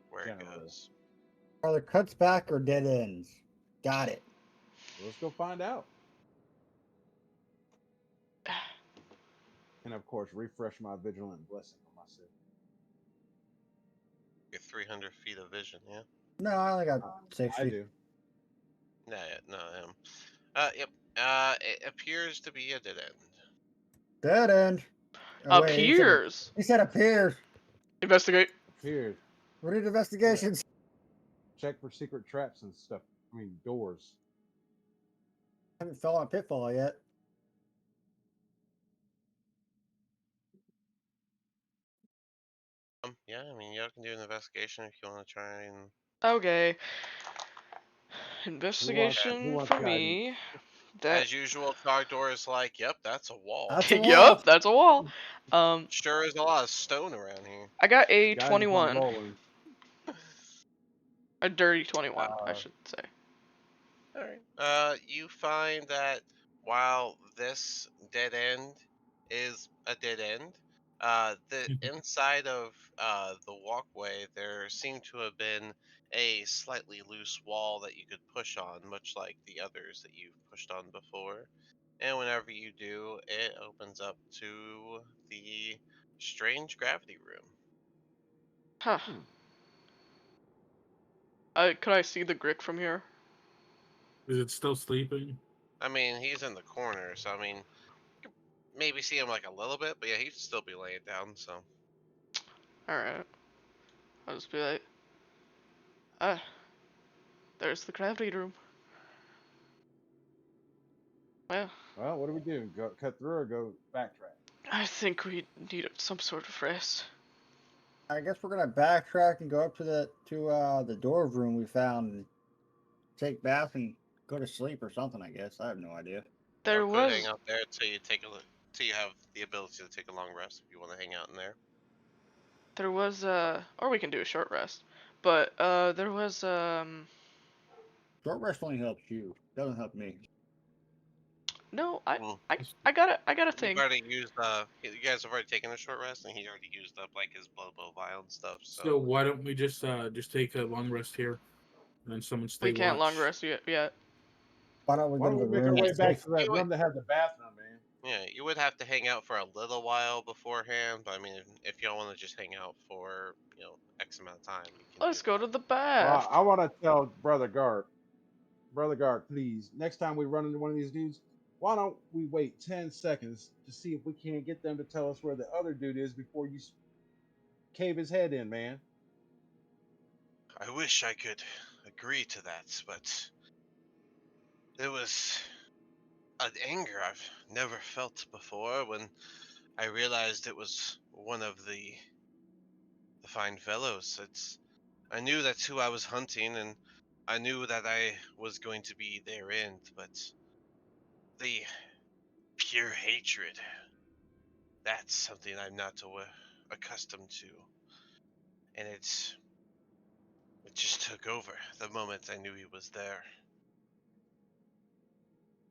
where it Generally. goes. Are there cuts back or dead ends? Got it. Let's go find out. And of course, refresh my vigilant blessing on myself. Your 300 feet of vision, yeah. No, I only got I 60. do. No, no, him. Yep. It appears to be a dead end. Dead end. Oh, wait, Appears. he said appears. Investigate. Appears. We need investigations. Check for secret traps and stuff. I mean, doors. Haven't fell on a pitfall yet. Yeah, I mean, you can do an investigation if you want to try and. Okay. Who Investigation wants for guidance? me. That. As usual, Cogdor is like, "Yep, that's a wall. That's a wall. Yup, that's a wall. Sure is a lot of stone around here." I got a Guidance on 21. rolling. A dirty 21, I Uh, should say. All right. You find that while this dead end is a dead end, the inside of the walkway there seemed to have been a slightly loose wall that you could push on, much like the others that you've pushed on before. And whenever you do, it opens up to the strange gravity room. Huh. Could I see the Grick from here? Is it still sleeping? I mean, he's in the corner, so I mean, you could maybe see him like a little bit, but yeah, he'd still be laying down. So. Alright. I'll just be like, ah, there's the gravity room. Well, well, what do we do? Go cut through or go backtrack? I think we need some sort of rest. I guess we're gonna backtrack and go up to the door room we found and take bath and go to sleep or something. I guess I have no idea. There Could hang was, out there till you take a look, till you have the ability to take a long rest if you want to hang out in there. or we can do a short rest. But, there was, Short rest only helps you. Doesn't help me. no, Mm. I got a You've thing. already used. You guys have already taken a short rest, and he already used up like his blood bow vial and stuff. So So why don't we just take a long rest here, and then someone stay We can't long watch? rest yet. Why don't we Why go to don't the we make our room? way and back take- to that You would- room that has the bathroom, man? yeah, you would have to hang out for a little while beforehand. But I mean, if y'all want to just hang out for X amount of time, you can Let's do go that. to the Well, bath. I want to tell Brother Guard, please. Next time we run into one of these dudes, why don't we wait 10 seconds to see if we can't get them to tell us where the other dude is before you cave his head in, man? I wish I could agree to that, but it was an anger I've never felt before when I realized it was one of the fine fellows. I knew that's who I was hunting, and I knew that I was going to be their end, but the pure hatred, that's something I'm not accustomed to. And it just took over the moment I knew he was there.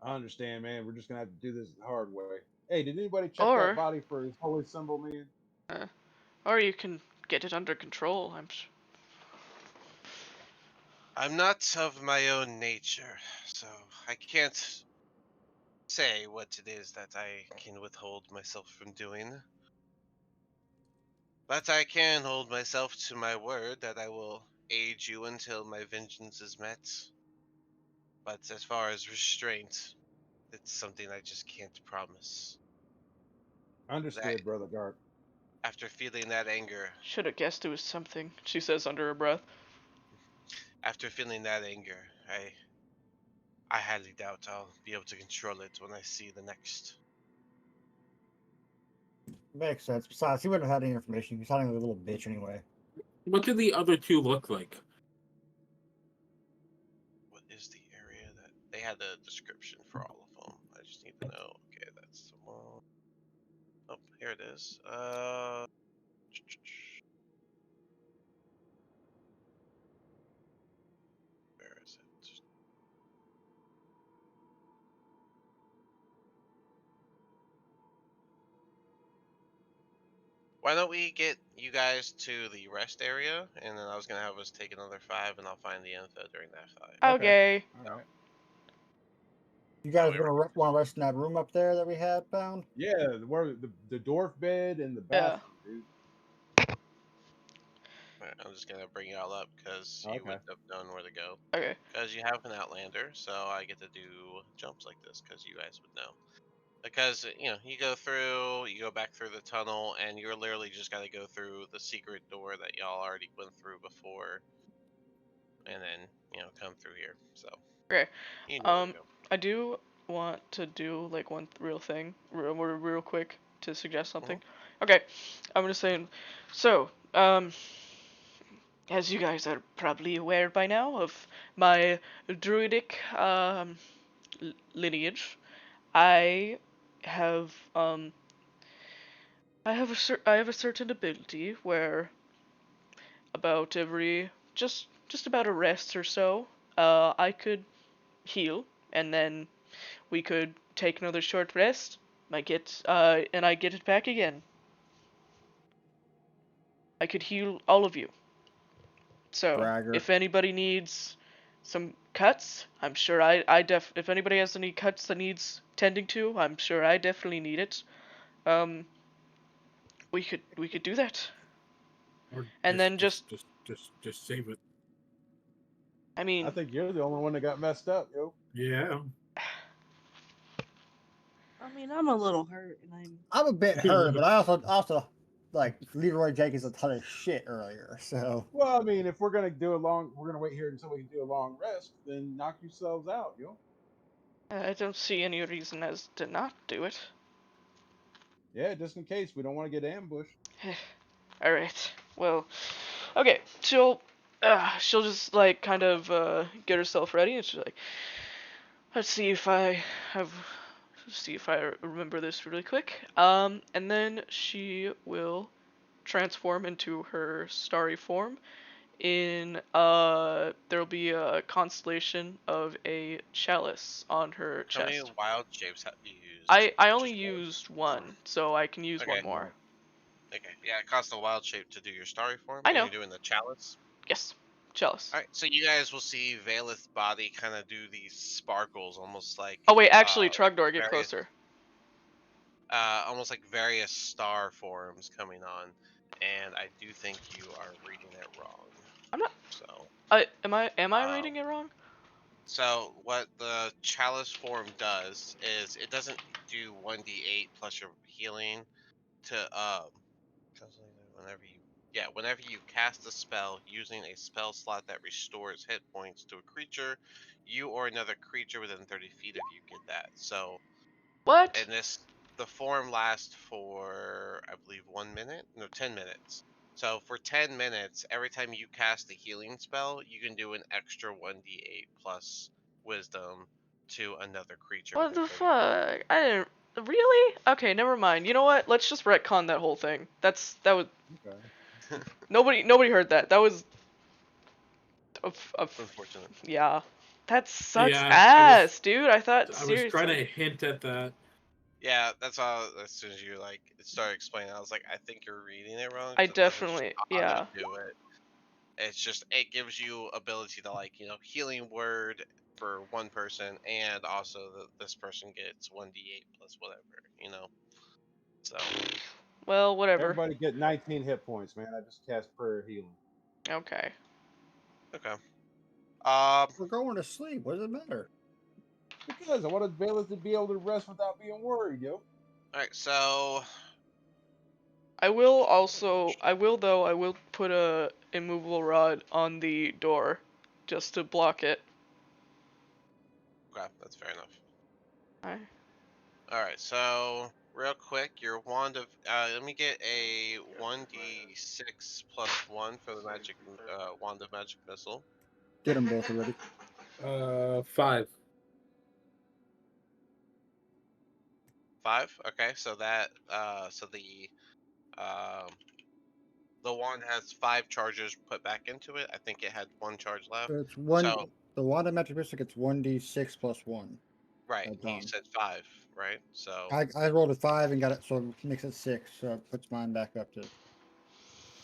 I understand, man. We're just gonna have to do this the hard way. Hey, did anybody check that Or, body for his holy symbol, man? uh, or you can get it under control. I'm not of my own nature, so I can't say what it is that I can withhold myself from doing. But I can hold myself to my word that I will aid you until my vengeance is met. But as far as restraint, it's something I just can't promise. That Understood, brother Gart. after feeling that anger, Should have guessed it was something, she says under her breath. after feeling that anger, I highly doubt I'll be able to control it when I see the next. Makes sense. Besides, he wouldn't have had any information. He's sounding like a little bitch anyway. What do the other two look like? What is the area that they had a description for all of them? I just need to know. Okay, that's the one. Oh, here it is. Where is it? Why don't we get you guys to the rest area, and then I was gonna have us take another 5, and I'll find the info during that 5. Okay. All right. You That guys way want to rest in that room up there that we had found? Yeah, where the dwarf bed and the Yeah. bathroom, dude. I'm just gonna bring y'all up because you Okay. would have known where to go. Okay. Because you have an Outlander, so I get to do jumps like this because you guys would know. Because you go through, you go back through the tunnel, and you're literally just gotta go through the secret door that y'all already went through before, and then come through here. So Okay. you know where to go. I do want to do like one real thing, real quick, to suggest something. Okay, I'm gonna say, so, as you guys are probably aware by now of my druidic lineage, I have I have a certain ability where about every just about a rest or so, I could heal, and then we could take another short rest. And I get it back again. I could heal all of you. So Bragger. if anybody needs some cuts, I'm sure if anybody has any cuts that needs tending to, I'm sure I definitely need it. Um, we could do that. Or And then just save it. I I mean, think you're the only one that got messed up, yo. Yeah. I mean, I'm a little hurt, and I'm a bit hurt, but I also like Leroy Jenkins a ton of shit earlier. So Well, I mean, if we're gonna wait here until we can do a long rest. Then knock yourselves out, yo. I don't see any reason as to not do it. Yeah, just in case we don't want to get ambushed. All right. Well, okay. She'll just like kind of get herself ready, and she's like, let's see if I have see if I remember this really quick. And then she will transform into her starry form. There'll be a constellation of a chalice on her How many chest. wild shapes have you used? I only Just one. used one, so I can use one Okay. more. Okay. Yeah, it costs a wild shape to do your starry form, I and know. you're doing the chalice. Yes, chalice. All right. So you guys will see Valeth's body kind of do these sparkles, almost like Oh wait, actually, Trugdor, get various closer. almost like various star forms coming on, and I do think you are reading it wrong. I'm not. So, Am I um, reading it wrong? so what the chalice form does is it doesn't do 1d8 plus your healing to whenever you cast a spell using a spell slot that restores hit points to a creature, you or another creature within 30 feet of you get that. So, What? and the form lasts for I believe 1 minute, no 10 minutes. So for 10 minutes, every time you cast a healing spell, you can do an extra 1d8 plus wisdom to another creature. What within the 30 fuck? I didn't. Really? Okay, never mind. You know what? Let's just retcon that whole thing. That was Okay. nobody heard that. That was Unfortunate. yeah. That sucks Yeah, ass, dude. I thought I was trying seriously. to hint at that. Yeah, that's all. As soon as you like started explaining, I was like, I think you're reading it wrong. I 'Cause it doesn't just definitely auto yeah. do it. It's just it gives you ability to like healing word for one person, and also this person gets 1d8 plus whatever. So Well, whatever. Everybody get 19 hit points, man. I just cast prayer healing. Okay. okay. We're going to sleep. What does it matter? Because I wanted Bayless to be able to rest without being worried, yo. All right. So I will put a immovable rod on the door just to block it. okay, that's fair enough. I All right. So real quick, your wand of let me get a 1d6 plus 1 for the magic wand of magic missile. Get them both already. 5. 5. Okay. So that um the wand has 5 charges put back into it. I think it had 1 charge left. It's one. So The wand of magic mystic. It's 1d6 plus 1. right, At you dawn. said 5, right? So I rolled a 5 and got it, so it makes it 6. So it puts mine back up to.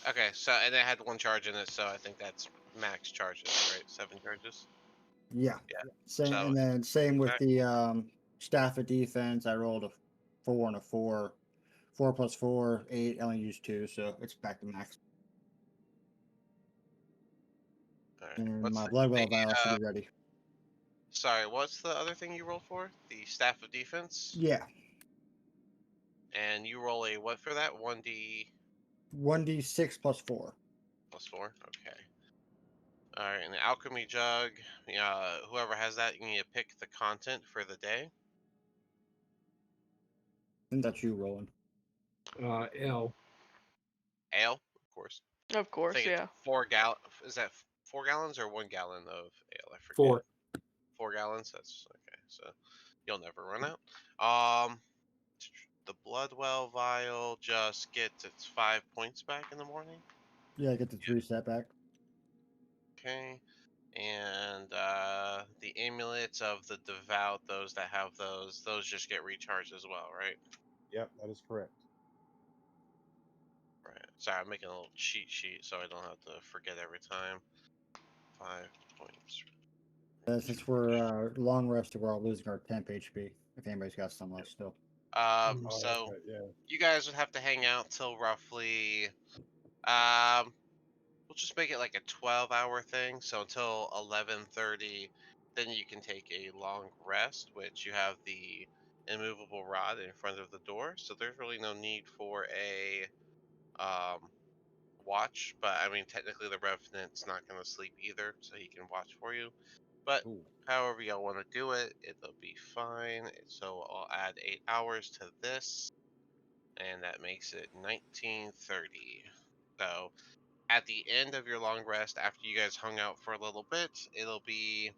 okay, so and it had 1 charge in it, so I think that's max charges, right? 7 charges. Yeah. Yeah. Same, So and then same with okay. the staff of defense. I rolled a 4 and a 4. 4 plus 4, 8. I only used 2, so it's back to max. All right. And What's my the, blood well vial should be ready. sorry? What's the other thing you roll for? The staff of defense. Yeah. And you roll a what for that? 1d 1d6 plus 4. plus 4. Okay. All right, and the alchemy jug. Whoever has that, you need to pick the content for the day. I think that's you rolling. L. Ale, of course. of I course, think it's yeah. 4 Is that 4 gallons or 1 gallon of ale? I forget. 4. 4 gallons. That's okay. So you'll never run out. The bloodwell vial just gets its 5 points back in the morning. Yeah, I get the 3 set back. Okay. And the amulets of the devout, those that have those just get recharged as well, right? Yep, that is correct. Right. Sorry, I'm making a little cheat sheet so I don't have to forget every time. 5 points. Since we're long rested, we're all losing our temp HP. If anybody's got some left still. Oh, So okay, yeah. you guys would have to hang out till roughly we'll just make it like a 12-hour thing, so until 11:30, then you can take a long rest, which you have the immovable rod in front of the door, so there's really no need for a watch. But I mean, technically the revenant's not going to sleep either, so he can watch for you. But Cool. however y'all want to do it, it'll be fine. So I'll add 8 hours to this, and that makes it 19:30. So at the end of your long rest, after you guys hung out for a little bit, it'll be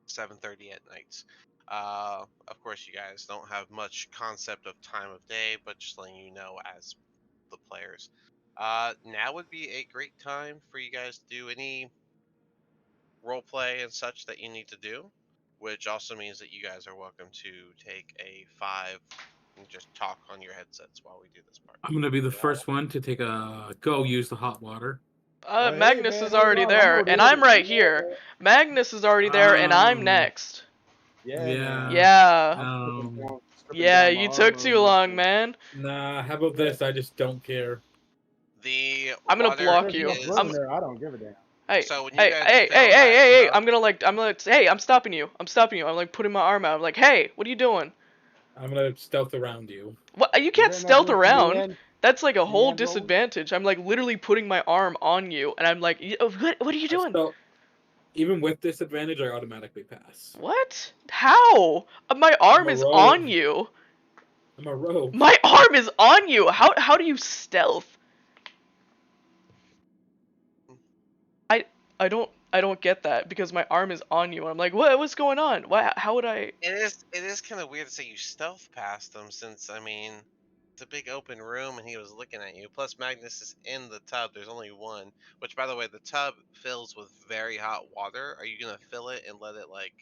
7:30 at night. Of course, you guys don't have much concept of time of day, but just letting you know as the players. Now would be a great time for you guys to do any role play and such that you need to do, which also means that you guys are welcome to take a 5 and just talk on your headsets while we do this part. I'm gonna be the first one to take a go use the hot water. Well, hey, Magnus man, is hold already on, I'm there, already and in I'm it. right Yeah, here. man. Magnus is already there, and I'm next. Yeah, man. Yeah. I'm stripping Yeah, down my you took armor too and long, shit. man. Nah, how about this? I just don't care. The I'm gonna water block There's you. enough is room there. I don't give a damn. Hey, so when you hey, guys hey, hey, fill hey, that hey, hey! up, Hey, I'm stopping you. I'm stopping you. I'm like putting my arm out. I'm like, hey, what are you doing? I'm gonna stealth around you. What? You Is can't there enough stealth room for me around. and That's like a me whole and Roland? disadvantage. I'm like literally putting my arm on you, and I'm like, what are you I doing? stealth. Even with disadvantage, I automatically pass. What? How? My I'm arm a is rogue. on you. I'm a rogue. My arm is on you. How do you stealth? I don't get that because my arm is on you and I'm like, what's going on? Why how would I It is kind of weird to say you stealth past him since I mean it's a big open room and he was looking at you. Plus Magnus is in the tub. There's only one. Which by the way, the tub fills with very hot water. Are you gonna fill it and let it like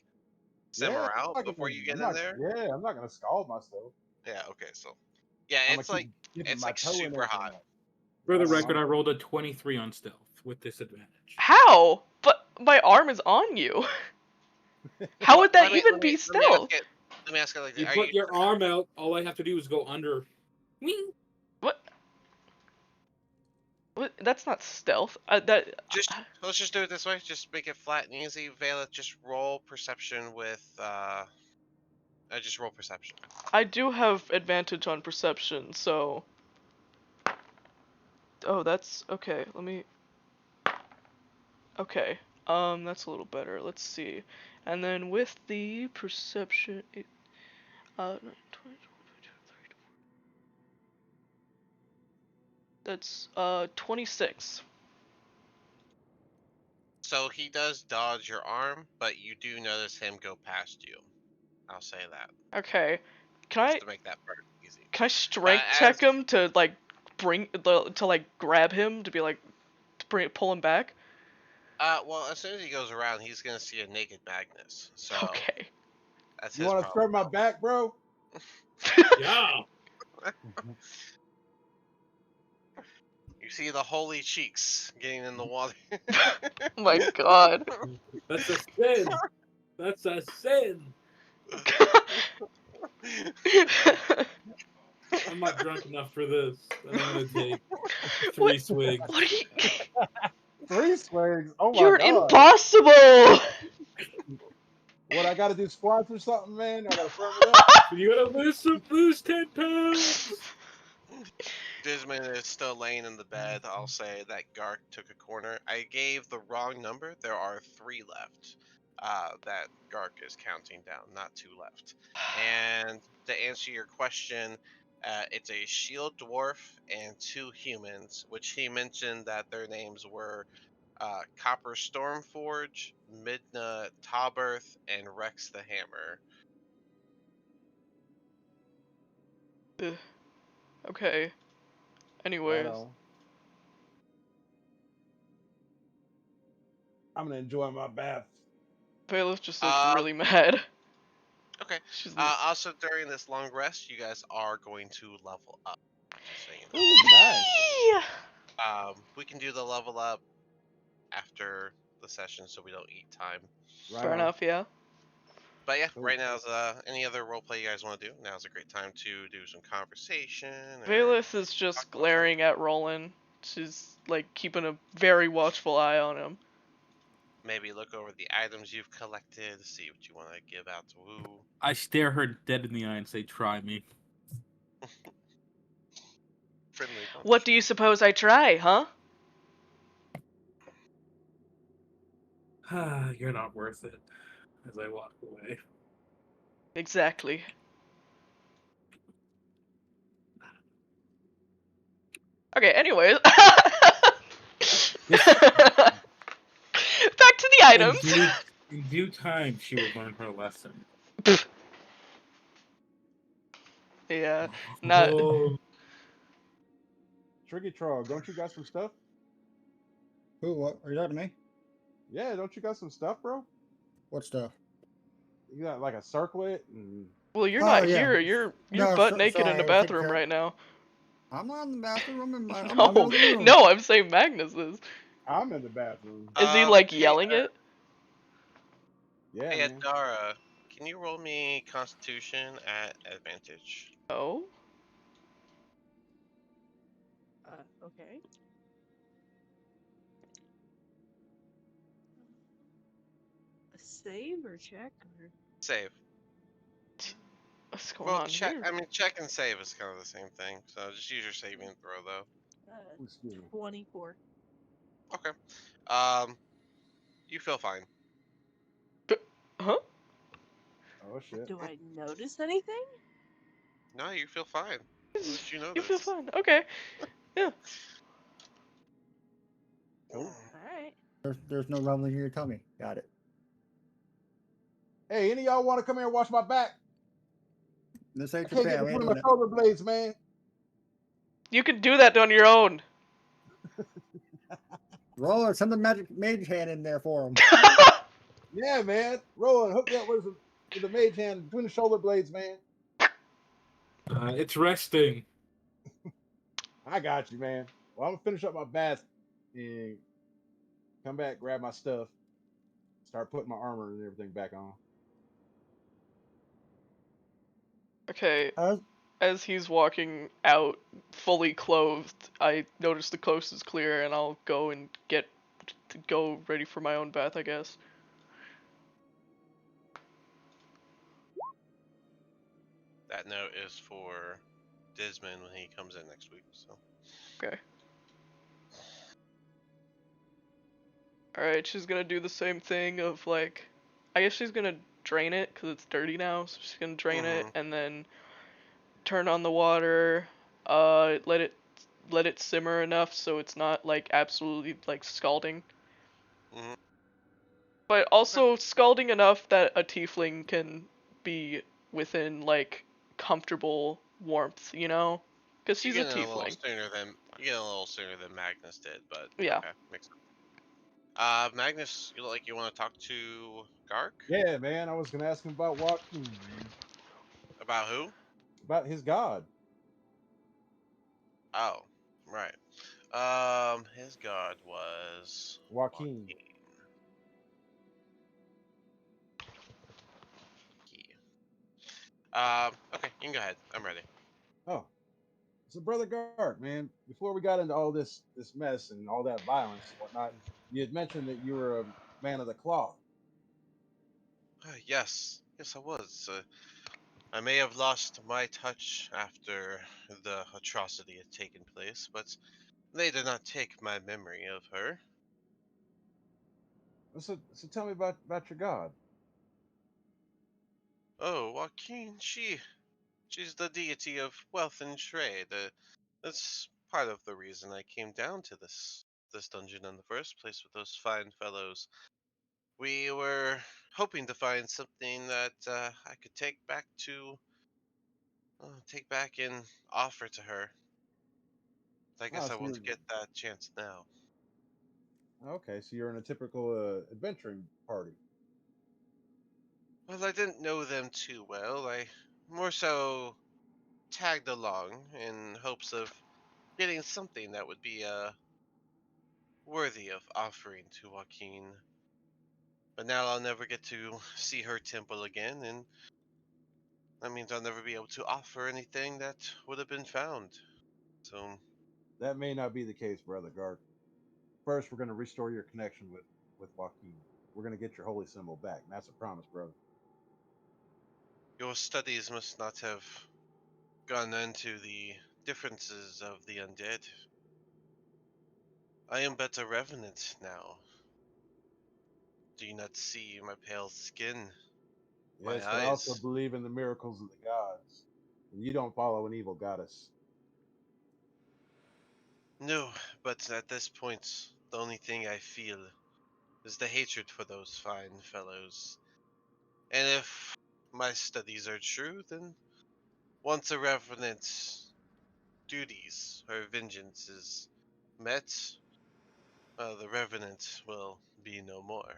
Yeah, simmer out before you get in there? I'm not gonna scald myself. Yeah, okay, so yeah, I'm gonna keep dipping it's my like toe in super there. hot. For the Yeah, record, I rolled a 23 on stealth with disadvantage. How? But my arm is on you. How would that even be stealth? Let me ask it like You this. Are put you your arm out, all I have to do is go under. Wing. What? What? That's not stealth. let's just do it this way. Just make it flat and easy. Vela, just roll perception with just roll perception. I do have advantage on perception, so. Oh, that's okay. Let me. Okay. That's a little better. Let's see. And then with the perception, 20, 20, 30. That's 26. So he does dodge your arm, but you do notice him go past you. I'll say that. Okay. Just to make that part easy. Can I strength check him to like grab him to be like pull him back? Well, as soon as he goes around, he's gonna see a naked Magnus. So Okay. that's you his want to scrub my back, bro? Yeah. You see the holy cheeks getting in the water. Oh my god. That's a sin. That's a sin. I'm not drunk enough for this. I'm gonna take 3 swigs. What are you? 3 swigs? Oh my You're god. impossible! What, I gotta do squats or something, man? I gotta firm it up? You gotta lose 10 pounds. Dismon is still laying in the bed. I'll say that Gark took a corner. I gave the wrong number. There are 3 left. That Gark is counting down, not 2 left. And to answer your question, it's a shield dwarf and 2 humans, which he mentioned that their names were Copper Stormforge, Midna Tauberth, and Rex the Hammer. Ugh. Okay. Right Anyways. on. I'm gonna enjoy my bath. Bailiff just looks really mad. Okay. She's Also, during this long rest, you guys are going to level up. Just so you know. Ooh, nice. We can do the level up after the session, so we don't eat time. Right Fair on. enough, yeah. But yeah, Cool. right now is any other roleplay you guys want to do? Now's a great time to do some conversation. Bailiff is just glaring at Roland. She's like keeping a very watchful eye on him. Maybe look over the items you've collected, see what you want to give out to Woo. I stare her dead in the eye and say, "Try me." Friendly. What do you suppose I try, huh? You're not worth it. As I walk away. Exactly. Okay, anyways. Back to the items. In due time, she will learn her lesson. Yeah, not. Tricky Troll, don't you got some stuff? Who? What? Are you talking to me? Yeah, don't you got some stuff, bro? What stuff? You got like a circlet and. Well, you're Oh, not yeah. here. You're No, butt naked in sorry, the I was thinking bathroom that- right now. I'm not in the bathroom. I'm in my No, middle of the room. no, I'm saying Magnus is. I'm in the bathroom. Is he like Hey, yelling it? Yeah, Hey, man. Adara, can you roll me Constitution at advantage? Oh. Okay. A save or check or Save. What's going on check. here? I mean, check and save is kind of the same thing. So just use your saving throw, though. Excuse me. 24. Okay. You feel fine. Huh? Oh shit. Do I notice anything? No, you feel fine. What did you notice? You feel fine. Okay. Yeah. Cool. Alright. There's no rumbling in your tummy. Got it. Hey, any of y'all want to come here and watch my back? This I ain't can't get Japan. We ain't between doing my that. shoulder blades, man. You can do that on your own. Roll it. Send the magic mage hand in there for him. Yeah, man. Roland, hook me up with the mage hand between the shoulder blades, man. It's resting. I got you, man. Well, I'm gonna finish up my bath and come back, grab my stuff, start putting my armor and everything back on. Okay, Uh, as he's walking out, fully clothed, I notice the coast is clear, and I'll go and go ready for my own bath, I guess. That note is for Dismon when he comes in next week. So Okay. Alright, she's gonna do the same thing of like, I guess she's gonna drain it because it's dirty now, so she's gonna drain it and then turn on the water, let it simmer enough so it's not like absolutely like scalding, Mhm. but also scalding enough that a tiefling can be within like comfortable warmth, you know? Because you she's a get in a little tiefling. sooner than Magnus did, but Yeah. okay, makes sense. Magnus, you look like you want to talk to Gark Yeah, man. I was gonna ask him about Joaquin, man. about who? About his god. Oh, right. His god was Joaquin. Joaquin. Okay, you can go ahead. I'm ready. Oh, so Brother Gark, man, before we got into all this mess and all that violence and whatnot, you had mentioned that you were a man of the cloth. Yes, yes, I was. I may have lost my touch after the atrocity had taken place, but they did not take my memory of her. So tell me about your god. Oh, Joaquin, she's the deity of wealth and trade. That's part of the reason I came down to this dungeon in the first place with those fine fellows. We were hoping to find something that I could take back and offer to her. I Oh, guess I want to get that chance now. okay. So you're in a typical adventuring party. Well, I didn't know them too well. I more so tagged along in hopes of getting something that would be worthy of offering to Joaquin. But now I'll never get to see her temple again, and that means I'll never be able to offer anything that would have been found. So, That may not be the case, Brother Gark. First, we're going to restore your connection with Joaquin. We're going to get your holy symbol back. And that's a promise, brother. your studies must not have gone into the differences of the undead. I am but a revenant now. Do you not see my pale skin, my Yes, but I also eyes? believe in the miracles of the gods. And you don't follow an evil goddess. No, but at this point, the only thing I feel is the hatred for those fine fellows. And if my studies are true, then once a revenant's duties or vengeance is met, the revenant will be no more.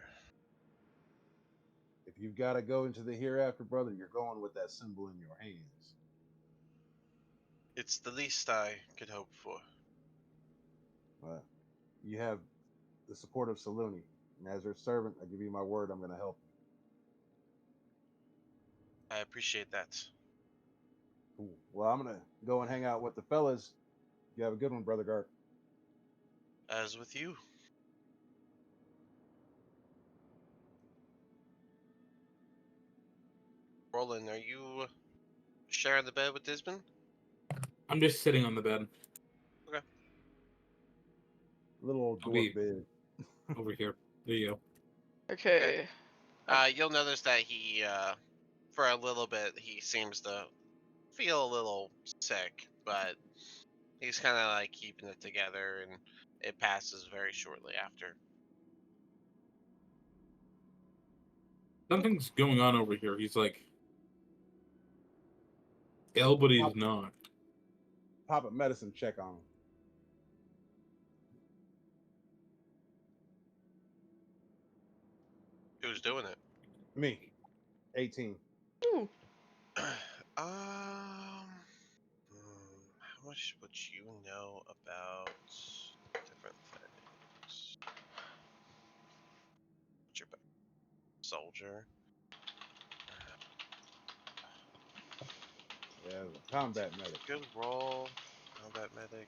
If you've got to go into the hereafter, brother, you're going with that symbol in your hands. It's the least I could hope for. Uh, you have the support of Saluni. And as their servant, I give you my word, I'm going to help I appreciate that. you. Cool. Well, I'm going to go and hang out with the fellas. You have a good one, Brother Gark. As with you. Roland, are you sharing the bed with Dismon? I'm just sitting on the bed. Okay. Little old I'll dwarf be bed. over here. There you go. Okay. Okay. You'll notice that he, for a little bit, he seems to feel a little sick, but he's kind of like keeping it together, and it passes very shortly after. Something's going on over here. He's like ill, but he's not. Pop a medicine check on him. Who's doing it? Me. 18. Ooh. How much would you know about different things? What's your back? Soldier. Yeah, combat medic. Good roll. Combat medic.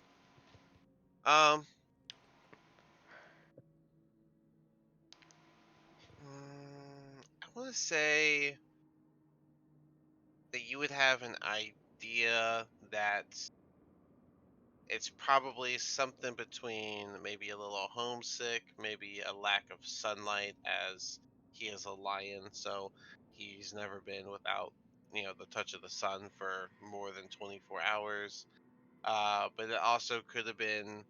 I want to say that you would have an idea that it's probably something between maybe a little homesick, maybe a lack of sunlight, as he is a lion, so he's never been without, the touch of the sun for more than 24 hours. But it also could have been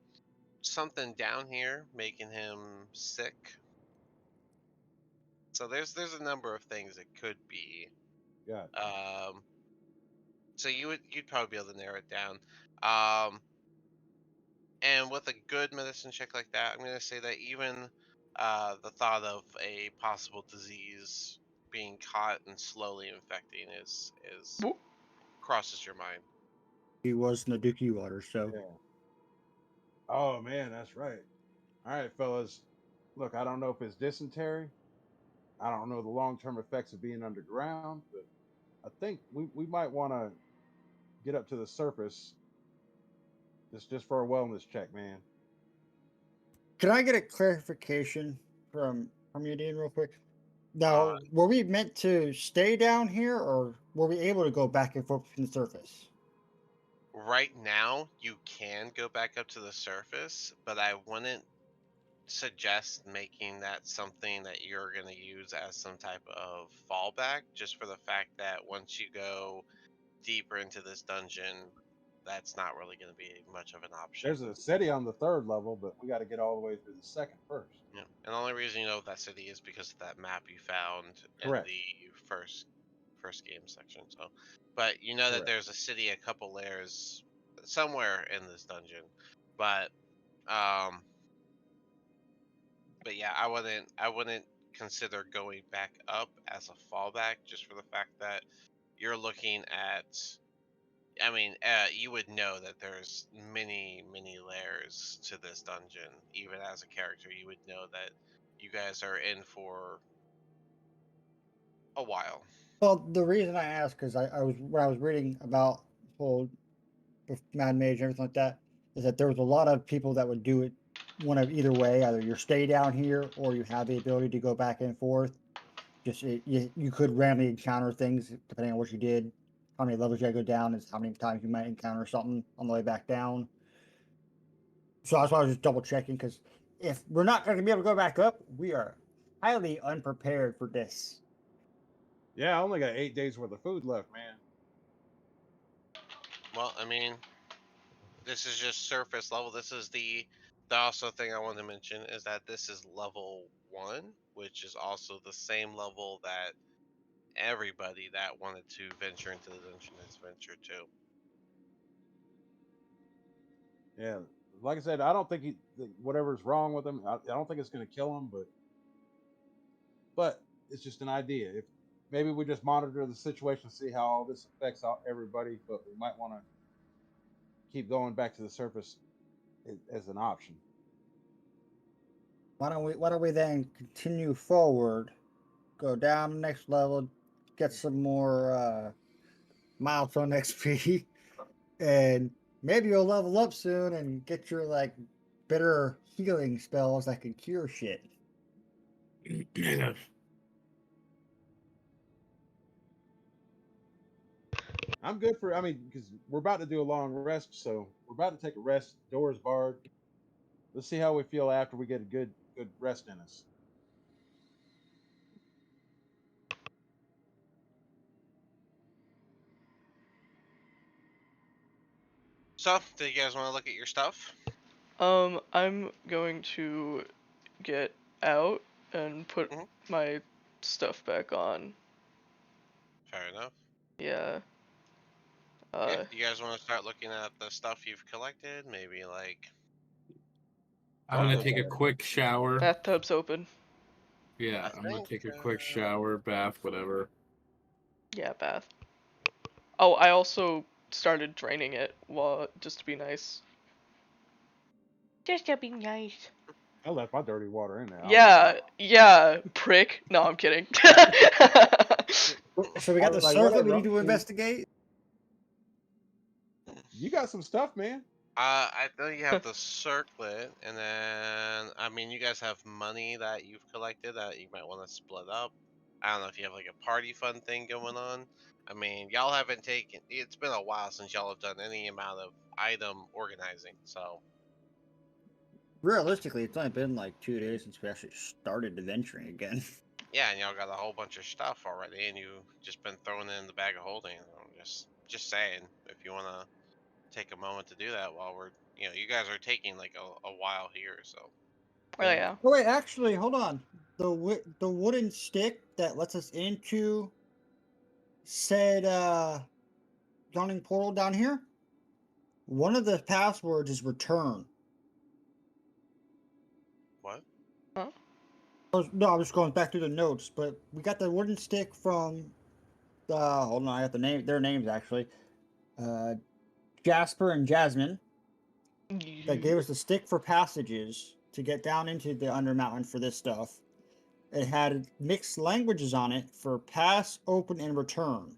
something down here making him sick. So there's a number of things it could be. Yeah. So you'd probably be able to narrow it down. And with a good medicine check like that, I'm gonna say that even the thought of a possible disease being caught and slowly infecting is Whoop. crosses your mind. He was in the Dookie water, so Yeah. Oh man, that's right. All right, fellas. Look, I don't know if it's dysentery. I don't know the long-term effects of being underground, but I think we might want to get up to the surface just for a wellness check, man. can I get a clarification from you, Dean, real quick? Uh, Now, were we meant to stay down here, or were we able to go back and forth from the surface? right now, you can go back up to the surface, but I wouldn't suggest making that something that you're going to use as some type of fallback, just for the fact that once you go deeper into this dungeon, that's not really going to be much of an option. There's a city on the third level, but we got to get all the way through the second first. Yeah. And the only reason you know that city is because of that map you found in Correct. the first game section. So, but you know that Correct. there's a city a couple layers somewhere in this dungeon. But um but yeah, I wouldn't consider going back up as a fallback, just for the fact that you're looking at, I mean, you would know that there's many, many layers to this dungeon. Even as a character, you would know that you guys are in for a while. Well, the reason I asked because I was when I was reading about whole with Mad Mage and everything like that is that there was a lot of people that would do it one of either way. Either you stay down here or you have the ability to go back and forth. Just you could randomly encounter things depending on what you did. How many levels you gotta go down is how many times you might encounter something on the way back down. So that's why I was just double checking because if we're not going to be able to go back up, we are highly unprepared for this. Yeah, I only got 8 days worth of food left, man. Well, I mean, this is just surface level. This is the also thing I want to mention is that this is level 1, which is also the same level that everybody that wanted to venture into the dungeon has ventured to. Yeah, like I said, I don't think whatever's wrong with him. I don't think it's going to kill him, but it's just an idea. If maybe we just monitor the situation, see how all this affects everybody, but we might want to keep going back to the surface as an option. Why don't we then continue forward, go down next level, get some more milestone XP, and maybe you'll level up soon and get your like bitter healing spells that can cure shit. I'm good for. I mean, because we're about to do a long rest, so we're about to take a rest. Doors barred. Let's see how we feel after we get a good rest in us. So, do you guys want to look at your stuff? I'm going to get out and put Mhm. my stuff back on. Fair enough. Yeah. Yeah, you guys want to start looking at the stuff you've collected? Maybe like. I'm gonna Something's take a there. quick shower. Bathtub's open. Yeah, I I'm gonna think, take a quick shower, bath, whatever. Yeah, bath. Oh, I also started draining it, just to be nice. Just to be nice. I left my dirty water in there. Yeah, prick. No, I'm kidding. So we I got was the like, circuit we whatever. need to investigate. You got some stuff, man. I know you have the circlet, and then I mean, you guys have money that you've collected that you might want to split up. I don't know if you have like a party fund thing going on. I mean, y'all haven't taken. It's been a while since y'all have done any amount of item organizing, so. Realistically, it's only been like 2 days since we actually started adventuring again. Yeah, and y'all got a whole bunch of stuff already, and you just been throwing it in the bag of holding. I'm just saying, if you wanna take a moment to do that while we're, you guys are taking like a while here, so. Oh yeah. Oh wait, actually, hold on. The wooden stick that lets us into said yawning portal down here. One of the passwords is return. What? Huh? No, I was going back through the notes, but we got the wooden stick from hold on, I got their names actually. Jasper and Jasmine that gave us the stick for passages to get down into the Undermountain for this stuff. It had mixed languages on it for pass, open, and return.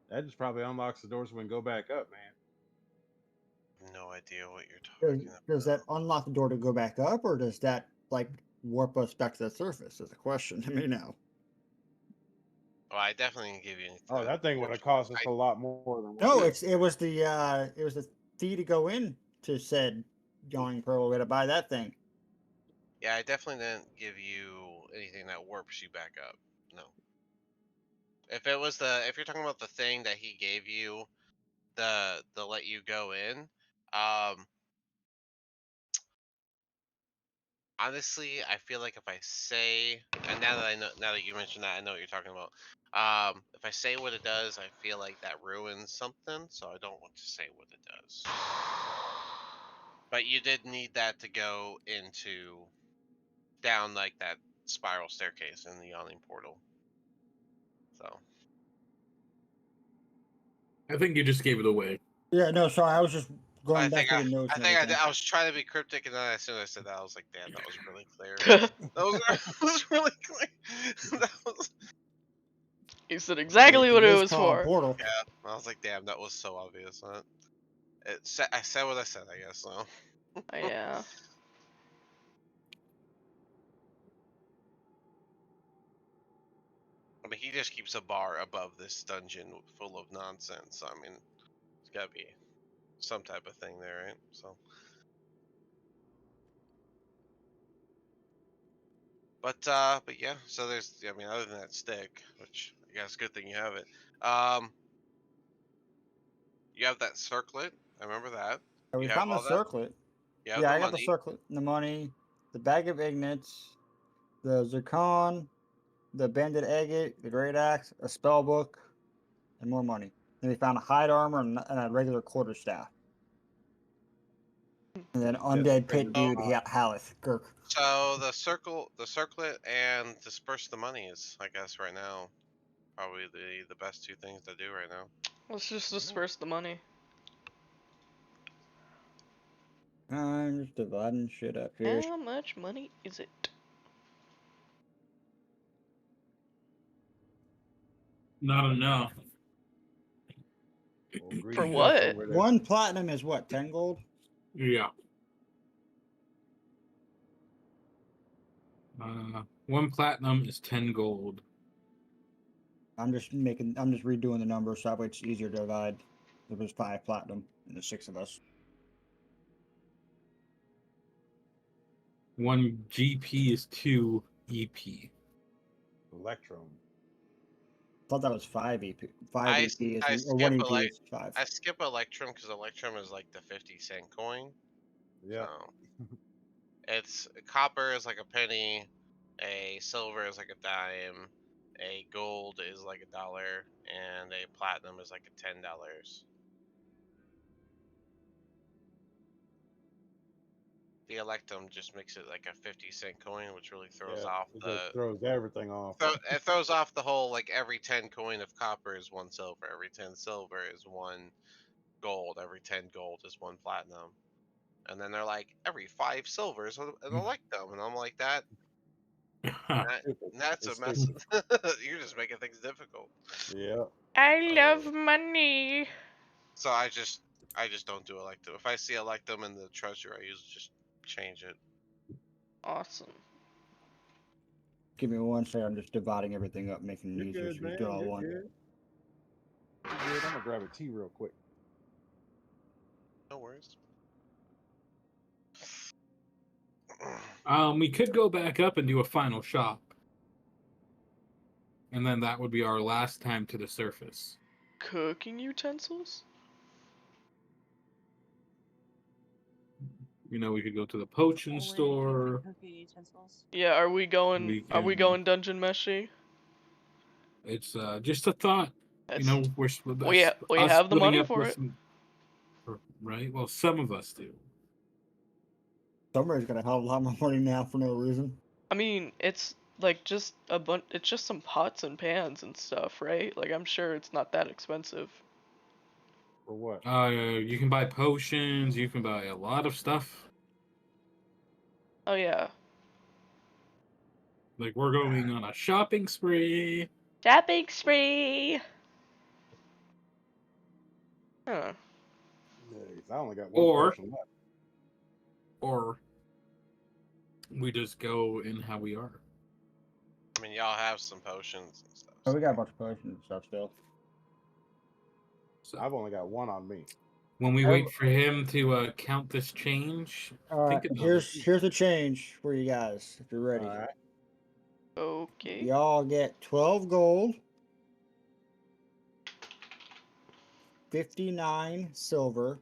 That just probably unlocks the doors when we go back up, man. No idea what you're Does, talking does about. that unlock the door to go back up, or does that like warp us back to the surface? Is a question. Let me know. Well, I definitely can give you. Oh, that thing would have cost us a lot more than what No, it is. it was the fee to go in to said yawning pearl. We had to buy that thing. Yeah, I definitely didn't give you anything that warps you back up. No. If you're talking about the thing that he gave you, the let you go in, um, honestly, I feel like if I say, and now that you mentioned that, I know what you're talking about. If I say what it does, I feel like that ruins something, so I don't want to say what it does. But you did need that to go down like that spiral staircase in the yawning portal. So. I think you just gave it away. Yeah, no, sorry, I was just going back to the notes I and think everything. I was trying to be cryptic, and then as soon as I said that, I was like, "Damn, that was really clear." That was really clear. That was, You said exactly It what it is was called for. portal. yeah, I was like, "Damn, that was so obvious." I said what I said, I guess. So. Yeah. I mean, he just keeps a bar above this dungeon full of nonsense. So, I mean, it's gotta be some type of thing there, right? So. But yeah. So there's, I mean, other than that stick, which I guess good thing you have it. You have that circlet. I remember that. So we You have found the all that. circlet. You have Yeah, the I got the money. circlet, the money, the bag of ignits, the zircon, the banded agate, the great axe, a spell book, and more money. Then we found a hide armor and a regular quarterstaff. And then undead pit dude, Haleth, Gurk. So the circlet, and disperse the money is, I guess, right now probably the best two things to do right now. Let's just disperse the money. I'm just dividing shit up here. How much money is it? Not enough. Well, greedy For Gurk what? over there. 1 platinum is what, 10 gold? Yeah. 1 platinum is 10 gold. I'm just redoing the numbers so that way it's easier to divide. There was 5 platinum and there's 6 of us. 1 GP is 2 EP. Electrum. Thought that was 5 EP. 5 I, EP is, I or 1 skip EP is 5. I skip Electrum because Electrum is like the 50-cent coin. Yeah. So it's copper is like a penny. A silver is like a dime. A gold is like $1, and a platinum is like $10. The Electum just makes it like a 50-cent coin, which really throws Yeah, off it just the throws everything off. it throws off the whole, like, every 10 coin of copper is 1 silver, every 10 silver is 1 gold, every 10 gold is 1 platinum. And then they're like, every 5 silver is an Electum, and I'm like, Stupid. that's It's a mess. stupid. You're just making things difficult. Yeah. I love money. So I just don't do Electum. If I see Electum in the treasure, I usually just change it. Awesome. Give me one second. I'm just dividing everything up, making it You're easier good, so we man. do it all You're one. good. You're good. I'm gonna grab a tea real quick. No worries. We could go back up and do a final shop. And then that would be our last time to the surface. Cooking utensils? You know, we could go to the potion Only store. cooking utensils. Yeah, are we going We are we can- going dungeon meshy? It's just a thought. You That's know, we're we us have the splitting money up for with it. some, right? Well, some of us do. Somebody's gonna have a lot more money now for no reason. I mean, it's like just a bunch. It's just some pots and pans and stuff, right? Like I'm sure it's not that expensive. For what? You can buy potions. You can buy a lot of stuff. Oh yeah, Like we're going on a shopping spree. shopping spree. Huh. Yeah, 'cause I only got one Or potion left. or we just go in how we are. I mean, y'all have some potions and stuff. Oh, we got a bunch of potions and stuff still. So I've only got one on me. when we Oh. wait for him to count this change, think about it. Here's the change for you guys if you're ready. All right. Okay. Y'all get 12 gold, 59 silver,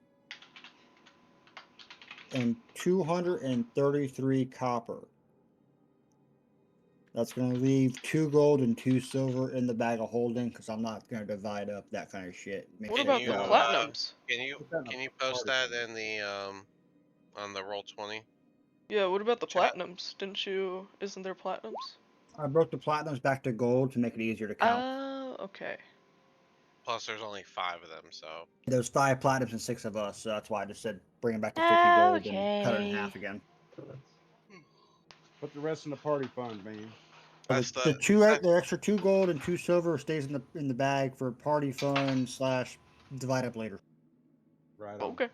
and 233 copper. That's going to leave 2 gold and 2 silver in the bag of holding because I'm not going to divide up that kind of shit. What Can about you the uh, platinums? Put that in can a you post party that thing. in the on the Roll20 Yeah, what about the chat? platinums? Didn't you? Isn't there platinums? I broke the platinums back to gold to make it easier to count. Oh, okay. Plus, there's only 5 of them, so There's 5 platinums and 6 of us, so that's why I just said bring them back to 50 gold and cut it in Okay. half again. Put the rest in the party fund, man. So that's the extra 2 gold and 2 silver stays in the bag for party fund / divide up later. Right on. Okay.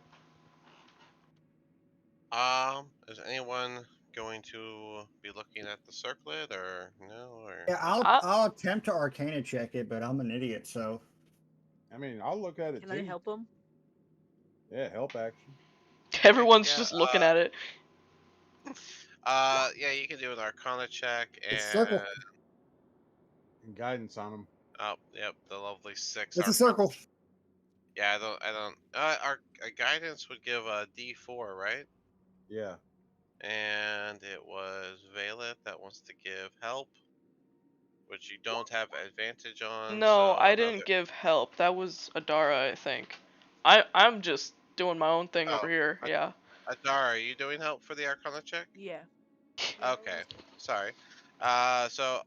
Is anyone going to be looking at the circlet or no? Or Yeah, I'll attempt to arcana check it, but I'm an idiot, so I mean, I'll look at it Can too. I help them? Yeah, help action. Everyone's yeah, just looking at it. yeah, you can do an Arcana check it's a and circle. And guidance on them. oh, yep, the lovely 6 It's a Arcana. circle. Yeah, I don't. Our guidance would give a D4, right? Yeah. And it was Valeth that wants to give help, which you don't have advantage on. No, So I another. didn't give help. That was Adara, I think. I'm just doing my own thing over Oh, here. Yeah. Adara, are you doing help for the Arcana check? Yeah. Okay, sorry. So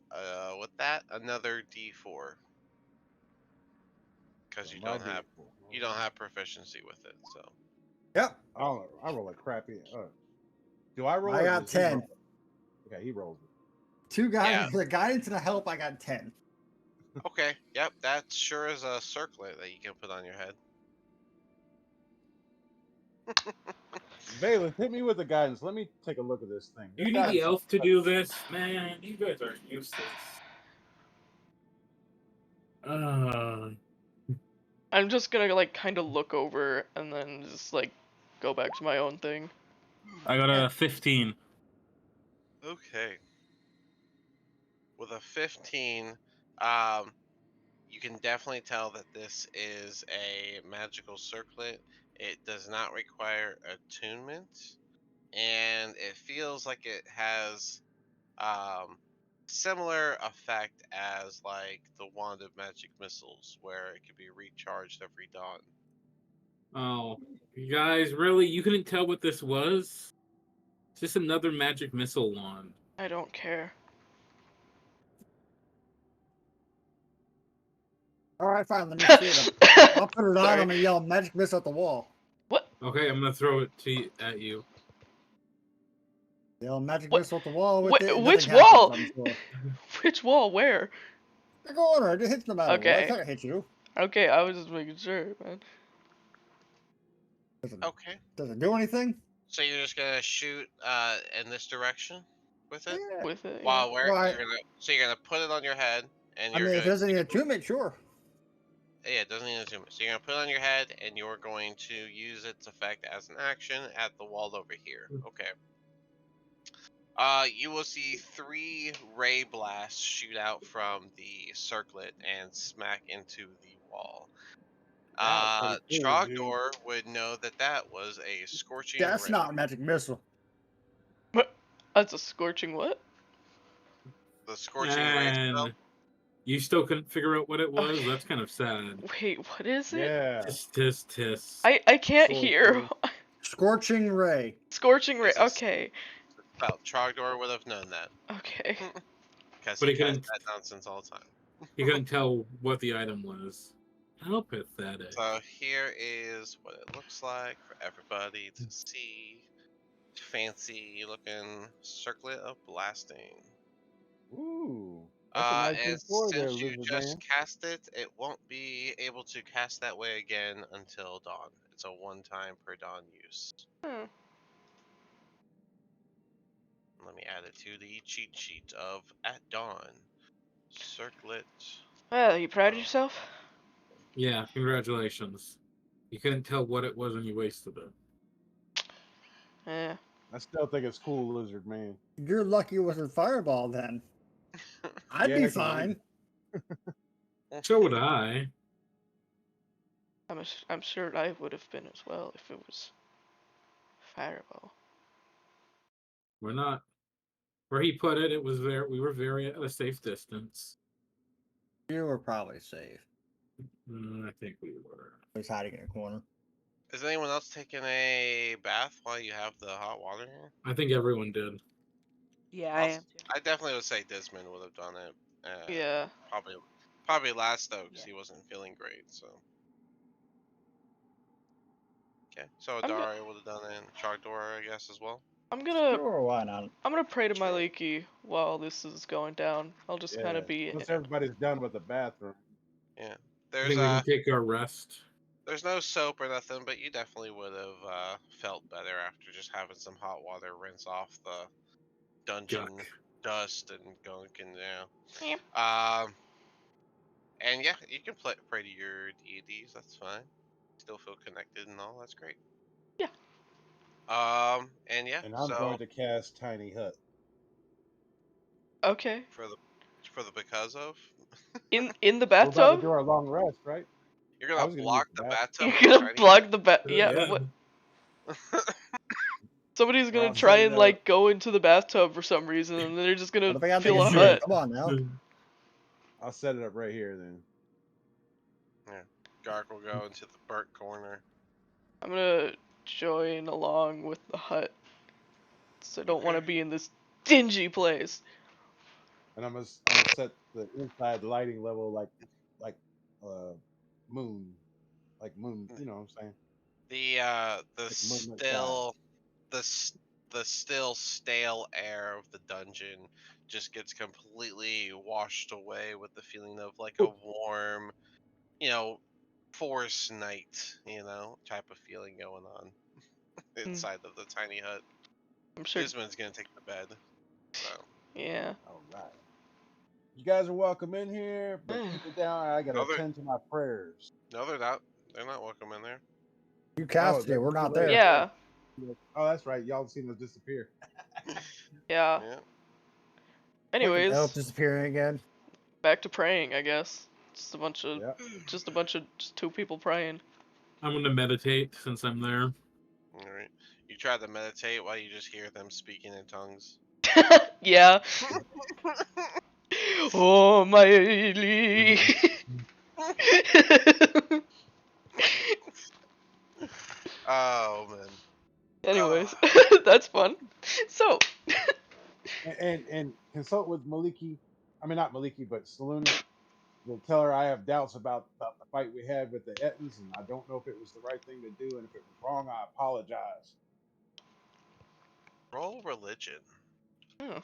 with that, another D4, because So you my don't have proficiency with it. So Yep. I roll a crappy. Do I roll? I Or got does he roll 10. it? Okay, he rolls it. 2 guys Yeah. for the guidance and a help, I got 10. okay, yep, that sure is a circlet that you can put on your head. Bailiff, hit me with the guidance. Let me take a look at this thing. This You need the guidance- elf to do this, man. You guys are useless. I'm just gonna like kind of look over and then just like go back to my own thing. I got a 15. Okay. With a 15, you can definitely tell that this is a magical circlet. It does not require attunement, and it feels like it has similar effect as like the wand of magic missiles, where it can be recharged every dawn. Oh, you guys, really? You couldn't tell what this was? It's just another magic missile wand. I don't care. All right, fine. Let me see it. I'll put it on. Sorry. I'm gonna yell magic missile at the wall. What? Okay, I'm gonna throw it at you. Yell magic What? missile at the wall with it. Which Nothing happens, wall? I'm sure. Which wall? Where? Pick a corner. It hits no matter what. Okay. It's not gonna hit you. Okay, I was just making sure, man. Okay. Does it do anything? So you're just gonna shoot in this direction with it? Yeah. With it. Yeah. While where Right. you're gonna put it on your head, and I you're mean, going if there's any to attunement, sure. yeah, it doesn't need to zoom. So you're gonna put it on your head, and you're going to use its effect as an action at the wall over here. Okay. You will see 3 ray blasts shoot out from the circlet and smack into the wall. That was pretty cool, dude. Trogdor would know that was a scorching That's ray. not a magic missile. What? That's a scorching what? The scorching ray spell. And you still couldn't figure out what it was? Okay. That's kind of sad. Wait, what is it? Yeah. Tis. I can't Scorching. hear. Scorching ray. Scorching ray. It's a- Okay. Well, Trogdor would have known that Okay. because But he he casts couldn't- that nonsense all the time. You couldn't tell what the item was. How pathetic. So here is what it looks like for everybody to see. Fancy looking circlet of blasting. Ooh. That's a nice And new toy there, since you Lizard just Man. cast it, it won't be able to cast that way again until dawn. It's a one-time per dawn use. Hmm. Let me add it to the cheat sheet of at dawn. Circlet. Well, you proud of Oh. yourself? Yeah, congratulations. You couldn't tell what it was and you wasted it. Yeah. I still think it's cool, Lizard Man. You're lucky it wasn't fireball then. I'd Yeah, be 'cause we- fine. So would I. I'm sure I would have been as well if it was fireball. We're not. Where he put it, we were very at a safe distance. You were probably safe. I think we were. I was hiding in a corner. Is anyone else taking a bath while you have the hot water here? I think everyone did. Yeah, I am too. I definitely would say Desmond would have done it. Yeah. Probably last though, because Yeah. he wasn't feeling great. So. Okay, so I'm go- Adara would have done it, and Trogdor, I guess, as well. I'm gonna Sure, why not? pray to my Sure. Leaky while this is going down. I'll just kind of be. Once everybody's done with the bathroom. I There's think we can take our rest. there's no soap or nothing, but you definitely would have felt better after just having some hot water rinse off the dungeon Yuck. dust and gunk and Yep. and yeah, you can pray to your deities. That's fine. Still feel connected and all. That's great. Yeah. And yeah, And I'm so going to cast Tiny Hut. Okay. for the because of In the We're about to bathtub. do our long rest, right? you're I gonna was gonna block use the the bathtub. You're with gonna tiny block the bat. Yeah. Yeah. What? Somebody's Well, gonna I'm try setting and it like go into the bathtub for some reason, and they're just gonna What if I gotta fill take a a shit? hut. Come on now. I'll set it up right here then. Gark will go into the burnt corner. I'm gonna join along with the hut. So I don't want to Okay. be in this dingy place. And I'm gonna set the inside lighting level like moon. Like moon, you know what I'm saying? The Like movement still the still stale air of the dungeon just gets completely washed away with the feeling of like a warm, forest night, type of feeling going on inside of the tiny hut. I'm sure. Desmond's gonna take the bed. So Yeah. All right. You guys are welcome in here, but keep it down. I gotta Other- attend to my prayers. no, they're not. They're not welcome in there. You casted it. that's We're not too there. late. Yeah. Oh, that's right. Y'all seen us disappear. Yeah. Yeah. Anyways, Elf disappearing again. back to praying, I guess. Just a bunch of Yeah. just 2 people praying. I'm gonna meditate since I'm there. All right. You try to meditate while you just hear them speaking in tongues. Yeah. Oh, my Lee. Oh man. Anyways, that's fun. So, And consult with Maliki. I mean, not Maliki, but Saluni. We'll tell her I have doubts about the fight we had with the Ettins, and I don't know if it was the right thing to do, and if it was wrong, I apologize. Roll religion. oh,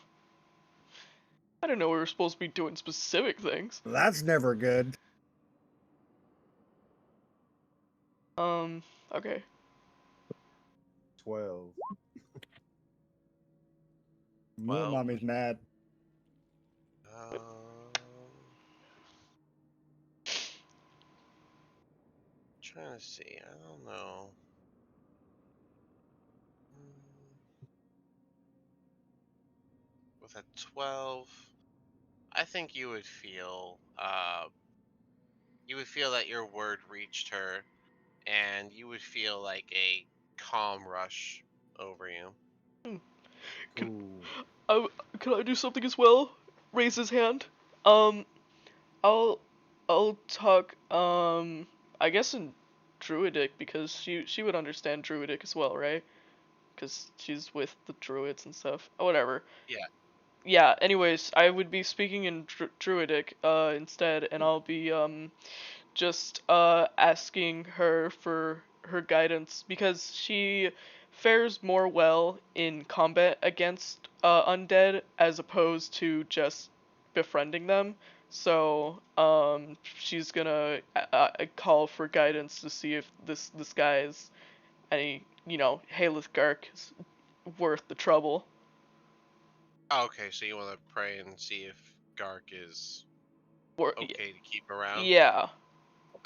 I didn't know we were supposed to be doing specific things. That's never good. Okay. 12. Your mommy's mad. Trying to see. I don't know. With a 12, I think you would feel that your word reached her, and you would feel like a calm rush over you. Cool. Can I do something as well? Raise his hand. Um, I'll talk I guess in Druidic because she would understand Druidic as well, right? Because she's with the Druids and stuff. Oh, whatever. Yeah. Yeah. Anyways, I would be speaking in Druidic instead, and I'll be just asking her for her guidance because she fares more well in combat against undead as opposed to just befriending them. So she's gonna call for guidance to see if this guy is any Haleth Gark is worth the trouble. Okay, so you want to pray and see if Gark is okay to keep around? Yeah.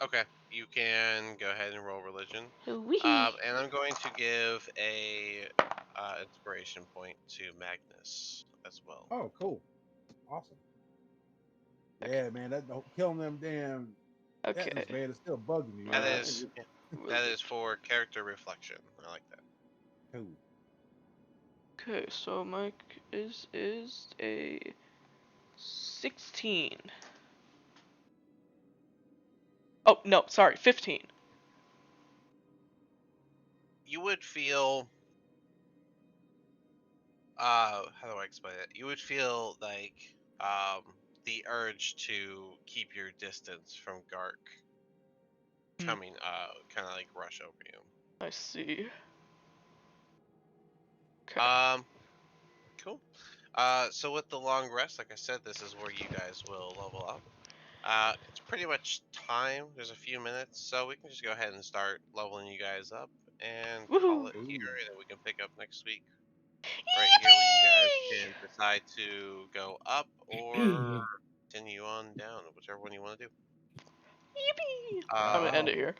Okay, you can go ahead and roll religion. Wee. And I'm going to give a inspiration point to Magnus as well. Oh, cool. Awesome. Yeah, man, killing them damn Okay. Ettins, man, it's still bugging me, That man. is for character reflection. I like that. Cool. Okay, so Mike is a 16. Oh, no, sorry, 15. You would feel how do I explain it? You would feel like the urge to keep your distance from Gark coming kind of like rush over you. I see. Okay. Cool. So with the long rest, like I said, this is where you guys will level up. It's pretty much time. There's a few minutes, so we can just go ahead and start leveling you guys up and call Woohoo! it here, Ooh. and then we can pick up next week right here where you guys can decide to go up or continue on down, whichever one you want to do. Yippee! I'm gonna Uh, end Wow. it here.